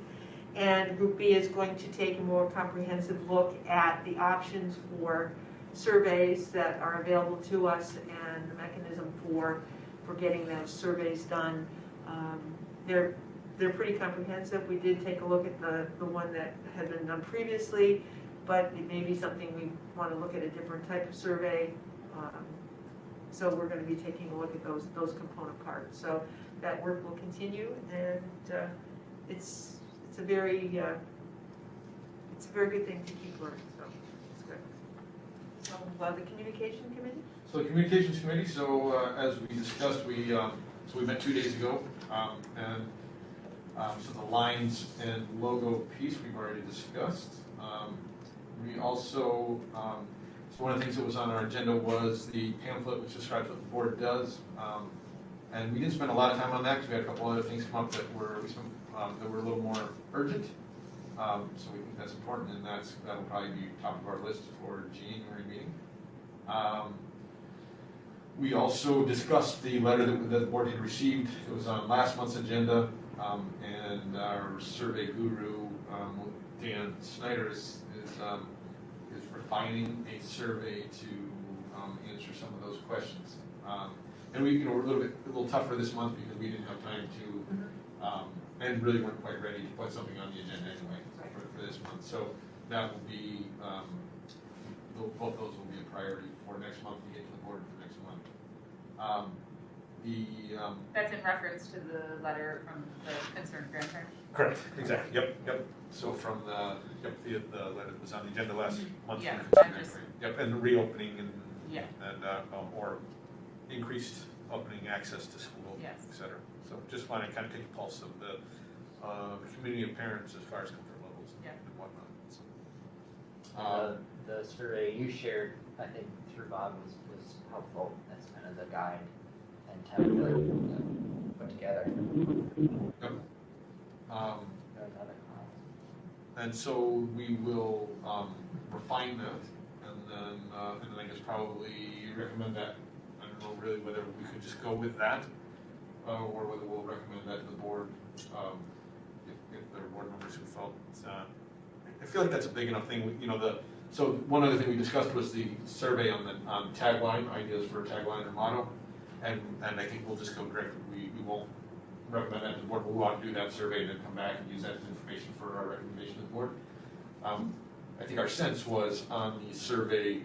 And Group B is going to take a more comprehensive look at the options for surveys that are available to us and the mechanism for getting those surveys done. They're pretty comprehensive. We did take a look at the one that had been done previously, but it may be something we want to look at a different type of survey. So we're going to be taking a look at those component parts. So that work will continue, and it's a very good thing to keep learning. So it's good. So the Communication Committee. So the Communications Committee. So as we discussed, we met 2 days ago, so the lines and logo piece we've already discussed. We also, so one of the things that was on our agenda was the pamphlet which describes what the board does. And we didn't spend a lot of time on that because we had a couple other things come up that were a little more urgent. So we think that's important, and that'll probably be top of our list for January meeting. We also discussed the letter that the board had received. It was on last month's agenda, and our survey guru, Dan Snyder, is refining a survey to answer some of those questions. And we're a little tougher this month because we didn't have time to, and really weren't quite ready to put something on the agenda anyway for this month. So that will be, both those will be a priority for next month to get to the board for next month. That's in reference to the letter from the concerned grandparent? Correct, exactly, yep. So from the letter that was on the agenda last month. Yeah, Yep, and the reopening and, yeah. or increased opening access to school, Yes. et cetera. So just want to kind of take a pulse of the community of parents as far as comfort levels and whatnot. So, The survey you shared, I think, through Bob was helpful. That's kind of the guide and template that put together. Yep. There's other comments. And so we will refine that, and then I guess probably recommend that. I don't know really whether we could just go with that, or whether we'll recommend that to the board, if there are board members who felt. I feel like that's a big enough thing. So one other thing we discussed was the survey on tagline, ideas for a tagline or motto, and I think we'll just go direct. We won't recommend that to the board, but we want to do that survey and then come back and use that as information for our recommendation to the board. I think our sense was on the survey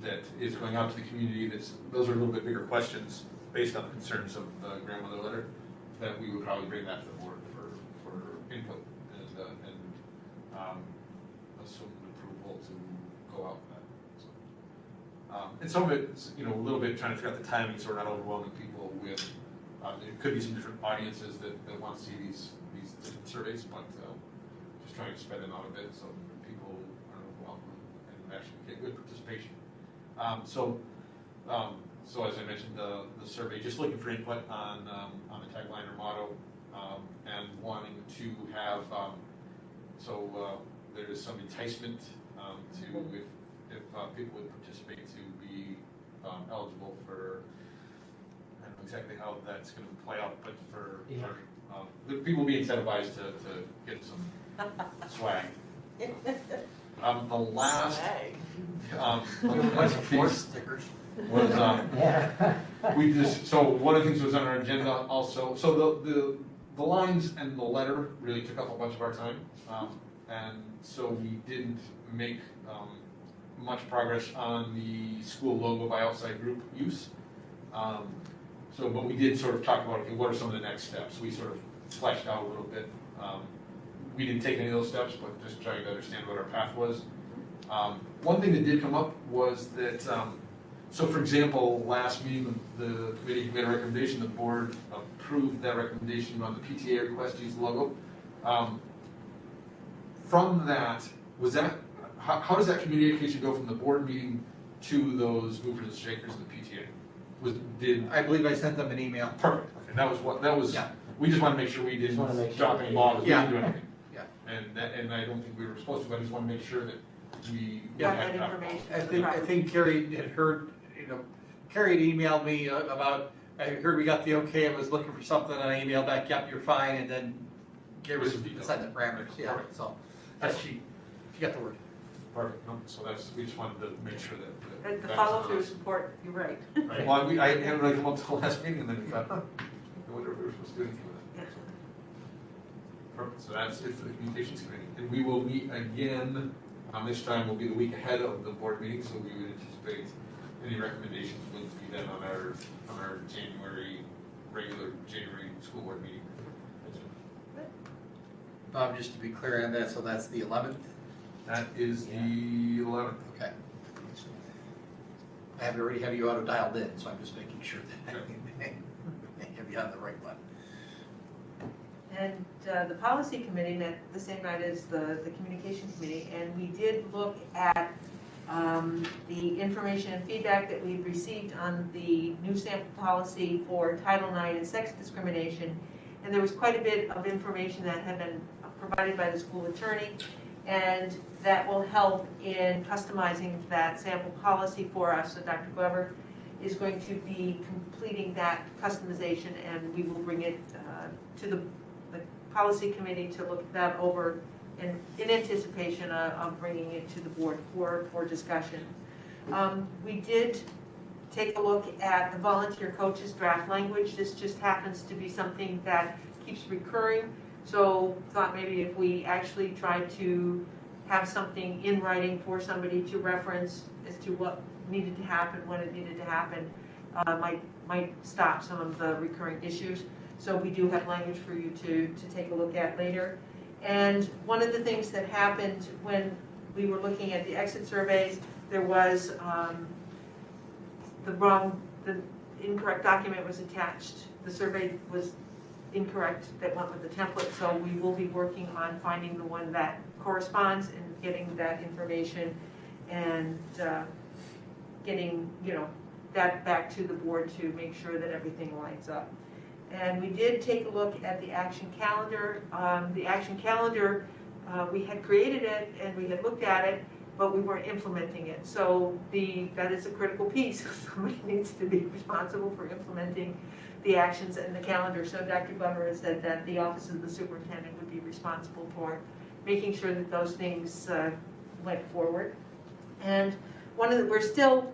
that is going out to the community, those are a little bit bigger questions. based on the concerns of the grandmother letter, that we would probably bring that to the board for input and assume approval to go out with that. So, and some of it's, a little bit trying to figure out the timing so we're not overwhelming people with, there could be some different audiences that want to see these different surveys, but just trying to spread them out a bit so people aren't overwhelmed and actually get good participation. So as I mentioned, the survey, just looking for input on the tagline or motto, and wanting to have, there is some enticement to, if people would participate, to be eligible for, I don't know exactly how that's going to play out, but for people be incentivized to get some swag. The last stickers. Was we just, so one of the things was on our agenda also, so the lines and the letter really took up a bunch of our time, and so we didn't make much progress on the school logo by outside group use. But we did sort of talk about, okay, what are some of the next steps? We sort of fleshed out a little bit. We didn't take any of those steps, but just trying to understand what our path was. One thing that did come up was that, so for example, last meeting, the committee made a recommendation, the board approved that recommendation on the PTA request to use the logo. From that, how does that communication go from the board meeting to those movers and shakers of the PTA? I believe I sent them an email. Perfect, okay, that was, Yeah. we just want to make sure we didn't drop any balls, we didn't do anything. Yeah. And I don't think we were supposed to, but I just want to make sure that we. Got had that information. I think Carrie had heard, Carrie had emailed me about, I heard we got the okay, I was looking for something, and I emailed back, yep, you're fine, and then Carrie was inside the parameters, yeah, Perfect. so, that's she got the word. Perfect, no, so we just wanted to make sure that. The follow-through is important, you're right. Right. Well, I hadn't really come up to the last meeting, and then we thought, I wonder if we were supposed to do anything with it. Perfect, so that's it for the communications committee. And we will meet again, this time will be the week ahead of the board meeting, so we would anticipate any recommendations will be then on our regular January school board meeting. Bob, just to be clear on that, so that's the 11th? That is the 11th. Okay. I already have you auto dialed in, so I'm just making sure that I have you on the right one. And the policy committee met the same night as the communication committee, and we did look at the information and feedback that we've received on the new sample policy for Title IX and sex discrimination. And there was quite a bit of information that had been provided by the school attorney, and that will help in customizing that sample policy for us. So Dr. Glover is going to be completing that customization, and we will bring it to the policy committee to look that over in anticipation of bringing it to the board for discussion. We did take a look at the volunteer coaches draft language. This just happens to be something that keeps recurring. So thought maybe if we actually try to have something in writing for somebody to reference as to what needed to happen, when it needed to happen, might stop some of the recurring issues. So we do have language for you to take a look at later. And one of the things that happened when we were looking at the exit surveys, there was the incorrect document was attached. The survey was incorrect that went with the template, so we will be working on finding the one that corresponds and getting that information and getting, that back to the board to make sure that everything lines up. And we did take a look at the action calendar. The action calendar, we had created it and we had looked at it, but we weren't implementing it. So that is a critical piece. Somebody needs to be responsible for implementing the actions in the calendar. So Dr. Glover has said that the Office of the Superintendent would be responsible for making sure that those things went forward. And we're still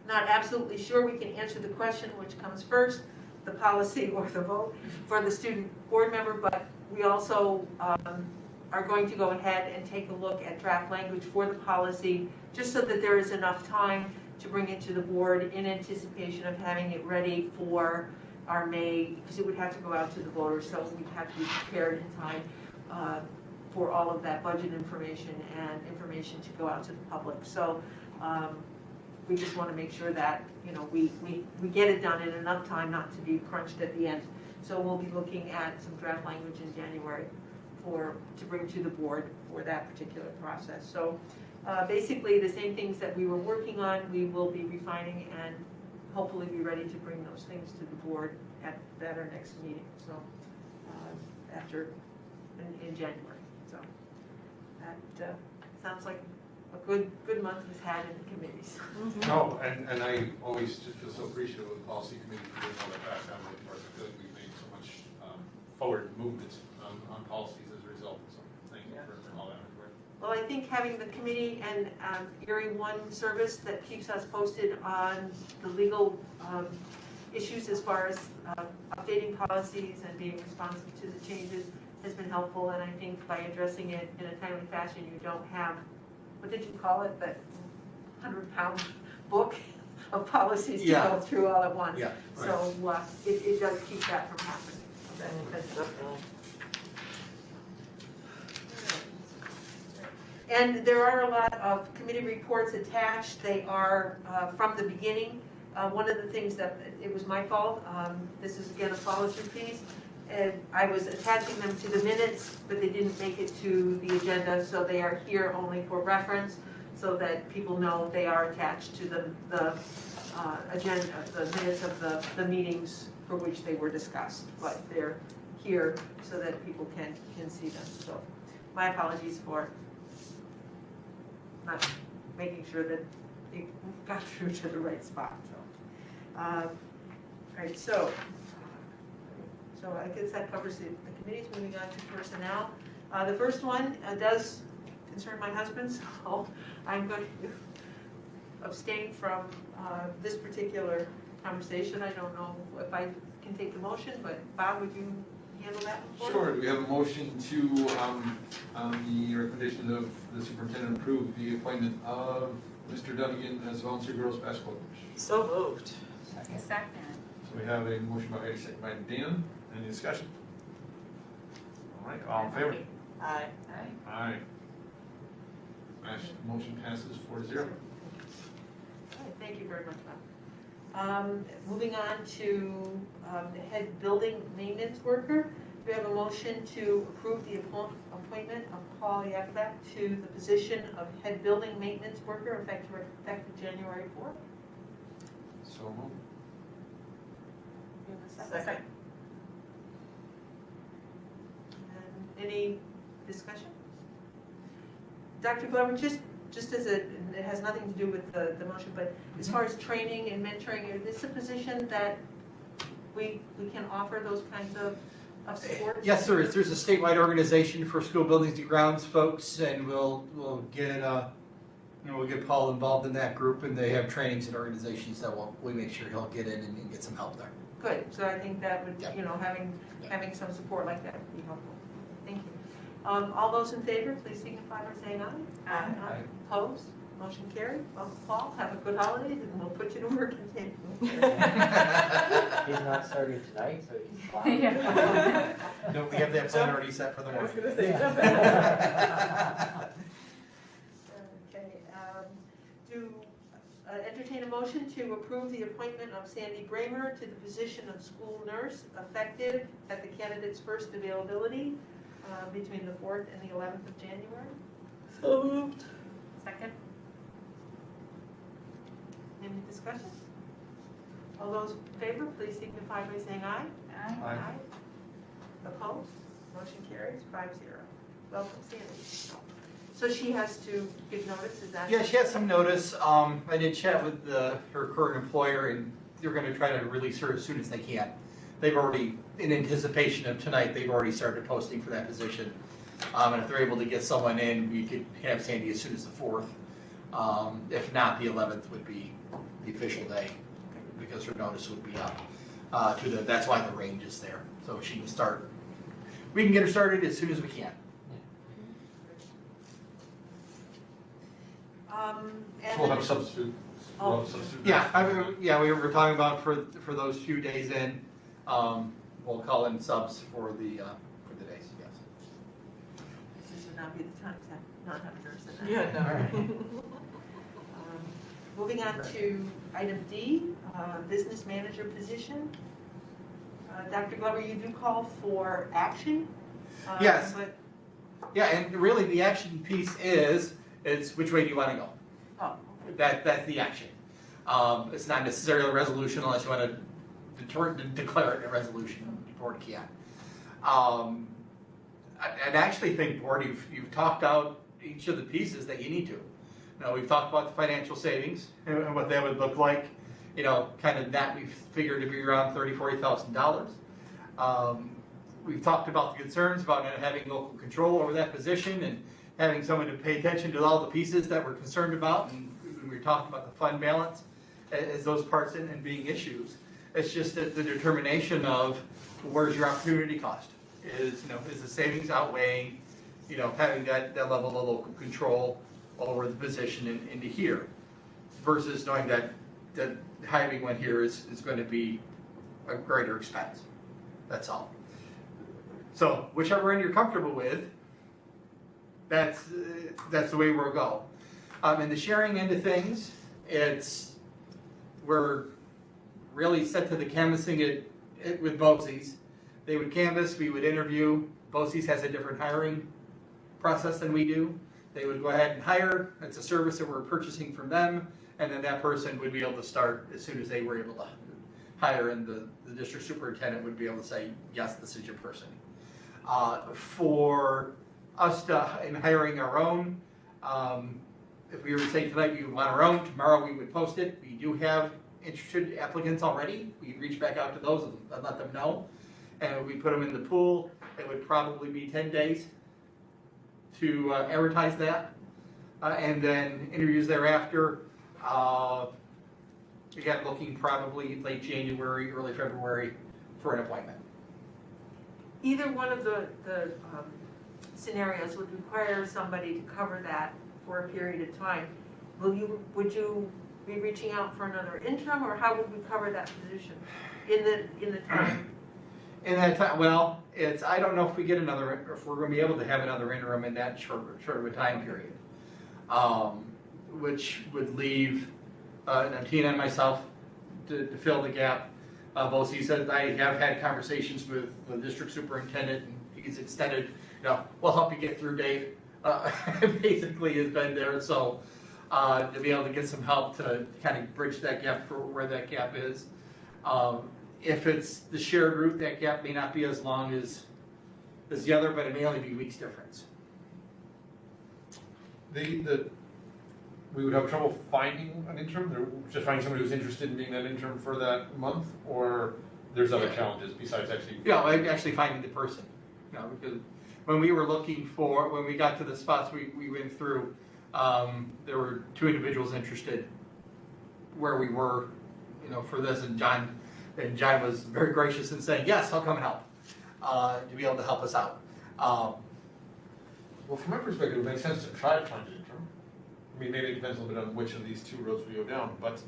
not absolutely sure we can answer the question which comes first, the policy or the vote for the student board member, but we also are going to go ahead and take a look at draft language for the policy, just so that there is enough time to bring it to the board in anticipation of having it ready for our May, because it would have to go out to the voters, so we'd have to be prepared in time for all of that budget information and information to go out to the public. So we just want to make sure that, you know, we get it done in enough time not to be crunched at the end. So we'll be looking at some draft language in January to bring to the board for that particular process. So basically the same things that we were working on, we will be refining and hopefully be ready to bring those things to the board at our next meeting. So after in January. So that sounds like a good month was had in the committees. No, and I always just feel so appreciative of the policy committee for doing all that background work for us. I feel like we've made so much forward movements on policies as a result. So thank you for all that work. Well, I think having the committee and Erie One service that keeps us posted on the legal issues as far as updating policies and being responsive to the changes has been helpful. And I think by addressing it in a timely fashion, you don't have, what did you call it, that 100-pound book of policies to go through all at once. Yeah, right. So it does keep that from happening. So and there are a lot of committee reports attached. They are from the beginning. One of the things that, it was my fault, this is again a follow-through piece, and I was attaching them to the minutes, but they didn't make it to the agenda, so they are here only for reference, so that people know they are attached to the agenda, the minutes of the meetings for which they were discussed, but they're here so that people can see them. So my apologies for not making sure that it got through to the right spot. So, all right, so I guess that covers the committees. Moving on to personnel. The first one does concern my husband, so I'm going to abstain from this particular conversation. I don't know if I can take the motion, but Bob, would you handle that one? Sure. Do we have a motion to, on the recommendation of the superintendent, approve the appointment of Mr. Dunnigan as volunteer girls basketball coach? So moved. Second. So we have a motion by Eddie, second by Dan. Any discussion? All right, all in favor? Aye. Aye. Motion passes 4-0. Okay, thank you very much, Bob. Moving on to the head building maintenance worker. We have a motion to approve the appointment of Paul Yakubak to the position of head building maintenance worker effective January 4th. So moved. You have a Second. And any discussion? Dr. Glover, just as it has nothing to do with the motion, but as far as training and mentoring, is this a position that we can offer those kinds of support? Yes, there is. There's a statewide organization for school buildings and grounds folks, and we'll get we'll get Paul involved in that group, and they have trainings and organizations that we make sure he'll get in and get some help there. Good. So I think that would, having some support like that would be helpful. Thank you. All those in favor, please signify by saying aye. Aye. Opposed? Motion carried. Well, Paul, have a good holiday, and we'll put you to work in He's not starting tonight, so he's fine. Yeah. No, we have that plan already set for the I was morning. gonna say, jump in. Okay, entertain a motion to approve the appointment of Sandy Bramer to the position of school nurse effective at the candidate's first availability between the 4th and the 11th of January. So moved. Second. Any discussion? All those in favor, please signify by saying aye. Aye. Opposed? Motion carries 5-0. Welcome, Sandy. So she has to give notice, is that? Yeah, she has some notice. I did chat with her current employer, and they're going to try to release her as soon as they can. They've already, in anticipation of tonight, they've already started posting for that position. And if they're able to get someone in, we could have Sandy as soon as the 4th. If not, the 11th would be the official day, because her notice would be up. That's why the range is there. So she can start, we can get her started as soon as we can. And We'll have a substitute. Well, substitute- Yeah, I mean, yeah, we were talking about for those few days in, we'll call in subs for the days, yes. This would not be the time to not have a nurse in that. Yeah, no. Moving on to item D, business manager position. Dr. Glover, you do call for action. Yes. But, Yeah, and really the action piece is which way do you want to go? oh, That's the action. It's not necessarily a resolution unless you want to declare it a resolution. The board can. I actually think, board, you've talked out each of the pieces that you need to. Now, we've talked about the financial savings and what that would look like. You know, kind of that we've figured to be around $30,000-$40,000. We've talked about the concerns about not having local control over that position and having someone to pay attention to all the pieces that we're concerned about. And we talked about the fund balance as those parts and being issues. It's just the determination of where's your opportunity cost? Is the savings outweighing, having that level of local control over the position into here versus knowing that hiring one here is going to be a greater expense. That's all. So whichever end you're comfortable with, that's the way we'll go. In the sharing end of things, we're really set to the canvassing it with BOCES. They would canvass, we would interview. BOCES has a different hiring process than we do. They would go ahead and hire. It's a service that we're purchasing from them, and then that person would be able to start as soon as they were able to hire, and the district superintendent would be able to say, yes, this is your person. For us in hiring our own, if we were to say tonight we want our own, tomorrow we would post it. We do have interested applicants already. We reach back out to those and let them know. And we put them in the pool. It would probably be 10 days to advertise that. And then interviews thereafter. Again, looking probably late January, early February for an appointment. either one of the scenarios would require somebody to cover that for a period of time. Would you be reaching out for another interim, or how would we cover that position in the time? In that time, well, I don't know if we get if we're going to be able to have another interim in that short of a time period, which would leave Tina and myself to fill the gap. Both he said I have had conversations with the district superintendent, and he's extended. We'll help you get through, Dave. Basically, has been there, so to be able to get some help to kind of bridge that gap for where that gap is. If it's the shared route, that gap may not be as long as the other, but it may only be weeks difference. We would have trouble finding an interim, or just finding somebody who's interested in being that interim for that month, or there's other challenges besides actually? Yeah, actually finding the person. Because when we got to the spots we went through, there were 2 individuals interested where we were, for this, and John was very gracious in saying, yes, I'll come and help, to be able to help us out. Well, from my perspective, it makes sense to try to find an interim. I mean, maybe it depends a little bit on which of these 2 roads we go down, but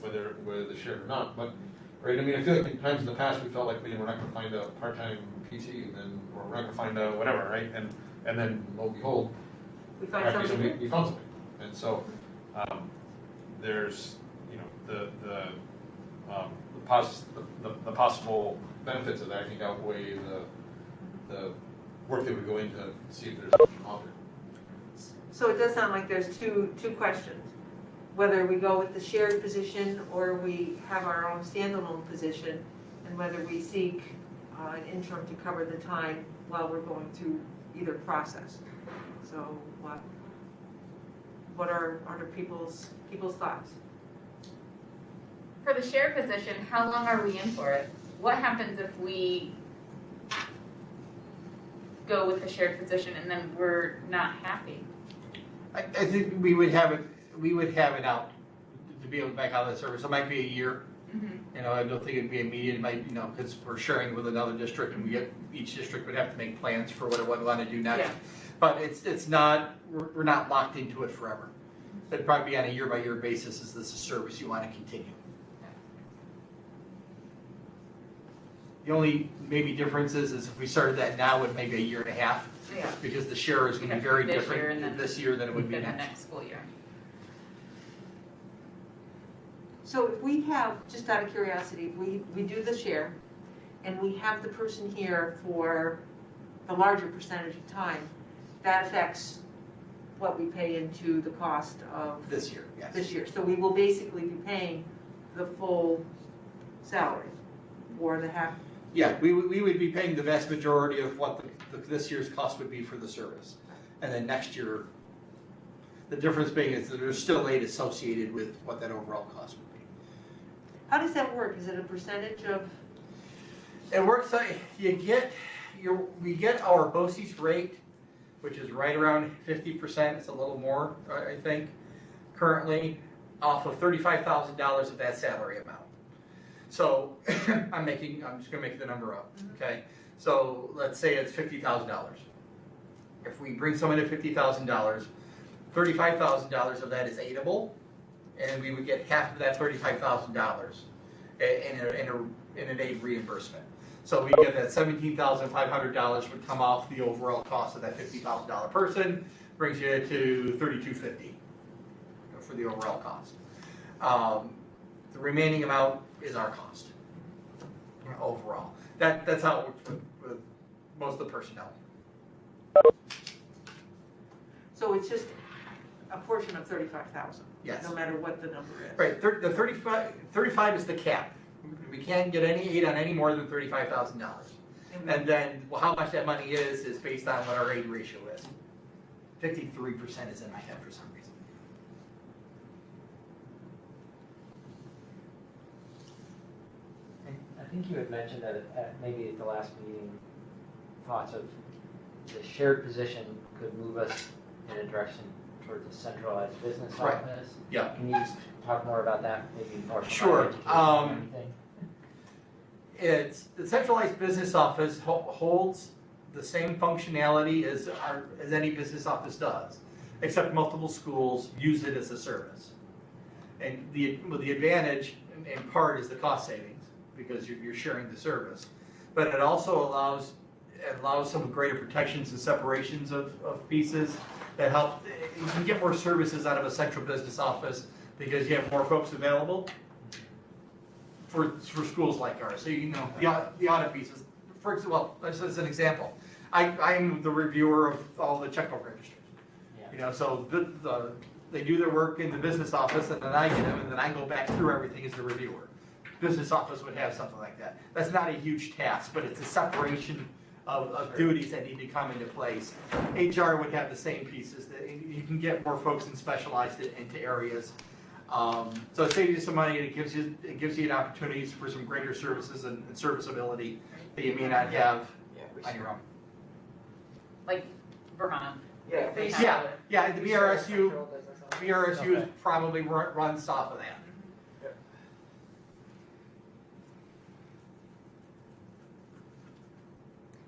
whether they're shared or not. But right, I mean, I feel like in times in the past we felt like, we're not going to find a part-time PT, and then we're not going to find a whatever, right? And then lo and behold, we found something. We found something. And so there's the possible benefits of that, I think, outweigh the work that would go in to see if there's something out there. So it does sound like there's two questions, whether we go with the shared position or we have our own standalone position, and whether we seek an interim to cover the time while we're going through either process. So what are other people's thoughts? For the shared position, how long are we in for it? What happens if we go with the shared position and then we're not happy? I think we would have it out to be able to back out of the service. It might be a year. Mm-hmm. I don't think it'd be immediate. It might, because we're sharing with another district, and each district would have to make plans for what it would want to do next. Yeah. But it's not, we're not locked into it forever. It'd probably be on a year-by-year basis, is this a service you want to continue? The only maybe difference is if we started that now with maybe a year and a half, Yeah. because the share is going to be very different this year than it would be For the next. next school year. So if we have, just out of curiosity, we do the share, and we have the person here for the larger percentage of time, that affects what we pay into the cost of This year, yes. this year. So we will basically be paying the full salary, or the half. Yeah, we would be paying the vast majority of what this year's cost would be for the service. And then next year, the difference being is that there's still aid associated with what that overall cost would be. How does that work? Is it a percentage of? It works like we get our BOCES rate, which is right around 50%. It's a little more, I think, currently, off of $35,000 of that salary amount. So I'm just gonna make the number up, okay? So let's say it's $50,000. If we bring someone to $50,000, $35,000 of that is aidable, and we would get half of that $35,000 in an aid reimbursement. So we get that $17,500 would come off the overall cost of that $50,000 person, brings you to $3,250 for the overall cost. The remaining amount is our cost overall. That's how it works with most of the personnel. So it's just a portion of 35,000? Yes. No matter what the number is? Right, the 35 is the cap. We can't get any aid on any more than $35,000. And then, well, how much that money is based on what our aid ratio is. 53% is in my head for some reason. I think you had mentioned that maybe at the last meeting, thoughts of the shared position could move us in a direction towards a centralized business Right. office. Yeah. Can you just talk more about that, maybe more from Sure. our education or anything? It's the centralized business office holds the same functionality as any business office does, except multiple schools use it as a service. And the advantage in part is the cost savings, because you're sharing the service. But it also allows some greater protections and separations of pieces that help. You can get more services out of a central business office because you have more folks available for schools like ours. So, you know, the audit pieces. For example, just as an example, I'm the reviewer of all the checkbook registers. Yeah. You know, so they do their work in the business office, and then I get them, and then I go back through everything as the reviewer. Business office would have something like that. That's not a huge task, but it's a separation of duties that need to come into place. HR would have the same pieces. That you can get more folks and specialize it into areas. So it saves you some money, and it gives you an opportunities for some greater services and serviceability that you may not have on your own. Like Vermont. Yeah. They have Yeah, it. yeah, the BRSU is probably runs off of that.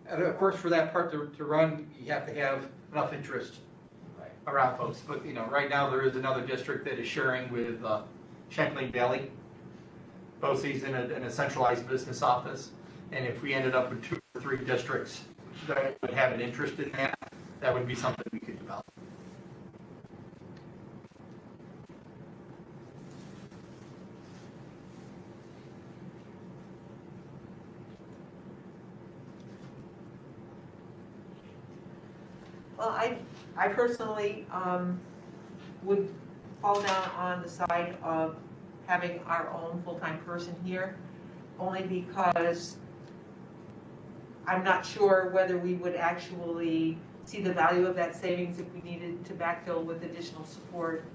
And of course, for that part to run, you have to have enough interest around folks. But, you know, right now there is another district that is sharing with Champlain Valley, BOCES in a centralized business office. And if we ended up with 2 or 3 districts that would have an interest in that, that would be something we could develop. Well, I personally would fall down on the side of having our own full-time person here, only because I'm not sure whether we would actually see the value of that savings if we needed to backfill with additional support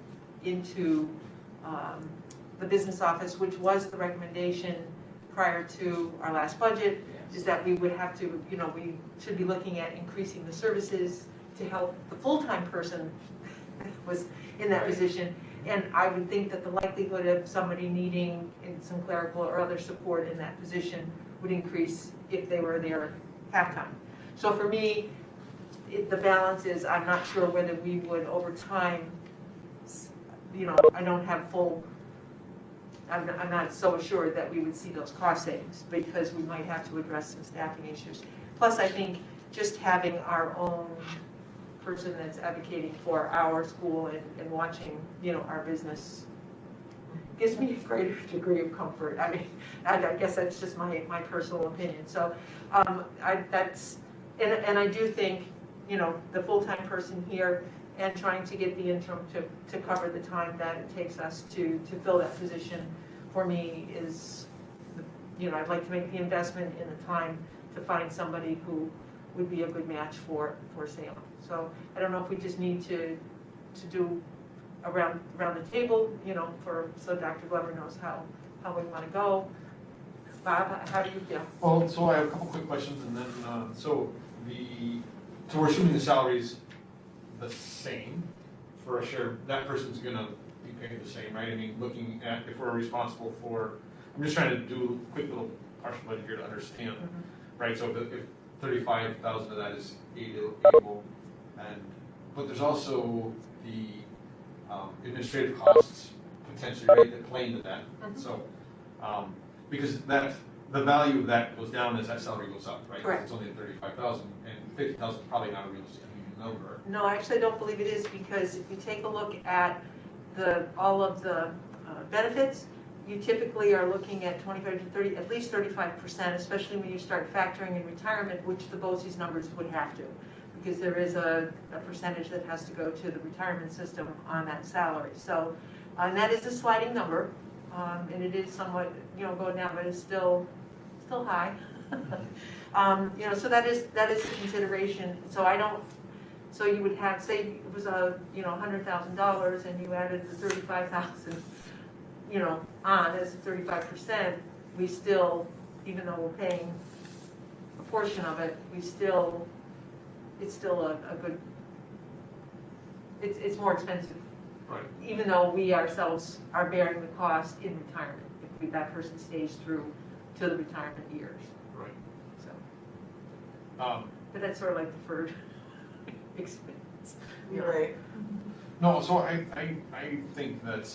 into the business office, which was the recommendation prior to our last budget, is that we would have to, you know, we should be looking at increasing the services to help the full-time person was in that position. And I would think that the likelihood of somebody needing some clerical or other support in that position would increase if they were there half-time. So for me, the balance is I'm not sure whether we would over time I don't have full, I'm not so assured that we would see those cost savings, because we might have to address some staffing issues. Plus, I think just having our own person that's advocating for our school and watching, our business gives me a greater degree of comfort. I mean, I guess that's just my personal opinion. So, and I do think, the full-time person here and trying to get the interim to cover the time that it takes us to fill that position, for me is, I'd like to make the investment in the time to find somebody who would be a good match for Salem. So I don't know if we just need to do around the table, so Dr. Glover knows how we want to go. Bob, how do you feel? Well, so I have a couple quick questions, and then, so we're assuming the salary's the same for a share, that person's gonna be paid the same, right? I mean, looking at, if we're responsible for, I'm just trying to do a quick little partial budget here to understand, right? So if 35,000 of that is able, but there's also the administrative costs potentially, right, that play into that. So, because the value of that goes down as that salary goes up, right? Correct. It's only at 35,000, and 50,000 is probably not a realistic number. No, I actually don't believe it is, because if you take a look at all of the benefits, you typically are looking at 25 to 30, at least 35%, especially when you start factoring in retirement, which the BOCES numbers would have to, because there is a percentage that has to go to the retirement system on that salary. So, and that is a sliding number, and it is somewhat, going down, but it's still high. So that is a consideration. So you would have, say it was $100,000 and you added the 35,000, on as 35%, we still, even though we're paying a portion of it, it's still a good, it's more expensive. Right. Even though we ourselves are bearing the cost in retirement, if that person stays through to the retirement years. Right. So. But that's sort of like deferred expense. Right. No, so I think that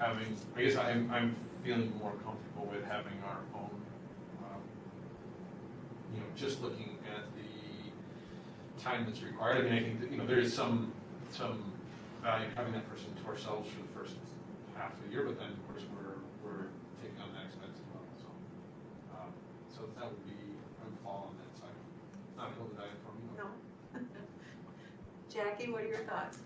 I guess I'm feeling more comfortable with having our own, just looking at the time that's required. I mean, I think that, there is some value in having that person to ourselves for the first half of the year, but then of course we're taking on that expense as well. So that would be, I would fall on that side. Not a hill to die for me. No. Jackie, what are your thoughts?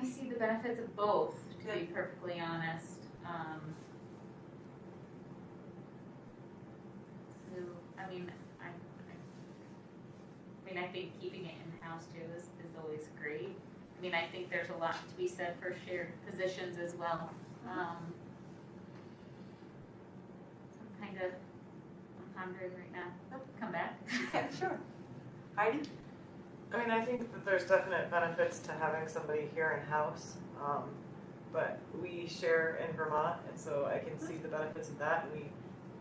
I see the benefits of both, to be perfectly honest. So, I think keeping it in-house too is always great. I think there's a lot to be said for shared positions as well. I'm pondering right now. Come back. Yeah, sure. Heidi? I think that there's definite benefits to having somebody here in-house, but we share in Vermont, and so I can see the benefits of that.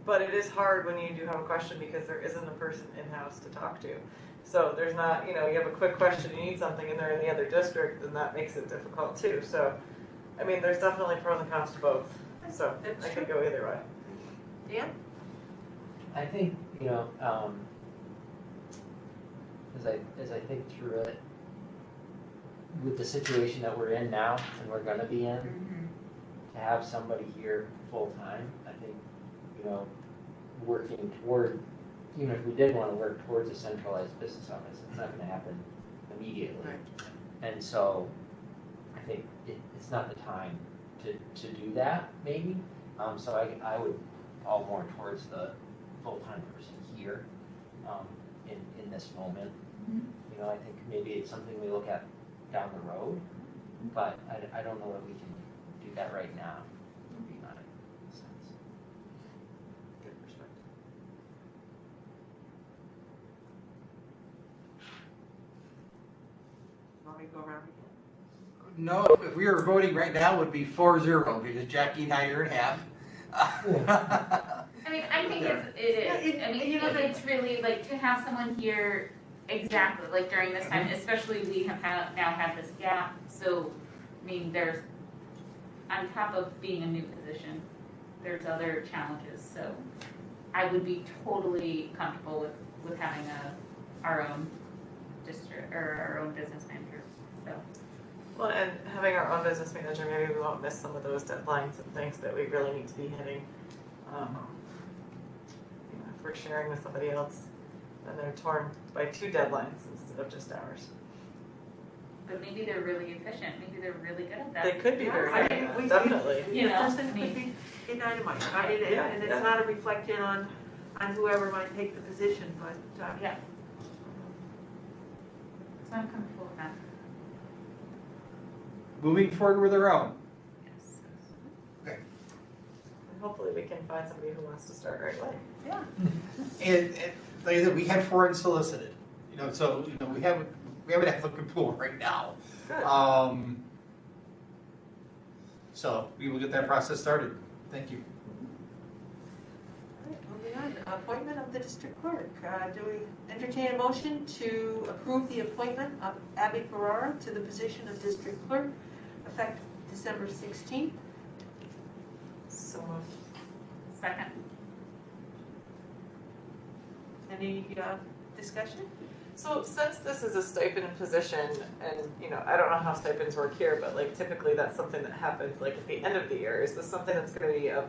But it is hard when you do have a question, because there isn't a person in-house to talk to. So there's not, you have a quick question, you need something, and they're in the other district, then that makes it difficult too. So, there's definitely pros and cons to both. So I could go either way. Dan? I think, as I think through it, with the situation that we're in now and we're gonna be in, to have somebody here full-time, I think, working toward, even if we did want to work towards a centralized business office, it's not gonna happen immediately. Right. And so I think it's not the time to do that, maybe. So I would fall more towards the full-time person here in this moment. I think maybe it's something we look at down the road, but I don't know that we can do that right now, would be my sense. Good perspective. Want me to go around again? No, if we were voting right now, it would be 4-0, because Jackie and I are in half. I think it is. It's really like to have someone here exactly like during this time, especially we have now had this gap. So I mean, there's, on top of being a new position, there's other challenges, so I would be totally comfortable with having our own district, or our own business manager, so. Well, and having our own business manager, maybe we won't miss some of those deadlines and things that we really need to be hitting. If we're sharing with somebody else, then they're torn by 2 deadlines instead of just ours. But maybe they're really efficient, maybe they're really good at that. They could be very I good, mean, we- definitely. You know, person I could mean- be dynamite. I mean, Yeah, and it's yeah. not a reflection on whoever might take the position, but, Yeah. So I'm comfortable with that. Moving forward with our own. Yes. And hopefully we can find somebody who wants to start right away. yeah. And like I said, we had 4 unsolicited, so, we have an applicant pool right now. Good. So we will get that process started. Thank you. All right, moving on, appointment of the district clerk. Do we entertain a motion to approve the appointment of Abby Ferrara to the position of district clerk effective December 16th? So moved. Second. Any discussion? So since this is a stipend position, and I don't know how stipends work here, but like typically that's something that happens like at the end of the year. Is this something that's going to be a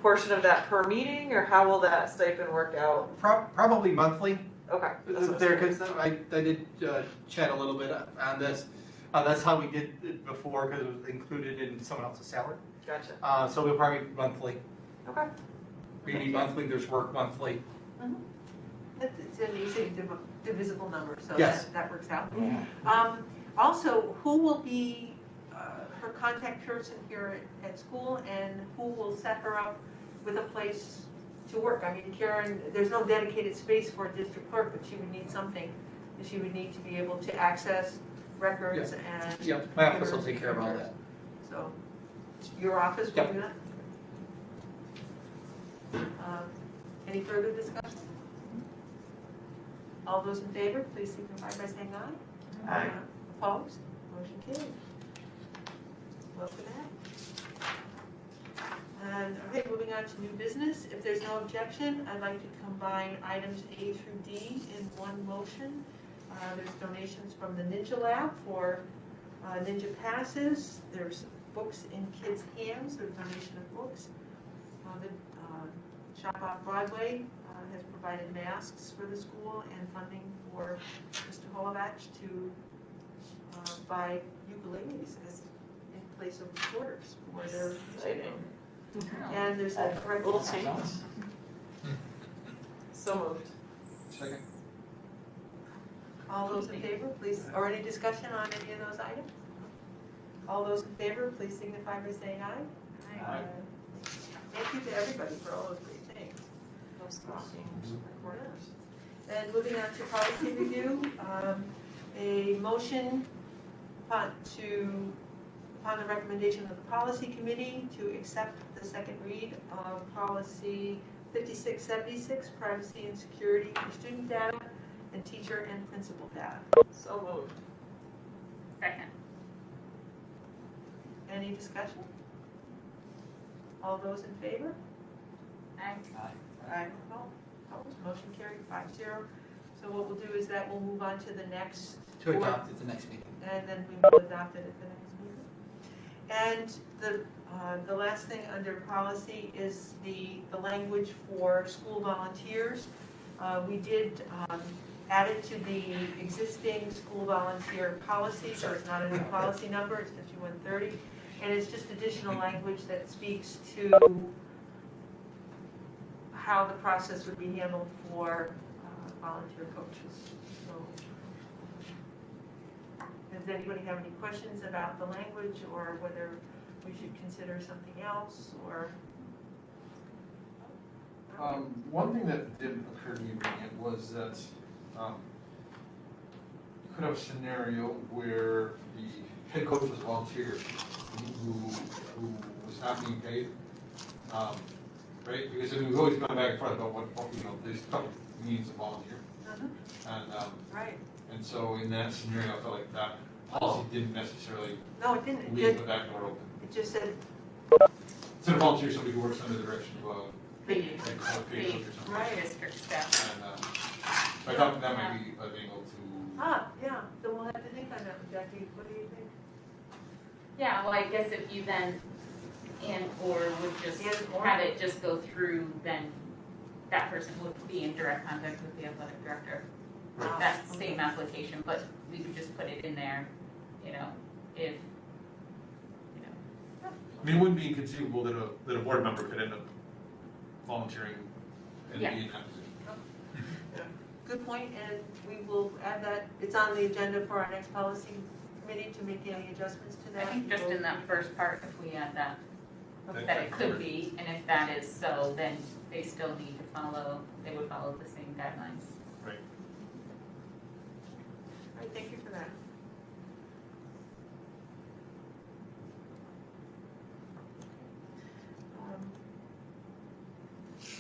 portion of that per meeting, or how will that stipend work out? Probably monthly. Okay. that's what I There, was because I did chat a little bit on this. That's how we did it before, because it was included in someone else's salary. Gotcha. So we'll probably monthly. Okay. We need monthly, there's work monthly. It's an easy divisible number, so Yes. that works out. Also, who will be her contact person here at school, and who will set her up with a place to work? I mean, Karen, there's no dedicated space for a district clerk, but she would need something. She would need to be able to access records and. Yeah, my office will take care of all that. So, your office will Yep. do that? Any further discussion? All those in favor, please signify by saying aye. Aye. Opposed? Motion carried. Well for that. And, okay, moving on to new business. If there's no objection, I'd like to combine items A through D in one motion. There's donations from the Ninja Lab for Ninja Passes. There's books in kids' hands, there's donation of books. The Shop Off Broadway has provided masks for the school and funding for Mr. Holovach to buy ukuleles as in place of recorders for their music. And there's a Little change. So moved. Second. All those in favor, please, or any discussion on any of those items? All those in favor, please signify by saying aye. Aye. Thank you to everybody for all those great things. Those recorders. And moving on to policy review, a motion upon the recommendation of the policy committee to accept the second read of policy 5676, privacy and security for student data and teacher and principal data. So moved. Second. Any discussion? All those in favor? Aye. Aye. Opposed? Motion carried 5-0. So what we'll do is that we'll move on to the next. To adopt at the next meeting. And then we will adopt it at the next meeting. And the last thing under policy is the language for school volunteers. We did add it to the existing school volunteer policy, so it's not a new policy number, it's 5130. And it's just additional language that speaks to how the process would be handled for volunteer coaches. So, does anybody have any questions about the language, or whether we should consider something else, or? One thing that did occur to me reading it was that you could have a scenario where the head coach was a volunteer who was not being paid, right? Because I mean, we've always gone back and forth about what there's a couple means of volunteer. And Right. and so in that scenario, I felt like that policy didn't necessarily No, it didn't. It leave the back door open. just said, Instead of volunteer, somebody who works under the direction of, The Facebook or something. Right. district staff. And, so I thought that might be an angle to, yeah, so we'll have to think on that, Jackie. What do you think? Yeah, well, I guess if you then, or would just And/or. have it just go through, then that person would be in direct contact with the athletic director. With that same application, but we could just put it in there, you know, if, you know. I mean, it wouldn't be inconceivable that a board member could end up volunteering and be Yeah. in that position. Good point, and we will add that, it's on the agenda for our next policy committee to make any adjustments to I that. think just in that first part, if we add that, that it could be, and if that is so, then they still need to follow, they would follow the same guidelines. Right. All right, thank you for that.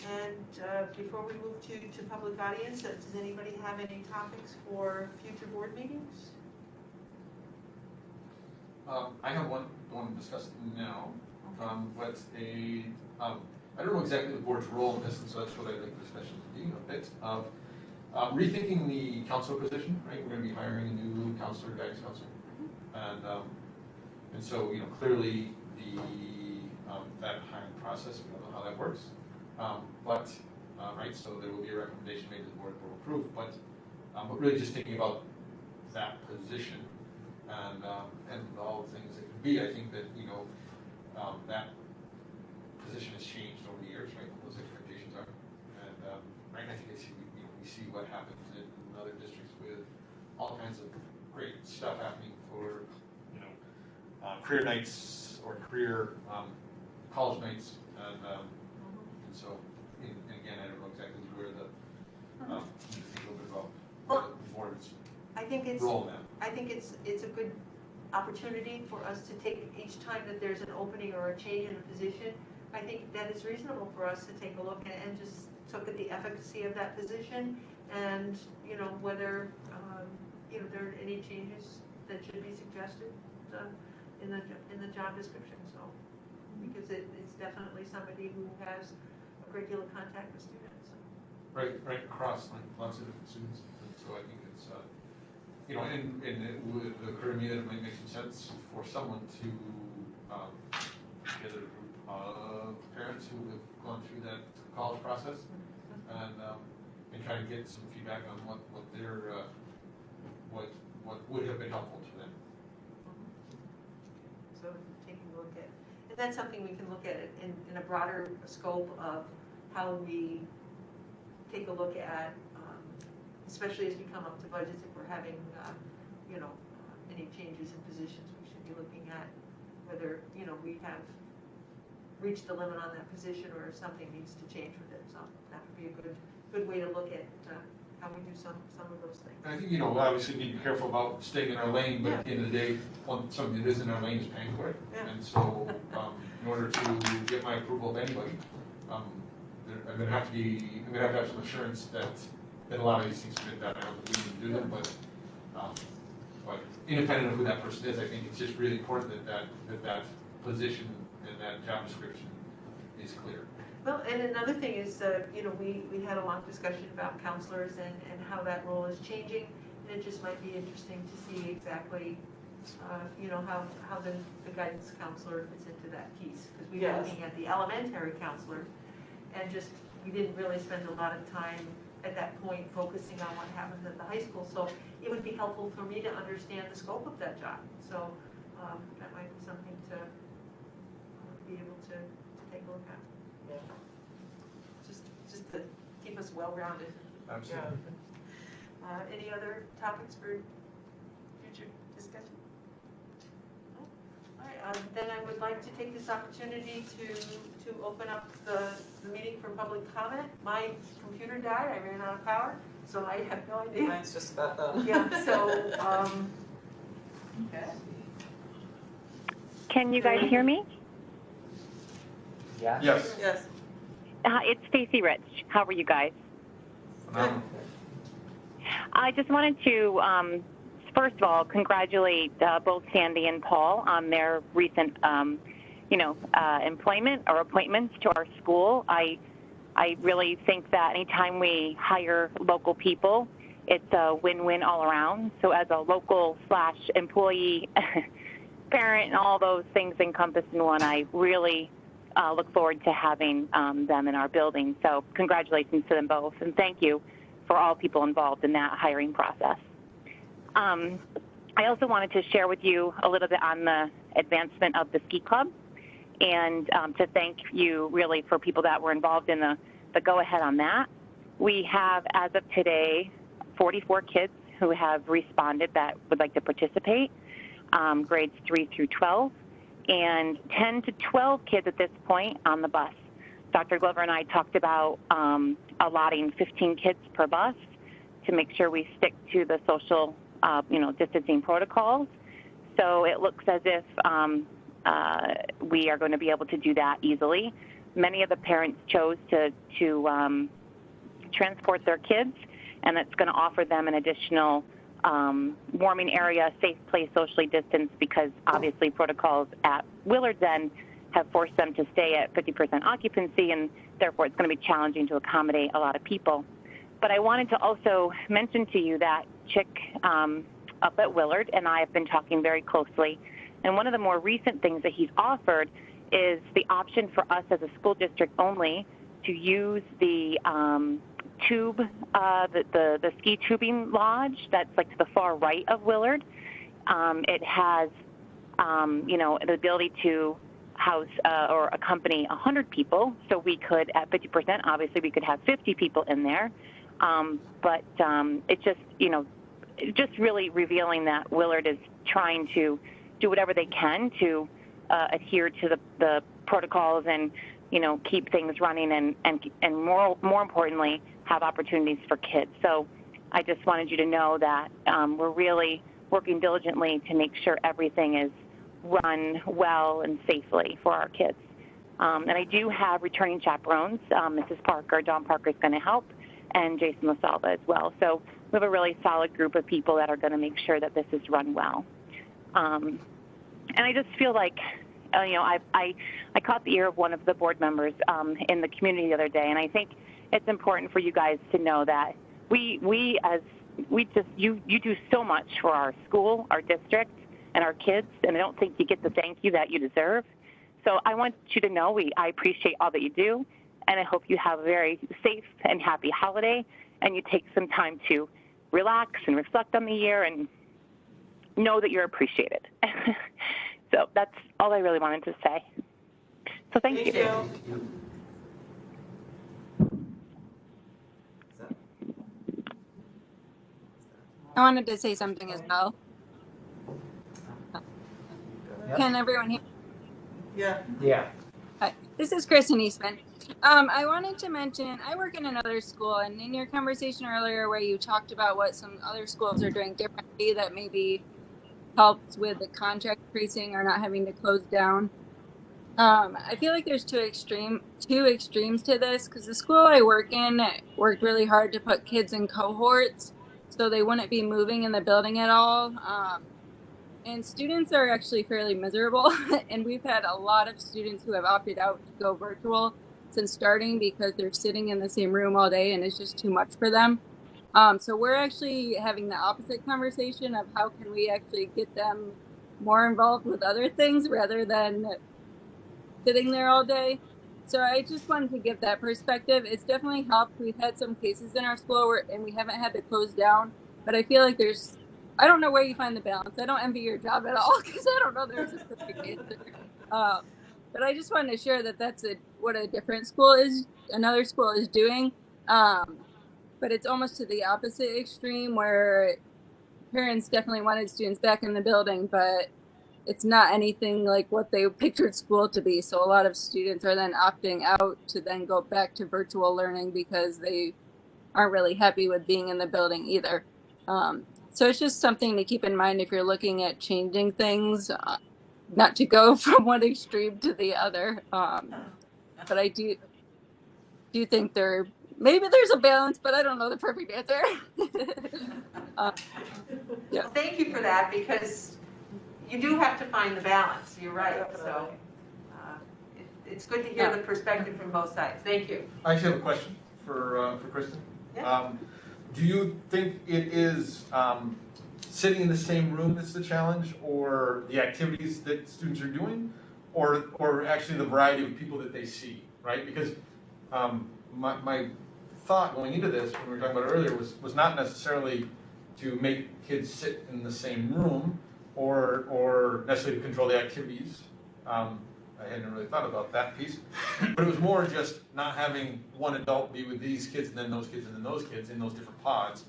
And before we move to public audience, does anybody have any topics for future board meetings? I have one to discuss now, but I don't know exactly the board's role in this, and so that's what I'd like the discussion to be a bit of. Rethinking the counselor position, right? We're gonna be hiring a new counselor, guidance counselor. And so, you know, clearly that hiring process, we don't know how that works. Right, so there will be a recommendation made to the board will approve, but really just thinking about that position and all the things it could be, I think that, you know, that position has changed over the years, right, what those expectations are. And, right, I think we see what happens in other districts with all kinds of great stuff happening for, you know, career nights or career college nights, and so, and again, I don't know exactly where the, think a little bit about the board's I think it's, role in that. I think it's a good opportunity for us to take each time that there's an opening or a change in a position. I think that it's reasonable for us to take a look and just look at the efficacy of that position and, you know, whether, you know, there are any changes that should be suggested in the job description, so. Because it's definitely somebody who has a great deal of contact with students. Right across, like, lots of different students, and so I think it's, you know, and it would occur to me that it might make some sense for someone to, get a group of parents who have gone through that college process and try to get some feedback on what their, what would have been helpful to them. So taking a look at, and that's something we can look at in a broader scope of how we take a look at, especially as we come up to budgets, if we're having, you know, any changes in positions, we should be looking at whether, you know, we have reached the limit on that position or something needs to change with it. So that would be a good way to look at how we do some of those things. And I think, you know, obviously need to be careful about staying in our lane, but at the end of the day, something that is in our lane is paying for it. Yeah. And so, in order to get my approval of anybody, I'm gonna have to have some assurance that a lot of these things have been done. I don't believe we can do them, but independent of who that person is, I think it's just really important that position and that job description is clear. Well, and another thing is, you know, we had a long discussion about counselors and how that role is changing, and it just might be interesting to see exactly, you know, how the guidance counselor fits into that piece. Because we were looking at the elementary counselor, and just, we didn't really spend a lot of time at that point focusing on what happens at the high school. So it would be helpful for me to understand the scope of that job. So that might be something to be able to take a look at. Yeah. Just to keep us well-rounded. Absolutely. Any other topics for future discussion? No? All right, then I would like to take this opportunity to open up the meeting for public comment. My computer died, I ran out of power, so I have no idea. Mine's just about done. Yeah, so, okay. Can you guys hear me? Yeah? Yes. Yes. It's Stacy Rich. How are you guys? I just wanted to first of all, congratulate both Sandy and Paul on their recent, employment or appointments to our school. I really think that anytime we hire local people, it's a win-win all around. So as a local / employee, parent, and all those things encompassed in one, I really look forward to having them in our building. So congratulations to them both, and thank you for all people involved in that hiring process. I also wanted to share with you a little bit on the advancement of the ski club, and to thank you really for people that were involved in the go-ahead on that. We have, as of today, 44 kids who have responded that would like to participate, grades 3 through 12, and 10 to 12 kids at this point on the bus. Dr. Glover and I talked about allotting 15 kids per bus to make sure we stick to the social, distancing protocols. So it looks as if we are going to be able to do that easily. Many of the parents chose to transport their kids, and that's going to offer them an additional warming area, safe place, socially distanced, because obviously protocols at Willard's End have forced them to stay at 50% occupancy, and therefore it's going to be challenging to accommodate a lot of people. But I wanted to also mention to you that Chick up at Willard and I have been talking very closely, and one of the more recent things that he's offered is the option for us as a school district only to use the tube, the ski tubing lodge that's like to the far right of Willard. It has, the ability to house or accompany 100 people. So we could, at 50%, obviously we could have 50 people in there. But it's just, just really revealing that Willard is trying to do whatever they can to adhere to the protocols and, keep things running and more importantly, have opportunities for kids. So I just wanted you to know that we're really working diligently to make sure everything is run well and safely for our kids. And I do have returning chaperones. Mrs. Parker, Dawn Parker is going to help, and Jason LaSalva as well. So we have a really solid group of people that are going to make sure that this is run well. And I just feel like, I caught the ear of one of the board members in the community the other day, and I think it's important for you guys to know that you do so much for our school, our district, and our kids, and I don't think you get the thank you that you deserve. So I want you to know I appreciate all that you do, and I hope you have a very safe and happy holiday, and you take some time to relax and reflect on the year and know that you're appreciated. So that's all I really wanted to say. So thank you. I wanted to say something as well. Can everyone hear? Yeah. Yeah. Hi, this is Kristen Eastman. I wanted to mention, I work in another school, and in your conversation earlier where you talked about what some other schools are doing differently that maybe helps with the contract tracing or not having to close down. I feel like there's two extremes to this, because the school I work in worked really hard to put kids in cohorts so they wouldn't be moving in the building at all. And students are actually fairly miserable, and we've had a lot of students who have opted out to go virtual since starting because they're sitting in the same room all day and it's just too much for them. So we're actually having the opposite conversation of how can we actually get them more involved with other things rather than sitting there all day. So I just wanted to give that perspective. It's definitely helped. We've had some cases in our school and we haven't had to close down, but I feel like I don't know where you find the balance. I don't envy your job at all because I don't know there's a perfect answer. But I just wanted to share that that's what a different school is, another school is doing. But it's almost to the opposite extreme where parents definitely wanted students back in the building, but it's not anything like what they pictured school to be. So a lot of students are then opting out to then go back to virtual learning because they aren't really happy with being in the building either. So it's just something to keep in mind if you're looking at changing things, not to go from one extreme to the other. But I do think they're maybe there's a balance, but I don't know the perfect answer. Yeah. Well, thank you for that, because you do have to find the balance, you're right, so. It's good to hear the perspective from both sides, thank you. I actually have a question for Kristen. Yeah. Do you think it is sitting in the same room that's the challenge, or the activities that students are doing, or actually the variety of people that they see, right? Because my thought going into this, when we were talking about it earlier, was not necessarily to make kids sit in the same room or necessarily to control the activities. I hadn't really thought about that piece, but it was more just not having one adult be with these kids and then those kids and then those kids in those different pods.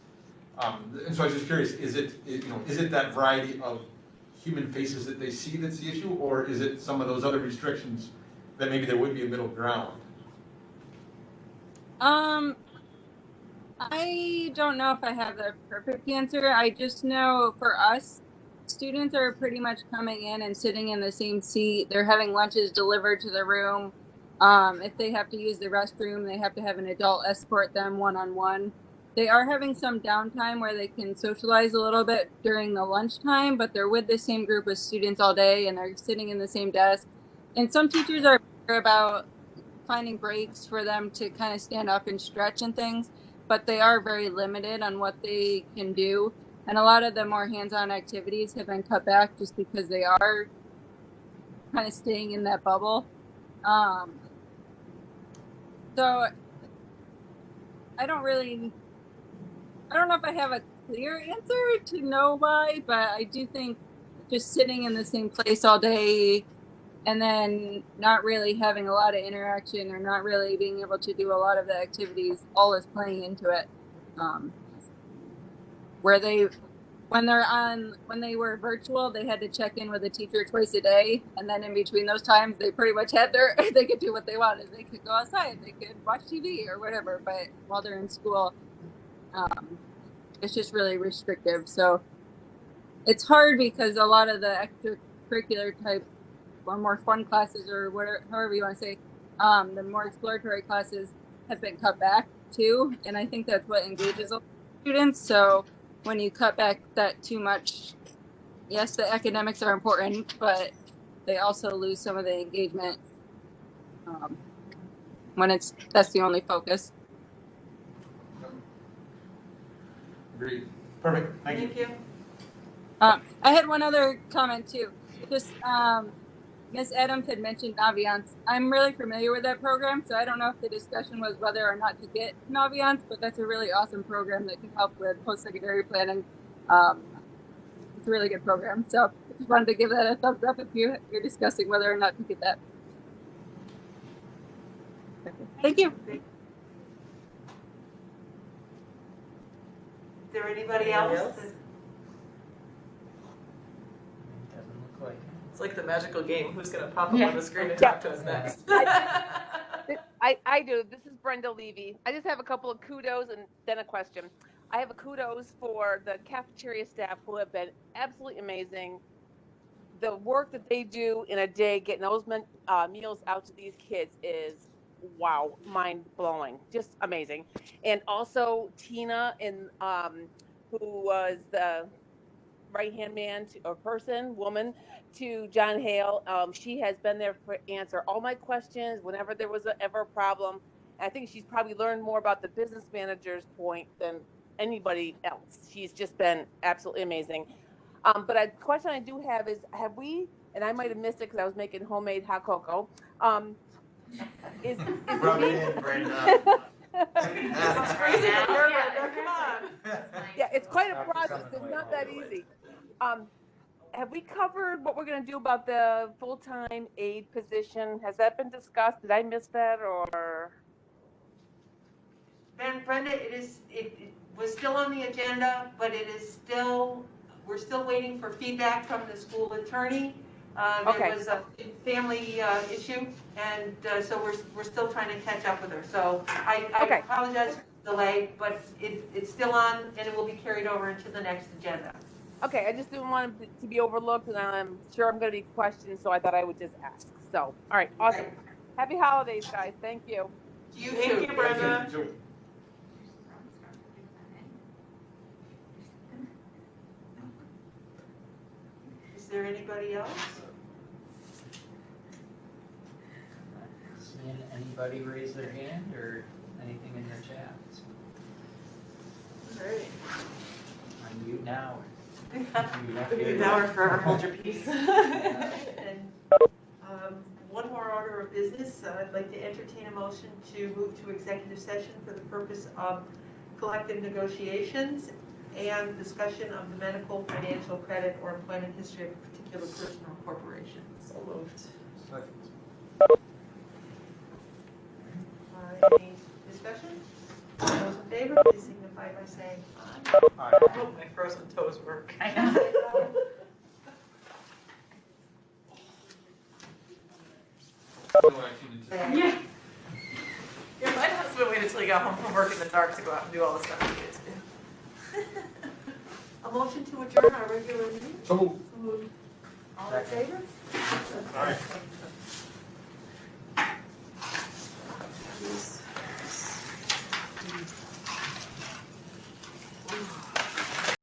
And so I was just curious: is it that variety of human faces that they see that's the issue, or is it some of those other restrictions that maybe there would be a middle ground? I don't know if I have the perfect answer. I just know for us, students are pretty much coming in and sitting in the same seat. They're having lunches delivered to their room. If they have to use the restroom, they have to have an adult escort them one-on-one. They are having some downtime where they can socialize a little bit during the lunchtime, but they're with the same group of students all day and they're sitting in the same desk. And some teachers are better about finding breaks for them to kind of stand up and stretch and things, but they are very limited on what they can do. And a lot of the more hands-on activities have been cut back just because they are kind of staying in that bubble. So I don't know if I have a clear answer to know why, but I do think just sitting in the same place all day and then not really having a lot of interaction or not really being able to do a lot of the activities all is playing into it. Where when they were virtual, they had to check in with a teacher twice a day, and then in between those times, they pretty much had they could do what they wanted. They could go outside, they could watch TV or whatever, but while they're in school, it's just really restrictive. So it's hard because a lot of the extracurricular type or more fun classes or whatever, however you want to say, the more exploratory classes have been cut back too, and I think that's what engages students. So when you cut back that too much, yes, the academics are important, but they also lose some of the engagement when that's the only focus. Agreed. Perfect. Thank you. I had one other comment too. Just Ms. Adams had mentioned Naviance. I'm really familiar with that program, so I don't know if the discussion was whether or not to get Naviance, but that's a really awesome program that can help with post-secondary planning. It's a really good program. So I just wanted to give that a thumbs up if you're discussing whether or not to get that. Thank you. Is there anybody else? It's like the magical game. Who's going to pop up on the screen and talk to us next? I do. This is Brenda Levy. I just have a couple of kudos and then a question. I have a kudos for the cafeteria staff who have been absolutely amazing. The work that they do in a day, getting those meals out to these kids is, wow, mind-blowing. Just amazing. And also Tina, who was the right-hand man woman to John Hale. She has been there to answer all my questions whenever there was ever a problem. I think she's probably learned more about the business manager's point than anybody else. She's just been absolutely amazing. But a question I do have is, have we, and I might have missed it because I was making homemade hot cocoa. Rub it in, Brenda. It's freezing in here, Brenda. Come on. Yeah, it's quite a process. It's not that easy. Have we covered what we're going to do about the full-time aide position? Has that been discussed? Did I miss that, or? Brenda, it was still on the agenda, but we're still waiting for feedback from the school attorney. There was a family issue, and so we're still trying to catch up with her. So I apologize for the delay, but it's still on, and it will be carried over into the next agenda. Okay, I just didn't want it to be overlooked, and I'm sure I'm going to be questioned, so I thought I would just ask. So, all right, awesome. Happy holidays, guys. Thank you. Thank you, Brenda. there anybody else? Seeing anybody raise their hand or anything in the chat? Great. Unmute now. Unmute now or forever hold your peace. And one more order of business, I'd like to entertain a motion to move to executive session for the purpose of collective negotiations and discussion of the medical, financial, credit, or employment history of a particular person or corporation. So moved. Any discussion? All those in favor, please signify by saying aye. I hope my frozen toes work. I know. Yeah. Yeah, my husband waited till he got home from work in the dark to go out and do all the stuff he needed to do. A motion to adjourn our regular meeting? So moved. All in favor? All right.